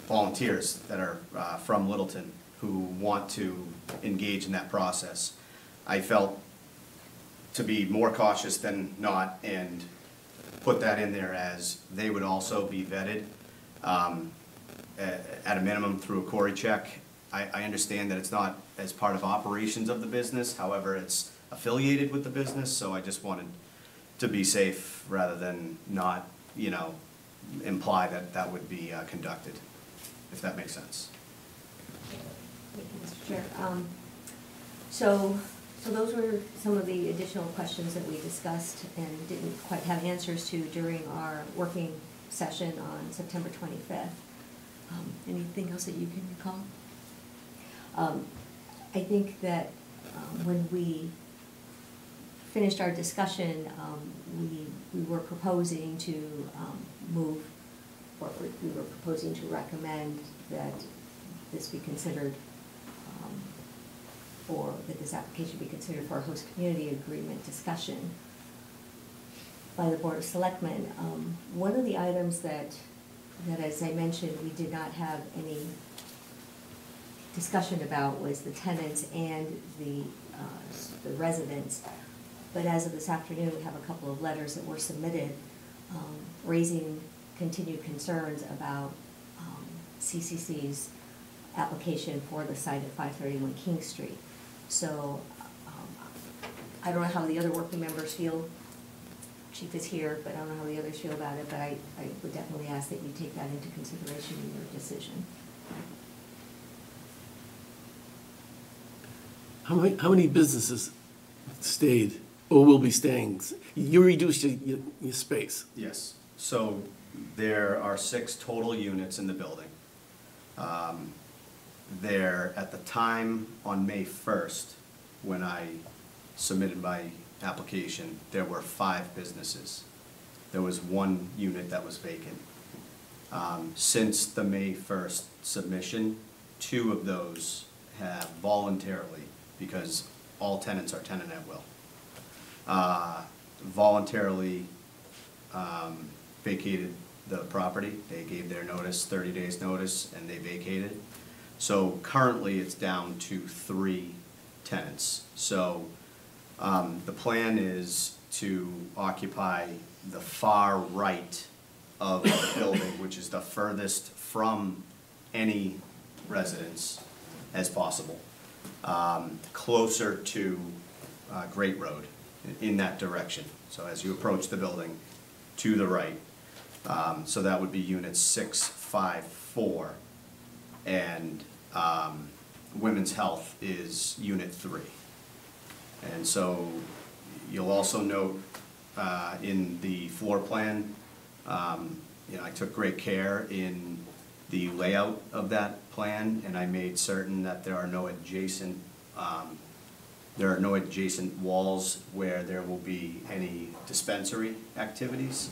volunteers that are from Littleton who want to engage in that process. I felt to be more cautious than not and put that in there as they would also be vetted at a minimum through a query check. I understand that it's not as part of operations of the business, however, it's affiliated with the business, so I just wanted to be safe rather than not, you know, imply that that would be conducted, if that makes sense. Thank you, Mr. Chair. So those were some of the additional questions that we discussed and didn't quite have answers to during our working session on September 25th. Anything else that you can recall? I think that when we finished our discussion, we were proposing to move, or we were proposing to recommend that this be considered, or that this application be considered for a host community agreement discussion by the Board of Selectmen. One of the items that, as I mentioned, we did not have any discussion about was the tenants and the residents. But as of this afternoon, we have a couple of letters that were submitted raising continued concerns about CCC's application for the site at 531 King Street. So I don't know how the other working members feel. Chief is here, but I don't know how the others feel about it, but I would definitely ask that you take that into consideration in your decision. How many businesses stayed or will be staying? You reduced your space. Yes, so there are 6 total units in the building. There, at the time on May 1st, when I submitted my application, there were 5 businesses. There was 1 unit that was vacant. Since the May 1st submission, 2 of those have voluntarily, because all tenants are tenant at will, voluntarily vacated the property. They gave their notice, 30 days notice, and they vacated. So currently it's down to 3 tenants. So the plan is to occupy the far right of the building, which is the furthest from any residence as possible, closer to Great Road, in that direction. So as you approach the building, to the right. So that would be units 6, 5, 4, and Women's Health is unit 3. And so you'll also note in the floor plan, you know, I took great care in the layout of that plan, and I made certain that there are no adjacent walls where there will be any dispensary activities.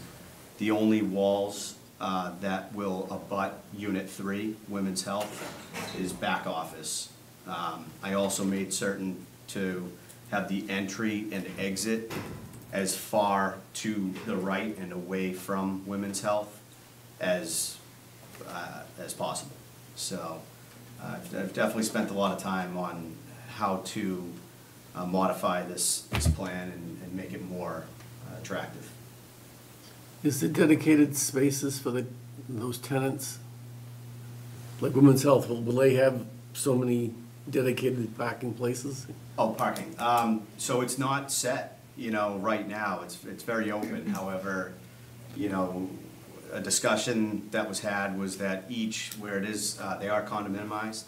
The only walls that will abut Unit 3, Women's Health, is back office. I also made certain to have the entry and exit as far to the right and away from Women's Health as possible. So I've definitely spent a lot of time on how to modify this plan and make it more attractive. Is there dedicated spaces for those tenants? Like Women's Health, will they have so many dedicated parking places? Oh, parking. So it's not set, you know, right now. It's very open. However, you know, a discussion that was had was that each, where it is, they are condominiumized.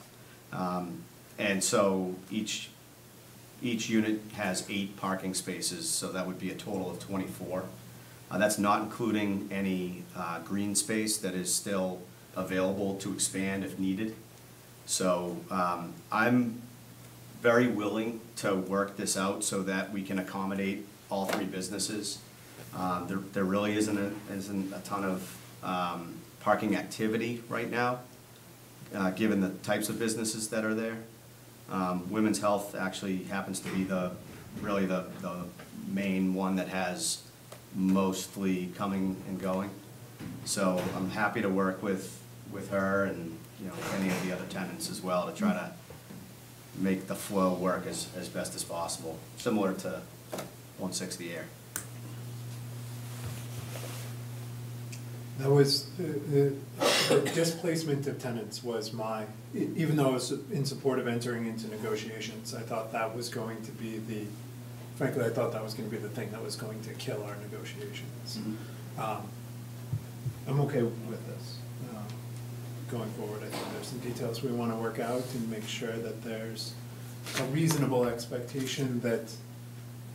And so each unit has 8 parking spaces, so that would be a total of 24. That's not including any green space that is still available to expand if needed. So I'm very willing to work this out so that we can accommodate all three businesses. There really isn't a ton of parking activity right now, given the types of businesses that are there. Women's Health actually happens to be really the main one that has mostly coming and going. So I'm happy to work with her and, you know, any of the other tenants as well to try to make the flow work as best as possible, similar to 160 Air. That was, the displacement of tenants was even though I was in support of entering into negotiations, I thought that was going to be frankly, I thought that was going to be the thing that was going to kill our negotiations. I'm okay with this. Going forward, I think there's some details we want to work out and make sure that there's a reasonable expectation that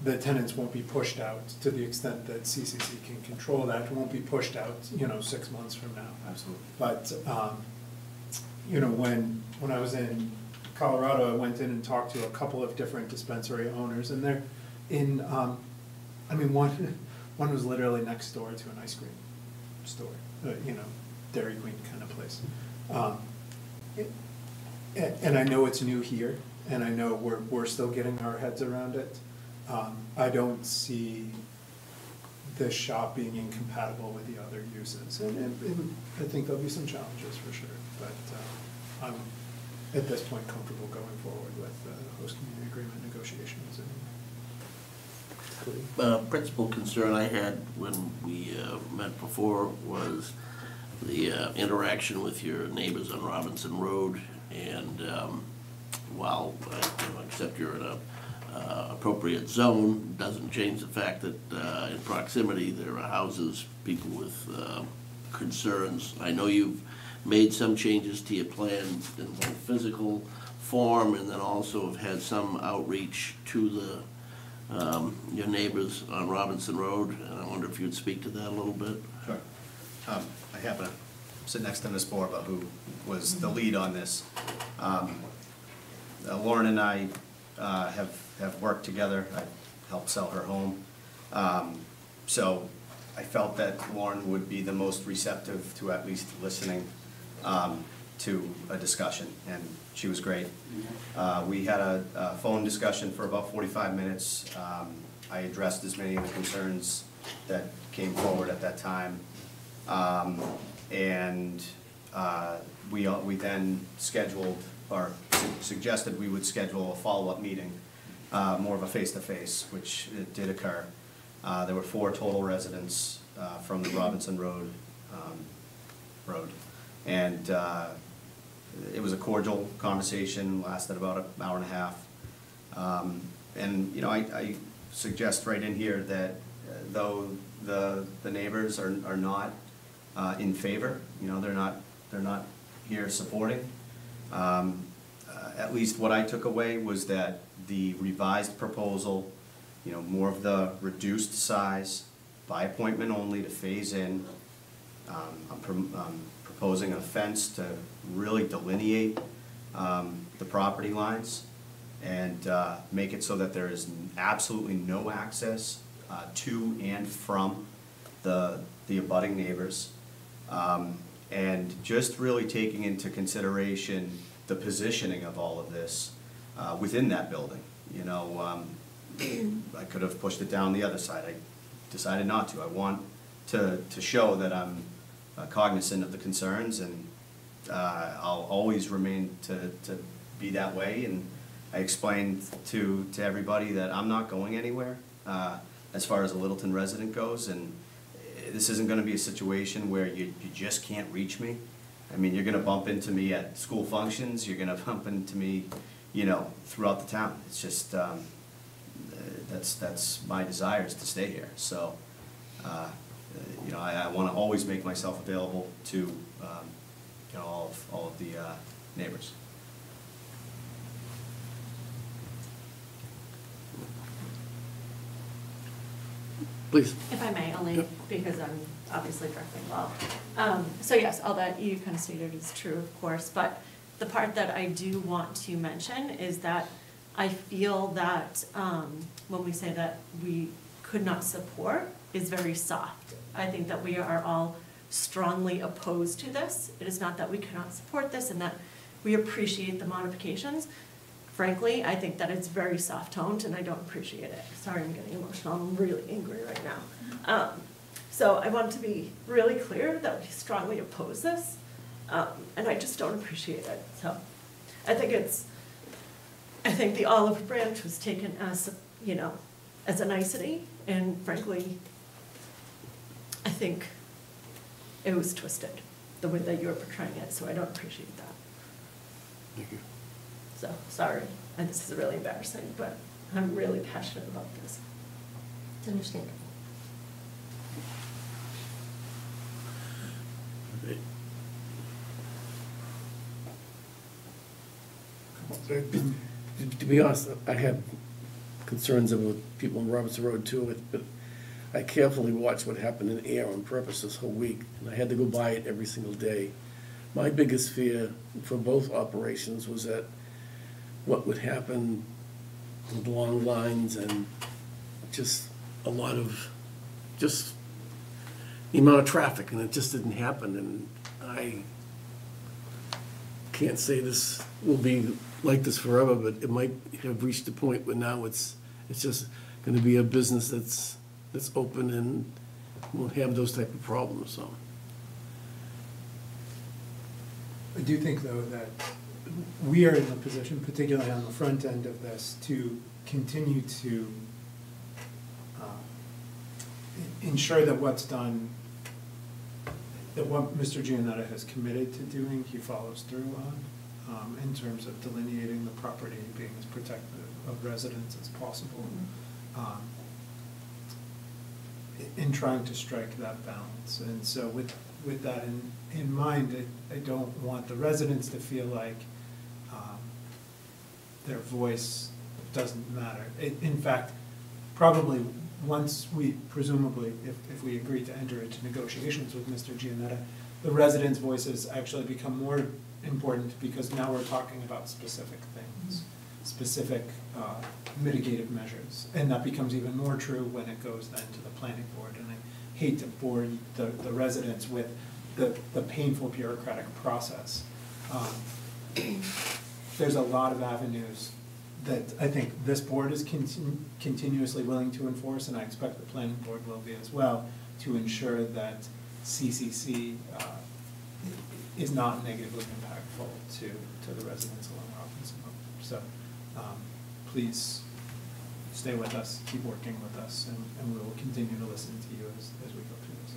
the tenants won't be pushed out to the extent that CCC can control that, won't be pushed out, 6 months from now. Absolutely. But, when I was in Colorado, I went in and talked to a couple of different dispensary owners, and they're one was literally next door to an ice cream store, Dairy Queen kind of place. And I know it's new here, and I know we're still getting our heads around it. I don't see this shop being incompatible with the other uses, and I think there'll be some challenges for sure, but I'm at this point comfortable going forward with host community agreement negotiations. Principal concern I had when we met before was the interaction with your neighbors on Robinson Road, and while I accept you're in a appropriate zone, doesn't change the fact that in proximity there are houses, people with concerns. I know you've made some changes to your plan in both physical form, and then also have had some outreach to your neighbors on Robinson Road, and I wonder if you'd speak to that a little bit. Sure. I happen to sit next to Ms. Borba, who was the lead on this. Lauren and I have worked together. I helped sell her home. So I felt that Lauren would be the most receptive to at least listening to a discussion, and she was great. We had a phone discussion for about 45 minutes. I addressed as many of the concerns that came forward at that time. And we then scheduled, or suggested we would schedule a follow-up meeting, more of a face-to-face, which it did occur. There were 4 total residents from the Robinson Road, and it was a cordial conversation, lasted about an hour and a half. And I suggest right in here that though the neighbors are not in favor, they're not here supporting. At least what I took away was that the revised proposal, more of the reduced size, by appointment only to phase in. I'm proposing a fence to really delineate the property lines and make it so that there is absolutely no access to and from the abutting neighbors. And just really taking into consideration the positioning of all of this within that building. I could have pushed it down the other side. I decided not to. I want to show that I'm cognizant of the concerns, and I'll always remain to be that way. And I explained to everybody that I'm not going anywhere as far as a Littleton resident goes, and this isn't going to be a situation where you just can't reach me. I mean, you're going to bump into me at school functions, you're going to bump into me, throughout the town. It's just, that's my desire, is to stay here. So, I want to always make myself available to, all of the neighbors. Please. If I may, only because I'm obviously directly involved. So yes, all that you kind of stated is true, of course, but the part that I do want to mention is that I feel that when we say that we could not support is very soft. I think that we are all strongly opposed to this. It is not that we cannot support this and that we appreciate the modifications. Frankly, I think that it's very soft-toned and I don't appreciate it. Sorry, I'm getting emotional. I'm really angry right now. So I want to be really clear that we strongly oppose this, and I just don't appreciate it. So I think the olive branch was taken as, you know, as a nicety, and frankly, I think it was twisted the way that you were portraying it, so I don't appreciate that. Thank you. So, sorry, and this is really embarrassing, but I'm really passionate about this. It's understandable. To be honest, I have concerns about people on Robertson Road too, but I carefully watched what happened in Air on purpose this whole week, and I had to go by it every single day. My biggest fear for both operations was that what would happen with long lines and just a lot of, just the amount of traffic, and it just didn't happen, and I can't say this will be like this forever, but it might have reached a point where now it's just gonna be a business that's open and won't have those type of problems, so. I do think, though, that we are in a position, particularly on the front end of this, to continue to ensure that what's done, that what Mr. Giannetta has committed to doing, he follows through on, in terms of delineating the property and being as protective of residents as possible. In trying to strike that balance. And so with that in mind, I don't want the residents to feel like their voice doesn't matter. In fact, probably once we, presumably, if we agree to enter into negotiations with Mr. Giannetta, the residents' voices actually become more important because now we're talking about specific things, specific mitigative measures. And that becomes even more true when it goes then to the planning board. And I hate to bore the residents with the painful bureaucratic process. There's a lot of avenues that I think this board is continuously willing to enforce, and I expect the planning board will be as well, to ensure that CCC is not negatively impactful to the residents along Robinson Road. So please stay with us, keep working with us, and we will continue to listen to you as we go through this.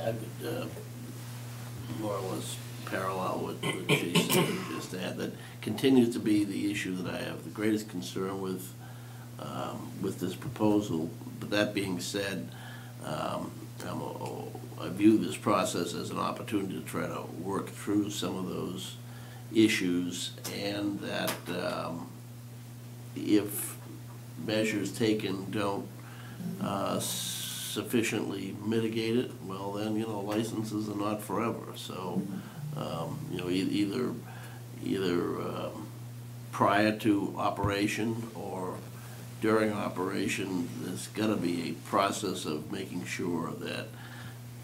I would more or less parallel with what Jason just add, that continues to be the issue that I have the greatest concern with this proposal. But that being said, I view this process as an opportunity to try to work through some of those issues, and that if measures taken don't sufficiently mitigate it, well then, you know, licenses are not forever. So, you know, either prior to operation or during operation, there's got to be a process of making sure that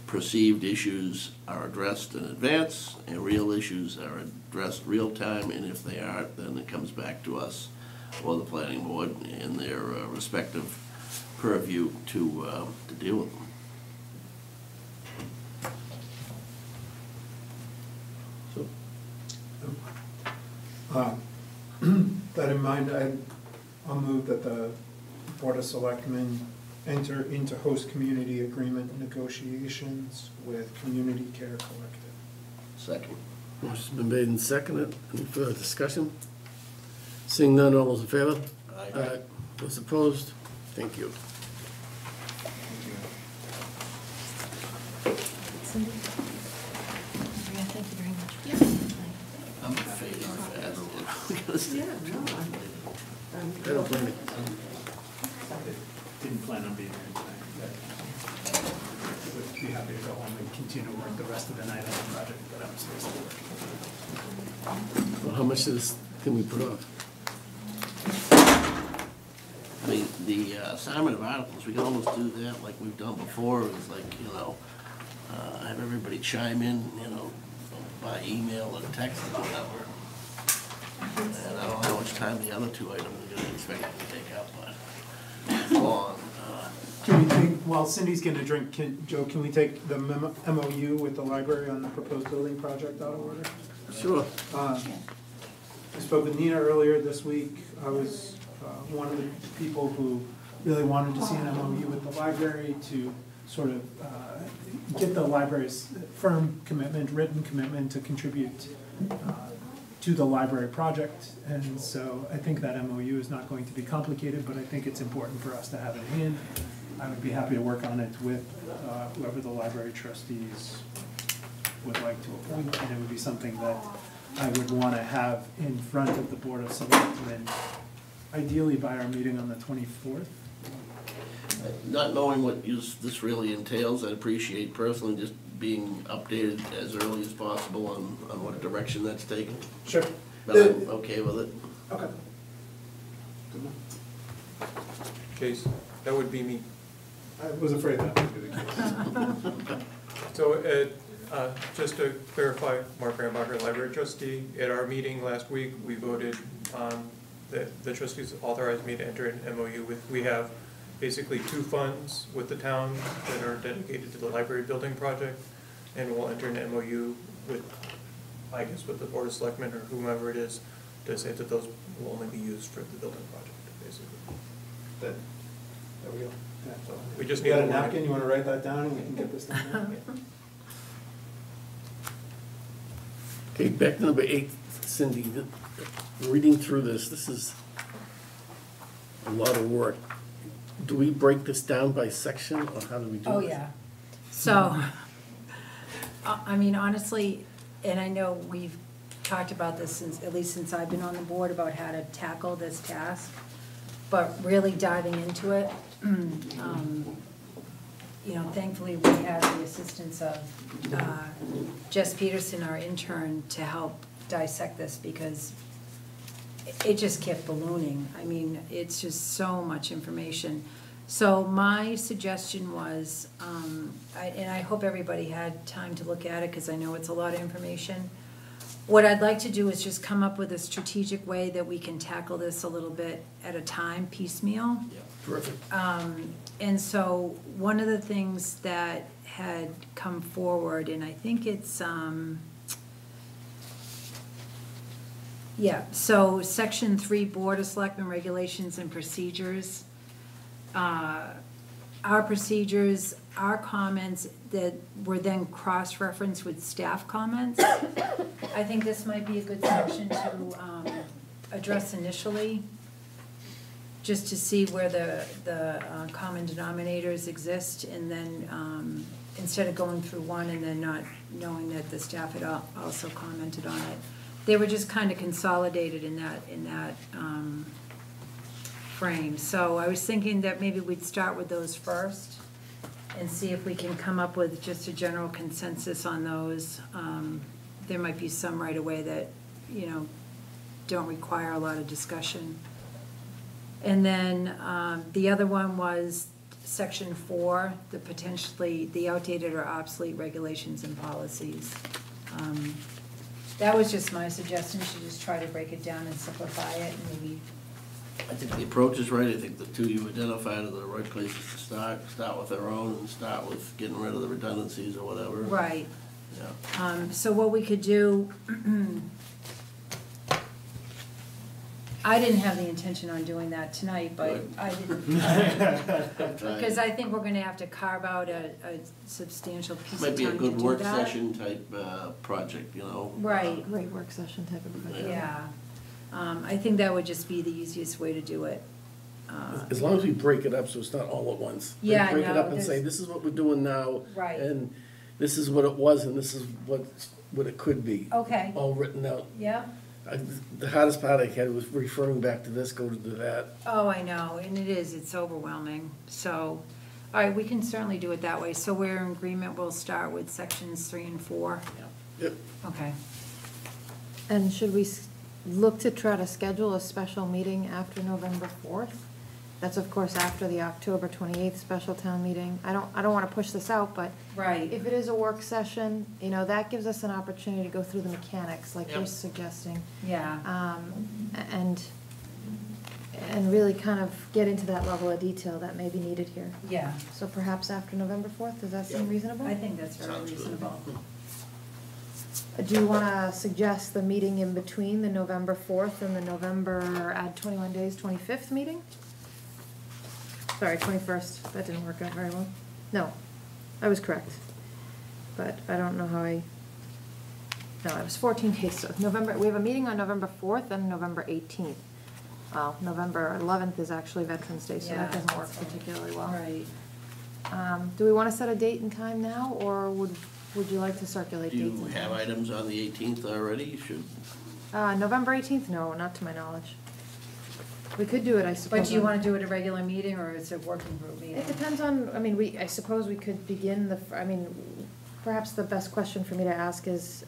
perceived issues are addressed in advance and real issues are addressed real time, and if they aren't, then it comes back to us or the planning board in their respective purview to deal with them. That in mind, I'll move that the Board of Selectmen enter into host community agreement negotiations with Community Care Collective. Second. Motion's been made and seconded. Any further discussion? Seeing none, all those in favor? Aye. Those opposed? Thank you. Cindy? Maria, thank you very much. I'm fading fast. Yeah, no, I don't blame you. Didn't plan on being here tonight. But we have happy to go home and continue to work the rest of the night on the project that I'm supposed to work. Well, how much of this can we put off? I mean, the assignment of articles, we can almost do that like we've done before, is like, have everybody chime in, by email or text or whatever. And I don't know how much time the other two items are gonna expect to take up, but it's long. Can we take, while Cindy's gonna drink, Joe, can we take the MOU with the library on the proposed building project out of order? Sure. I spoke with Nina earlier this week. I was one of the people who really wanted to see an MOU with the library to sort of get the library's firm commitment, written commitment to contribute to the library project. And so I think that MOU is not going to be complicated, but I think it's important for us to have it in. I would be happy to work on it with whoever the library trustees would like to appoint, and it would be something that I would want to have in front of the Board of Selectmen, ideally by our meeting on the 24th. Not knowing what this really entails, I'd appreciate personally just being updated as early as possible on what direction that's taken. Sure. But I'm okay with it. Okay. Case, that would be me. I was afraid that would be the case. So, just to clarify, Mark Rambacher, library trustee, at our meeting last week, we voted, the trustees authorized me to enter an MOU with, we have basically two funds with the town that are dedicated to the library building project, and we'll enter an MOU with, I guess, with the Board of Selectmen or whomever it is, to say that those will only be used for the building project, basically. There we go. So we just You need got a to napkin, you want to write that down and we can get this done now? Okay, back to number 8, Cindy. Reading through this is a lot of work. Do we break this down by section, or how do we do this? Oh, yeah. So, I mean, honestly, and I know we've talked about this since, at least since I've been on the board, about how to tackle this task, but really diving into it, thankfully we have the assistance of Jess Peterson, our intern, to help dissect this, because it just kept ballooning. I mean, it's just so much information. So my suggestion was, and I hope everybody had time to look at it, because I know it's a lot of information. What I'd like to do is just come up with a strategic way that we can tackle this a little bit at a time, piecemeal. Yeah, perfect. And so one of the things that had come forward, and I think it's, so Section 3, Board of Selectmen Regulations and Procedures. Our procedures, our comments that were then cross-referenced with staff comments. I think this might be a good section to address initially, just to see where the common denominators exist, and then instead of going through one and then not knowing that the staff had also commented on it. They were just kind of consolidated in that frame. So I was thinking that maybe we'd start with those first and see if we can come up with just a general consensus on those. There might be some right away that, don't require a lot of discussion. And then the other one was Section 4, the outdated or obsolete regulations and policies. That was just my suggestion, to just try to break it down and simplify it, and maybe. I think the approach is right. I think the two you identified are the right places to start with our own, and start with getting rid of the redundancies or whatever. Right. Yeah. So what we could do, I didn't have the intention on doing that tonight, but I didn't. Because I think we're gonna have to carve out a substantial piece of time to do that. Might be a good work session type project, Right. Great work session type of project. Yeah. I think that would just be the easiest way to do it. As long as we break it up so it's not all at once. Yeah, Break it no, up and say, this is what we're doing now. Right. And this is what it was, and this is what it could be. Okay. All written out. Yeah. The hardest part I had was referring back to this, go to that. Oh, I know, and it's overwhelming. So, All right, we can certainly do it that way. So we're in agreement, we'll start with sections 3 and 4. Yep. Okay. And should we look to try to schedule a special meeting after November 4th? That's of course after the October 28th special town meeting. I don't want to push this out, but Right. if it is a work session, you know, that gives us an opportunity to go through the mechanics like you're Yep. suggesting. Yeah. And really kind of get into that level of detail that may be needed here. Yeah. So perhaps after November 4th, does that seem reasonable? I think that's very Sounds good. reasonable. Do you want to suggest the meeting in between the November 4th and the November, add 21 days, 25th meeting? Sorry, 21st, that didn't work out very well. No, I was correct. But I don't know how no, it was 14 days, so November, we have a meeting on November 4th and November 18th. Well, November 11th is actually Veterans Day, so that Yeah, doesn't work that's right. particularly well. Right. Do we want to set a date and time now, or would you like to circulate Do dates you and have times? items on the 18th already? Should, November 18th? No, not to my knowledge. We could do it, I suppose. But do you want to do it at a regular meeting, or is it a working group meeting? It depends on, I mean, I suppose we could begin perhaps the best question for me to ask is,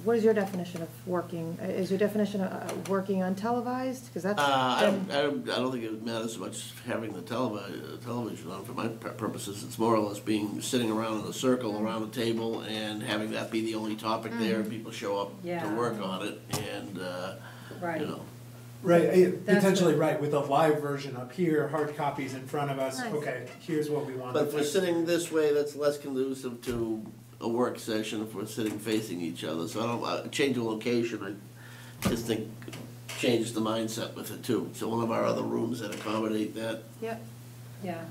what is your definition of working? Is your definition of working untelevised? Because that's I been- don't think it matters so much having the television on. For my purposes, it's more or less sitting around in a circle around a table and having that be the only topic there, and people show up to Yeah. work on it, and, Right. you know. Right, That's potentially what- right, with a live version up here, hard copies in front of us, Nice. okay, here's what we want. But if we're sitting this way, that's less conducive to a work session if we're sitting facing each other. So I don't, change the location, I just think change the mindset with it too. So one of our other rooms that accommodate that. Yep. Yeah.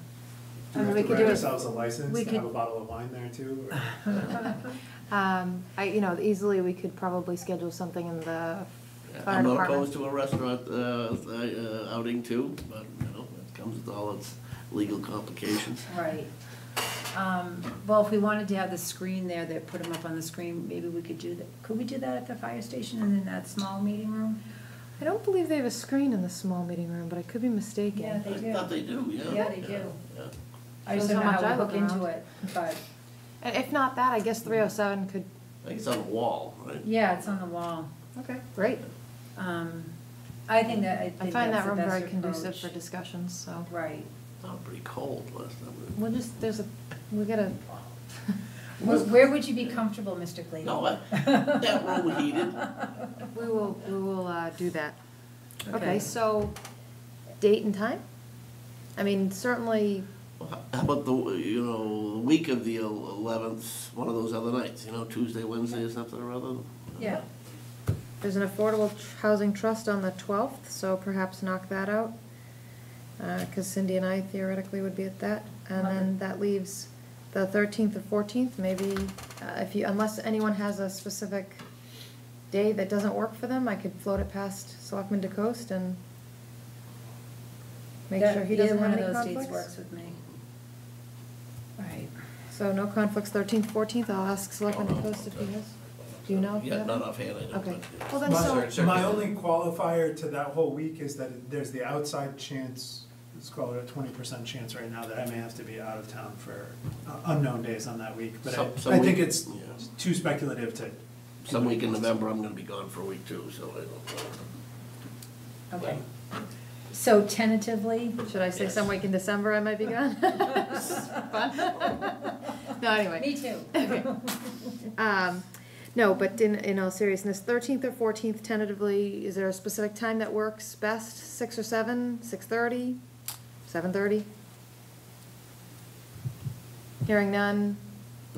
Do we we have to could write do it- ourselves a license we to could- have a bottle of wine there too? Easily we could probably schedule something in the fire I'm not department. opposed to a restaurant outing too, but, you know, it comes with all its legal complications. Right. Well, if we wanted to have the screen there, that put them up on the screen, maybe we could do that. Could we do that at the fire station and in that small meeting room? I don't believe they have a screen in the small meeting room, but I could be mistaken. Yeah, they do. I thought they do, yeah. Yeah, they do. Yeah. I just Shows don't how know much how I we look hook into around. it, but, And if not that, I guess 307 could, I think it's on the wall, right? yeah, it's on the wall. okay, great. I think I that's find the that room best very conducive approach. for discussions, so. Right. Oh, pretty cold last time. We gotta, Where would you be comfortable, Mr. Clayton? No, that room heated. we will do that. Okay. Okay, so date and time? I mean, certainly, How about the week of the 11th, one of those other nights, Tuesday, Wednesday or something or other? Yeah. there's an affordable housing trust on the 12th, so perhaps knock that out. Because Cindy and I theoretically would be at that. And then that leaves the 13th or 14th, maybe, unless anyone has a specific day that doesn't work for them, I could float it past Selectman DeCoste and make sure he doesn't have any Either one of those conflicts. dates works with me. Right. So no conflicts, 13th, 14th, I'll ask Selectman DeCoste if he has. Do you know? if you Yeah, have not any? offhand, I don't. Okay. but- Well, then, so, My only qualifier to that whole week is that there's the outside chance, let's call it a 20% chance right now, that I may have to be out of town for unknown days on that week. But Some I think week- it's yeah. too speculative to. Some week in November, I'm gonna be gone for a week too, so I don't know. Okay. So tentatively, should I say some week in December I might be gone? Fun. No, anyway. me too. No, but in all seriousness, 13th or 14th tentatively, is there a specific time that works best? 6 or 7, 6:30, 7:30? Hearing none,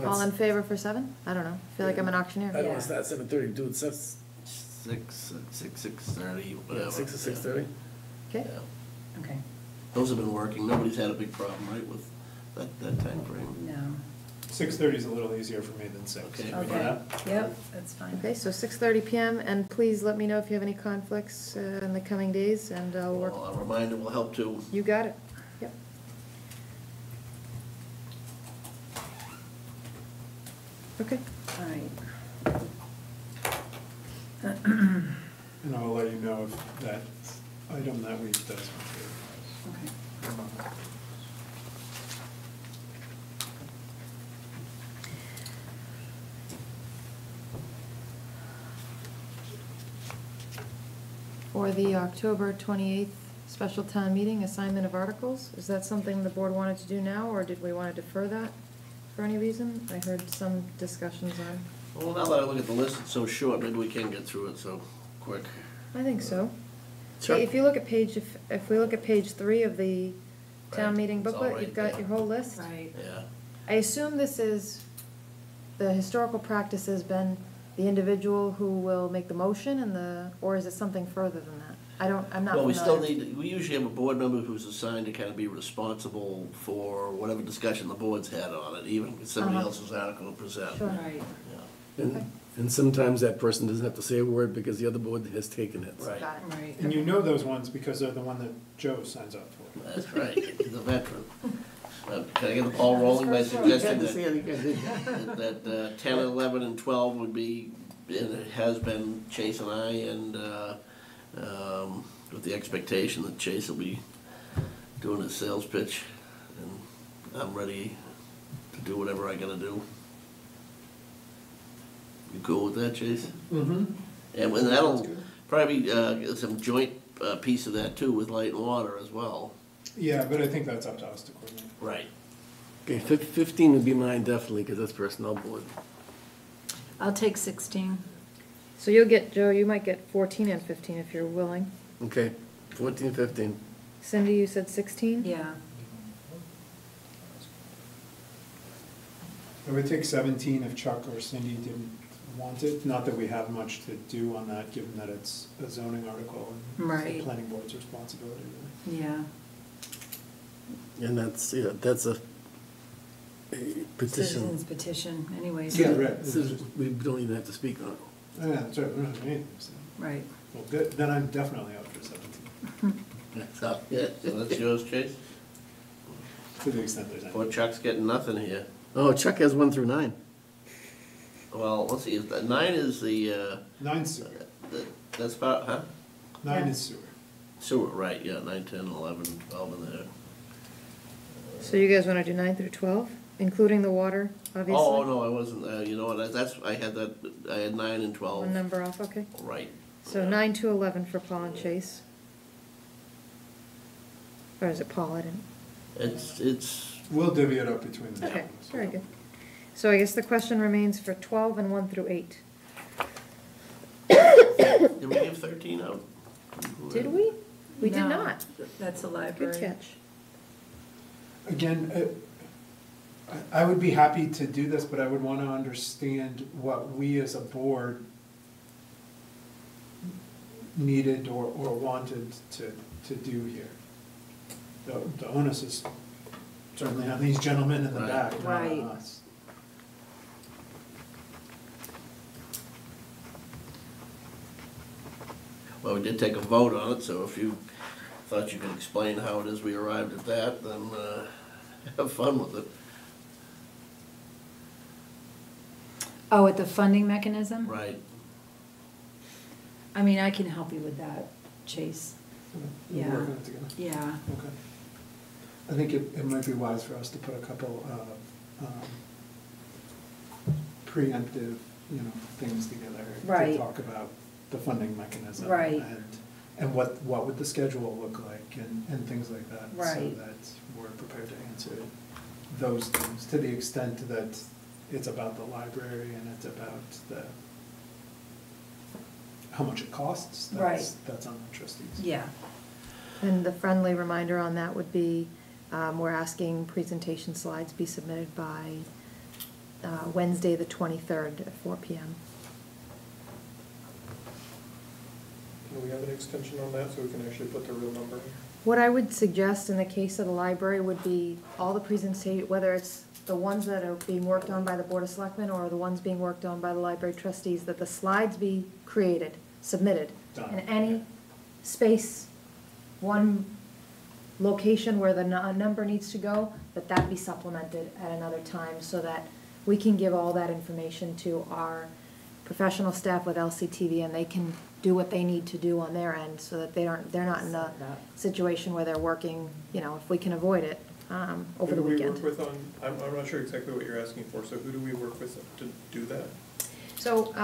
all in favor for 7? I don't know, I feel like I'm an auctioneer. I don't want to start at 7:30, do it 6:30, whatever. 6 to 6:30? Okay, Yeah. Okay, Those have been working. Nobody's had a big problem, right, with that time frame. no. 6:30 is a little easier for me than 6. Okay. Okay, yep, that's fine. okay, so 6:30 PM, and please let me know if you have any conflicts in the coming days, and I'll work. Well, a reminder will help too. You got it, yep. Okay. All right. And I'll let you know if that item that week does materialize. Okay. for the October 28th special town meeting, assignment of articles. Is that something the board wanted to do now, or did we want to defer that for any reason? I heard some discussions on. Well, now that I look at the list, it's so short, maybe we can get through it so quick. I think so. Sure. If you look at if we look at page 3 of the town Right. meeting It's all booklet, right you've got there. your whole list. Right. Yeah. I assume this is, the historical practice has been the individual who will make the motion or is it something further than that? I'm not Well, we still familiar. we usually have a board member who's assigned to kind of be responsible for whatever discussion the board's had on it, even if it's somebody Uh-huh. else's article to present. Sure. Right. And sometimes that person doesn't have to say a word because the other board has taken it. Right. Got it. Right. And you know those ones because they're the one that Joe signs up for. That's right, he's a veteran. Can I get the ball rolling by suggesting Good to see you again. that 10, 11, and 12 would be, and it has been Chase and I, and with the expectation that Chase will be doing his sales pitch, and I'm ready to do whatever I gotta do. You cool with that, Chase? Mm-hmm. And that'll probably get some joint piece of that too with light and water as well. Yeah, but I think that's up to us to coordinate. Right. Okay, 15 would be mine definitely, because that's personnel board. I'll take 16. So you'll get, Joe, you might get 14 and 15 if you're willing. Okay, 14, 15. Cindy, you said 16? Yeah. I would take 17 if Chuck or Cindy didn't want it. Not that we have much to do on that, given that it's a zoning article and it's the Right. planning board's responsibility, really. Yeah. And that's a petition. Citizens petition anyways. Yeah, right. We don't even have to speak on it. Yeah, that's right, we don't have anything, so. Right. Well, good, then I'm definitely up for 17, So, yeah, so that's yours, Chase? to the extent there's any. Poor Chuck's getting nothing here. Oh, Chuck has 1 through 9. Well, let's see, 9 is the, 9's sewer, that's about, huh? 9 is sewer. Sewer, right, yeah, 9, 10, 11, 12 in there. So you guys want to do 9 through 12, including the water, obviously? Oh, no, I wasn't, you know what, I had 9 and 12. One number off, okay. Right. So 9 to 11 for Paul and Chase. Or is it Paul? I didn't. It's, We'll divvy it up between the two Okay, of us. very good. So I guess the question remains for 12 and 1 through 8. did we give 13 out? Did we? We did No, not. That's a Good library. catch. Again, I would be happy to do this, but I would want to understand what we as a board needed or wanted to do here. The onus is certainly on these gentlemen in the Right. back, not Right. on us. Well, we did take a vote on it, so if you thought you could explain how it is we arrived at that, then have fun with it. Oh, at the funding mechanism? Right. I mean, I can help you with that, Chase. We're Yeah. working it together. Yeah. Okay. I think it might be wise for us to put a couple of preemptive, things together. Right. To talk about the funding mechanism. Right. And what would the schedule look like and things like that. Right. So that we're prepared to answer those things to the extent that it's about the library and it's about how much it costs. That's on the trustees. Yeah. And the friendly reminder on that would be, we're asking presentation slides be submitted by Wednesday, the 23rd at 4 p.m. Can we have an extension on that so we can actually put the real number in? What I would suggest in the case of the library would be all the presentation, whether it's the ones that are being worked on by the Board of Selectmen or the ones being worked on by the library trustees, that the slides be created, submitted, Done. in any space, one location where the number needs to go, that be supplemented at another time so that we can give all that information to our professional staff with LCTV and they can do what they need to do on their end so that they're not in a situation where they're working, if we can avoid it, over the weekend. Who do we work with I'm not sure exactly what you're asking for, so who do we work with to do that? So,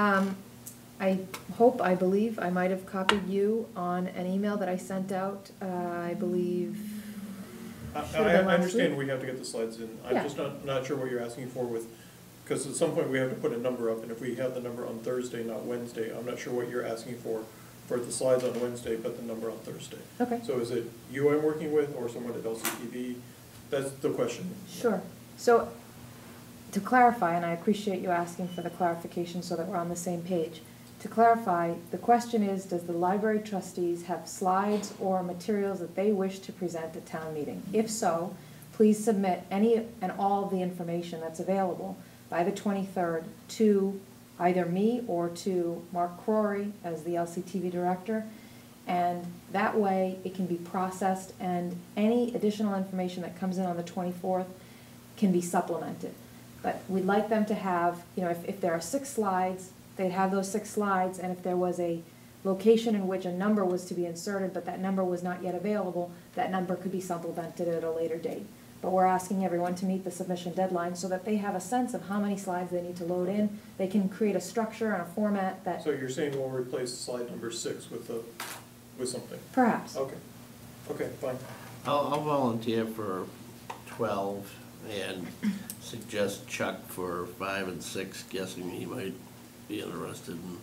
I believe, I might have copied you on an email that I sent out, I believe. I should've been last understand week. we have to get the slides in. I'm Yeah. just not sure what you're asking for with, because at some point we have to put a number up, and if we have the number on Thursday, not Wednesday, I'm not sure what you're asking for the slides on Wednesday, but the number on Thursday. Okay. So is it you I'm working with, or someone at LCTV? That's the question. Sure. So, to clarify, and I appreciate you asking for the clarification so that we're on the same page. To clarify, the question is, does the library trustees have slides or materials that they wish to present at town meeting? If so, please submit any and all of the information that's available by the 23rd to either me or to Mark Crory as the LCTV director. And that way, it can be processed, and any additional information that comes in on the 24th can be supplemented. But we'd like them to have, if there are 6 slides, they'd have those 6 slides, and if there was a location in which a number was to be inserted, but that number was not yet available, that number could be supplemented at a later date. But we're asking everyone to meet the submission deadline so that they have a sense of how many slides they need to load in. They can create a structure and a format that. So you're saying we'll replace slide number 6 with something? Perhaps. Okay, fine. I'll volunteer for 12 and suggest Chuck for 5 and 6, guessing he might be interested in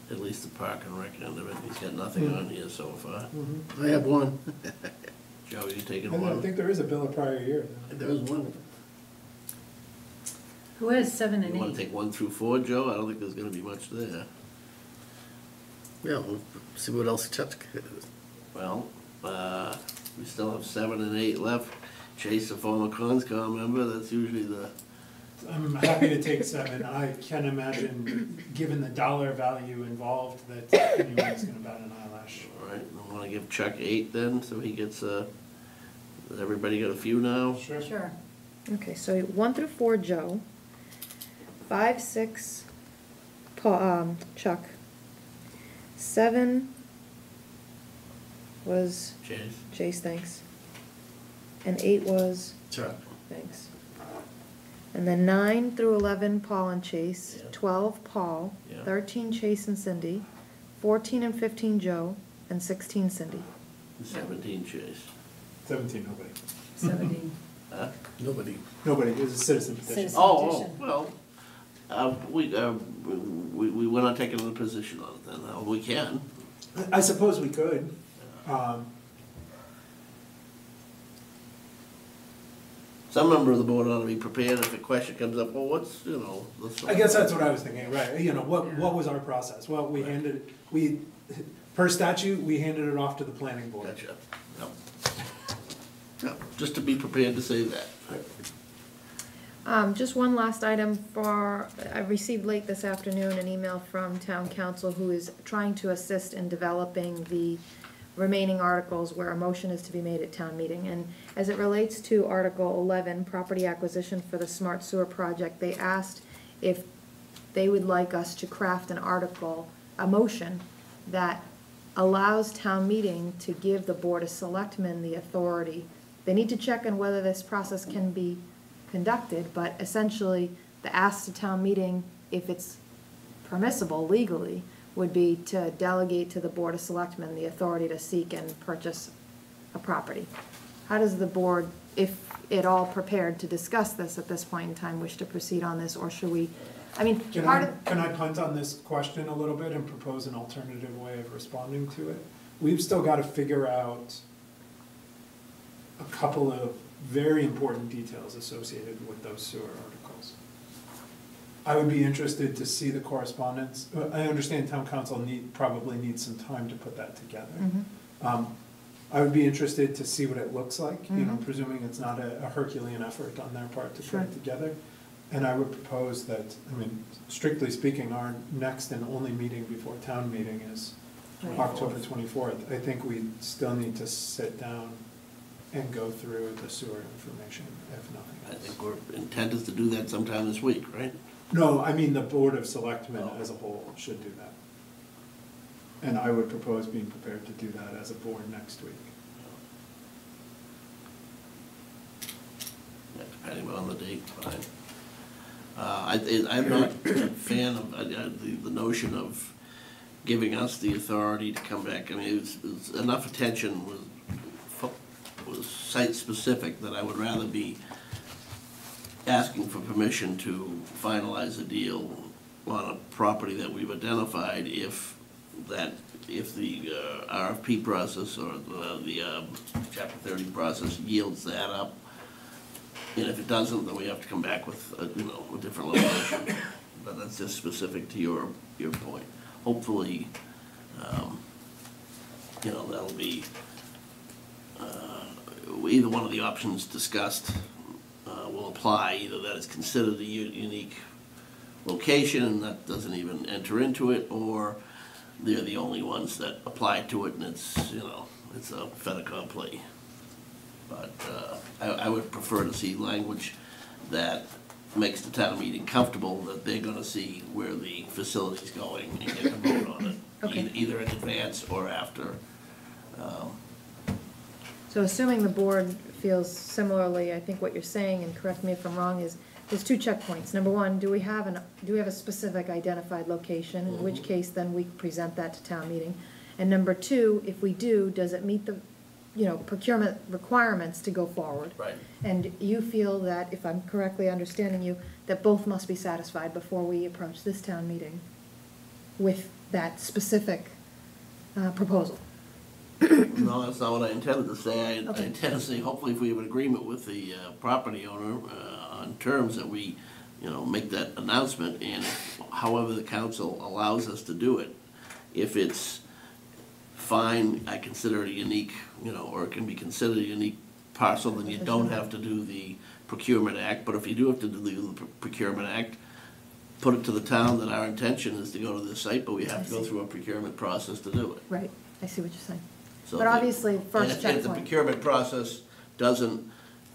at least the park and rec end of it. He's got nothing on here so far. I have one. Joe, you taking I one? think there is a bill of prior year. There is one. Who has 7 and You 8? want to take 1 through 4, Joe? I don't think there's going to be much there. Yeah, we'll see what else Chuck. Well, we still have 7 and 8 left. Chase, a former Conscom member, that's usually the... I'm happy to take 7. I can imagine, given the dollar value involved, that anyone's gonna bat an eyelash. All right, I want to give Chuck 8 then, so he gets has everybody got a few now? Sure. Okay, so 1 through 4, Joe. 5, 6, Paul, Chuck. 7 was Chase, thanks. And 8 was Chuck. Thanks. And then 9 through 11, Paul and Chase. 12, Paul. 13, Chase and Cindy. 14 and 15, Joe. And 16, Cindy. 17, Chase. 17, nobody. 17. Huh? Nobody. Nobody, it was a citizen petition. Citizen Oh, petition. well, we're not taking a position on it then. We can. I suppose we could. Some member of the board ought to be prepared if a question comes up, well, what's, I guess that's what I was thinking, right, what was our process? Well, per statute, we handed it off to the planning board. Gotcha. Yep. Just to be prepared to say that. Just one last item I received late this afternoon an email from town council who is trying to assist in developing the remaining articles where a motion is to be made at town meeting. And as it relates to Article 11, property acquisition for the smart sewer project, they asked if they would like us to craft an article, a motion, that allows town meeting to give the Board of Selectmen the authority. They need to check on whether this process can be conducted, but essentially the ask to town meeting, if it's permissible legally, would be to delegate to the Board of Selectmen the authority to seek and purchase a property. How does the board, if at all prepared to discuss this at this point in time, wish to proceed on this, or should we, Can I punt on this question a little bit and propose an alternative way of responding to it? We've still got to figure out a couple of very important details associated with those sewer articles. I would be interested to see the correspondence. I understand town council probably needs some time to put that together. I would be interested to see what it looks like, presuming it's not a Herculean effort on their part to put it together. And I would propose that, strictly speaking, our next and only meeting before town meeting is October 24th. I think we still need to sit down and go through the sewer information, if nothing else. I think our intent is to do that sometime this week, right? No, the Board of Selectmen as a whole should do that. And I would propose being prepared to do that as a board next week. Yeah, depending on the date, fine. I'm not a fan of the notion of giving us the authority to come back. I mean, it was enough attention was site-specific that I would rather be asking for permission to finalize a deal on a property that we've identified if the RFP process or the Chapter 30 process yields that up. And if it doesn't, then we have to come back with, a different location. But that's just specific to your point. Hopefully, that'll be, either one of the options discussed will apply. Either that is considered a unique location and that doesn't even enter into it, or they're the only ones that apply to it and it's a fait accompli. But I would prefer to see language that makes the town meeting comfortable that they're gonna see where the facility's going and get a vote on it. Okay. Either in advance or after. So assuming the board feels similarly, I think what you're saying, and correct me if I'm wrong, is there's two checkpoints. Number one, do we have a specific identified location, in which case then we present that to town meeting? And number two, if we do, does it meet the, procurement requirements to go forward? Right. And you feel that, if I'm correctly understanding you, that both must be satisfied before we approach this town meeting with that specific proposal? No, that's not what I intended to say. I Okay. intend to say, hopefully if we have an agreement with the property owner on terms that we, make that announcement, and however the council allows us to do it. If it's fine, I consider it a unique, or it can be considered a unique parcel, then you don't have to do the Procurement Act. But if you do have to do the Procurement Act, put it to the town that our intention is to go to this site, but we have to go through a procurement process to do it. Right, I see what you're saying. So But obviously, first and if the checkpoint. procurement process doesn't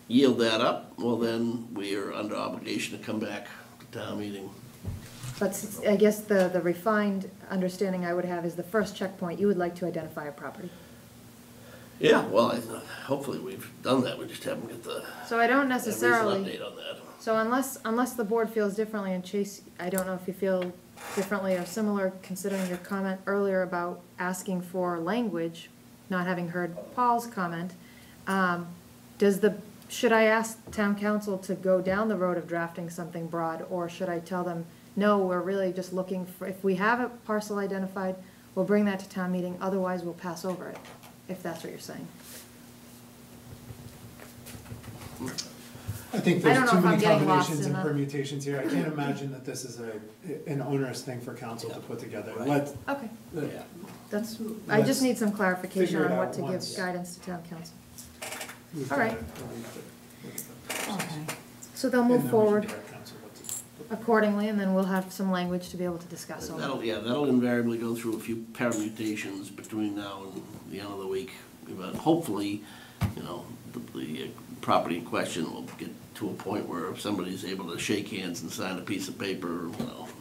yield that up, well, then we are under obligation to come back to town meeting. But I guess the refined understanding I would have is the first checkpoint, you would like to identify a property. Yeah, well, hopefully we've done that, we just haven't got the. So I don't necessarily. Recent update on that. So unless the board feels differently, and Chase, I don't know if you feel differently or similar, considering your comment earlier about asking for language, not having heard Paul's comment, should I ask town council to go down the road of drafting something broad, or should I tell them, no, we're really just looking for, if we have a parcel identified, we'll bring that to town meeting, otherwise we'll pass over it, if that's what you're saying? I think I don't there's know too if I'm many getting lost combinations in and the- permutations here. I can't imagine that this is an onerous thing for council to put together. Right. Okay, Yeah. that's, I just Let's need some clarification figure it on what out to give once. guidance to town council. We've All got right. it. Look at the- Okay. So they'll And move then we can forward direct council what to- accordingly, and then we'll have some language to be able to discuss on it. That'll invariably go through a few permutations between now and the end of the week. But hopefully, the property in question will get to a point where if somebody's able to shake hands and sign a piece of paper,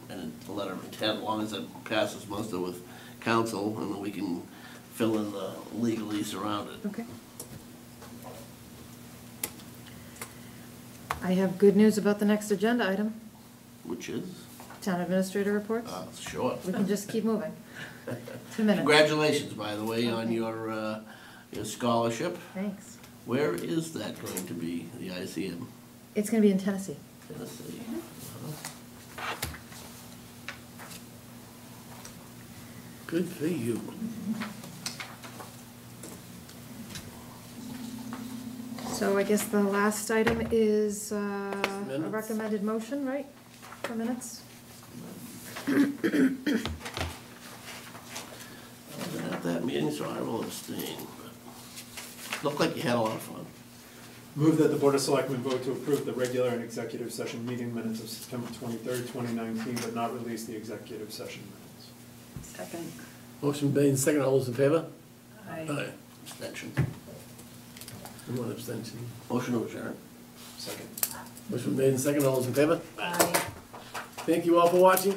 and a letter of intent, as long as it passes muster with council, and then we can fill in the legalese around it. Okay. I have good news about the next agenda item, Which is, town administrator reports. short. We can just keep moving. 2 minutes. Congratulations, by the way, on your scholarship. Thanks. Where is that going to be, the ICM? It's gonna be in Tennessee. Tennessee. Good for you. So I guess the last item is a Minutes. recommended motion, right, for minutes? I wasn't at that meeting, so I will abstain. But looked like you had a lot of fun. Move that the Board of Selectmen vote to approve the regular and executive session meeting minutes of September 23rd, 2019, but not release the executive session minutes. Second. Motion made, second, all those in favor? Aye. Abstention. And one abstention. Motion to adjourn. Second. Motion made, second, all those in favor? Aye. Thank you all for watching.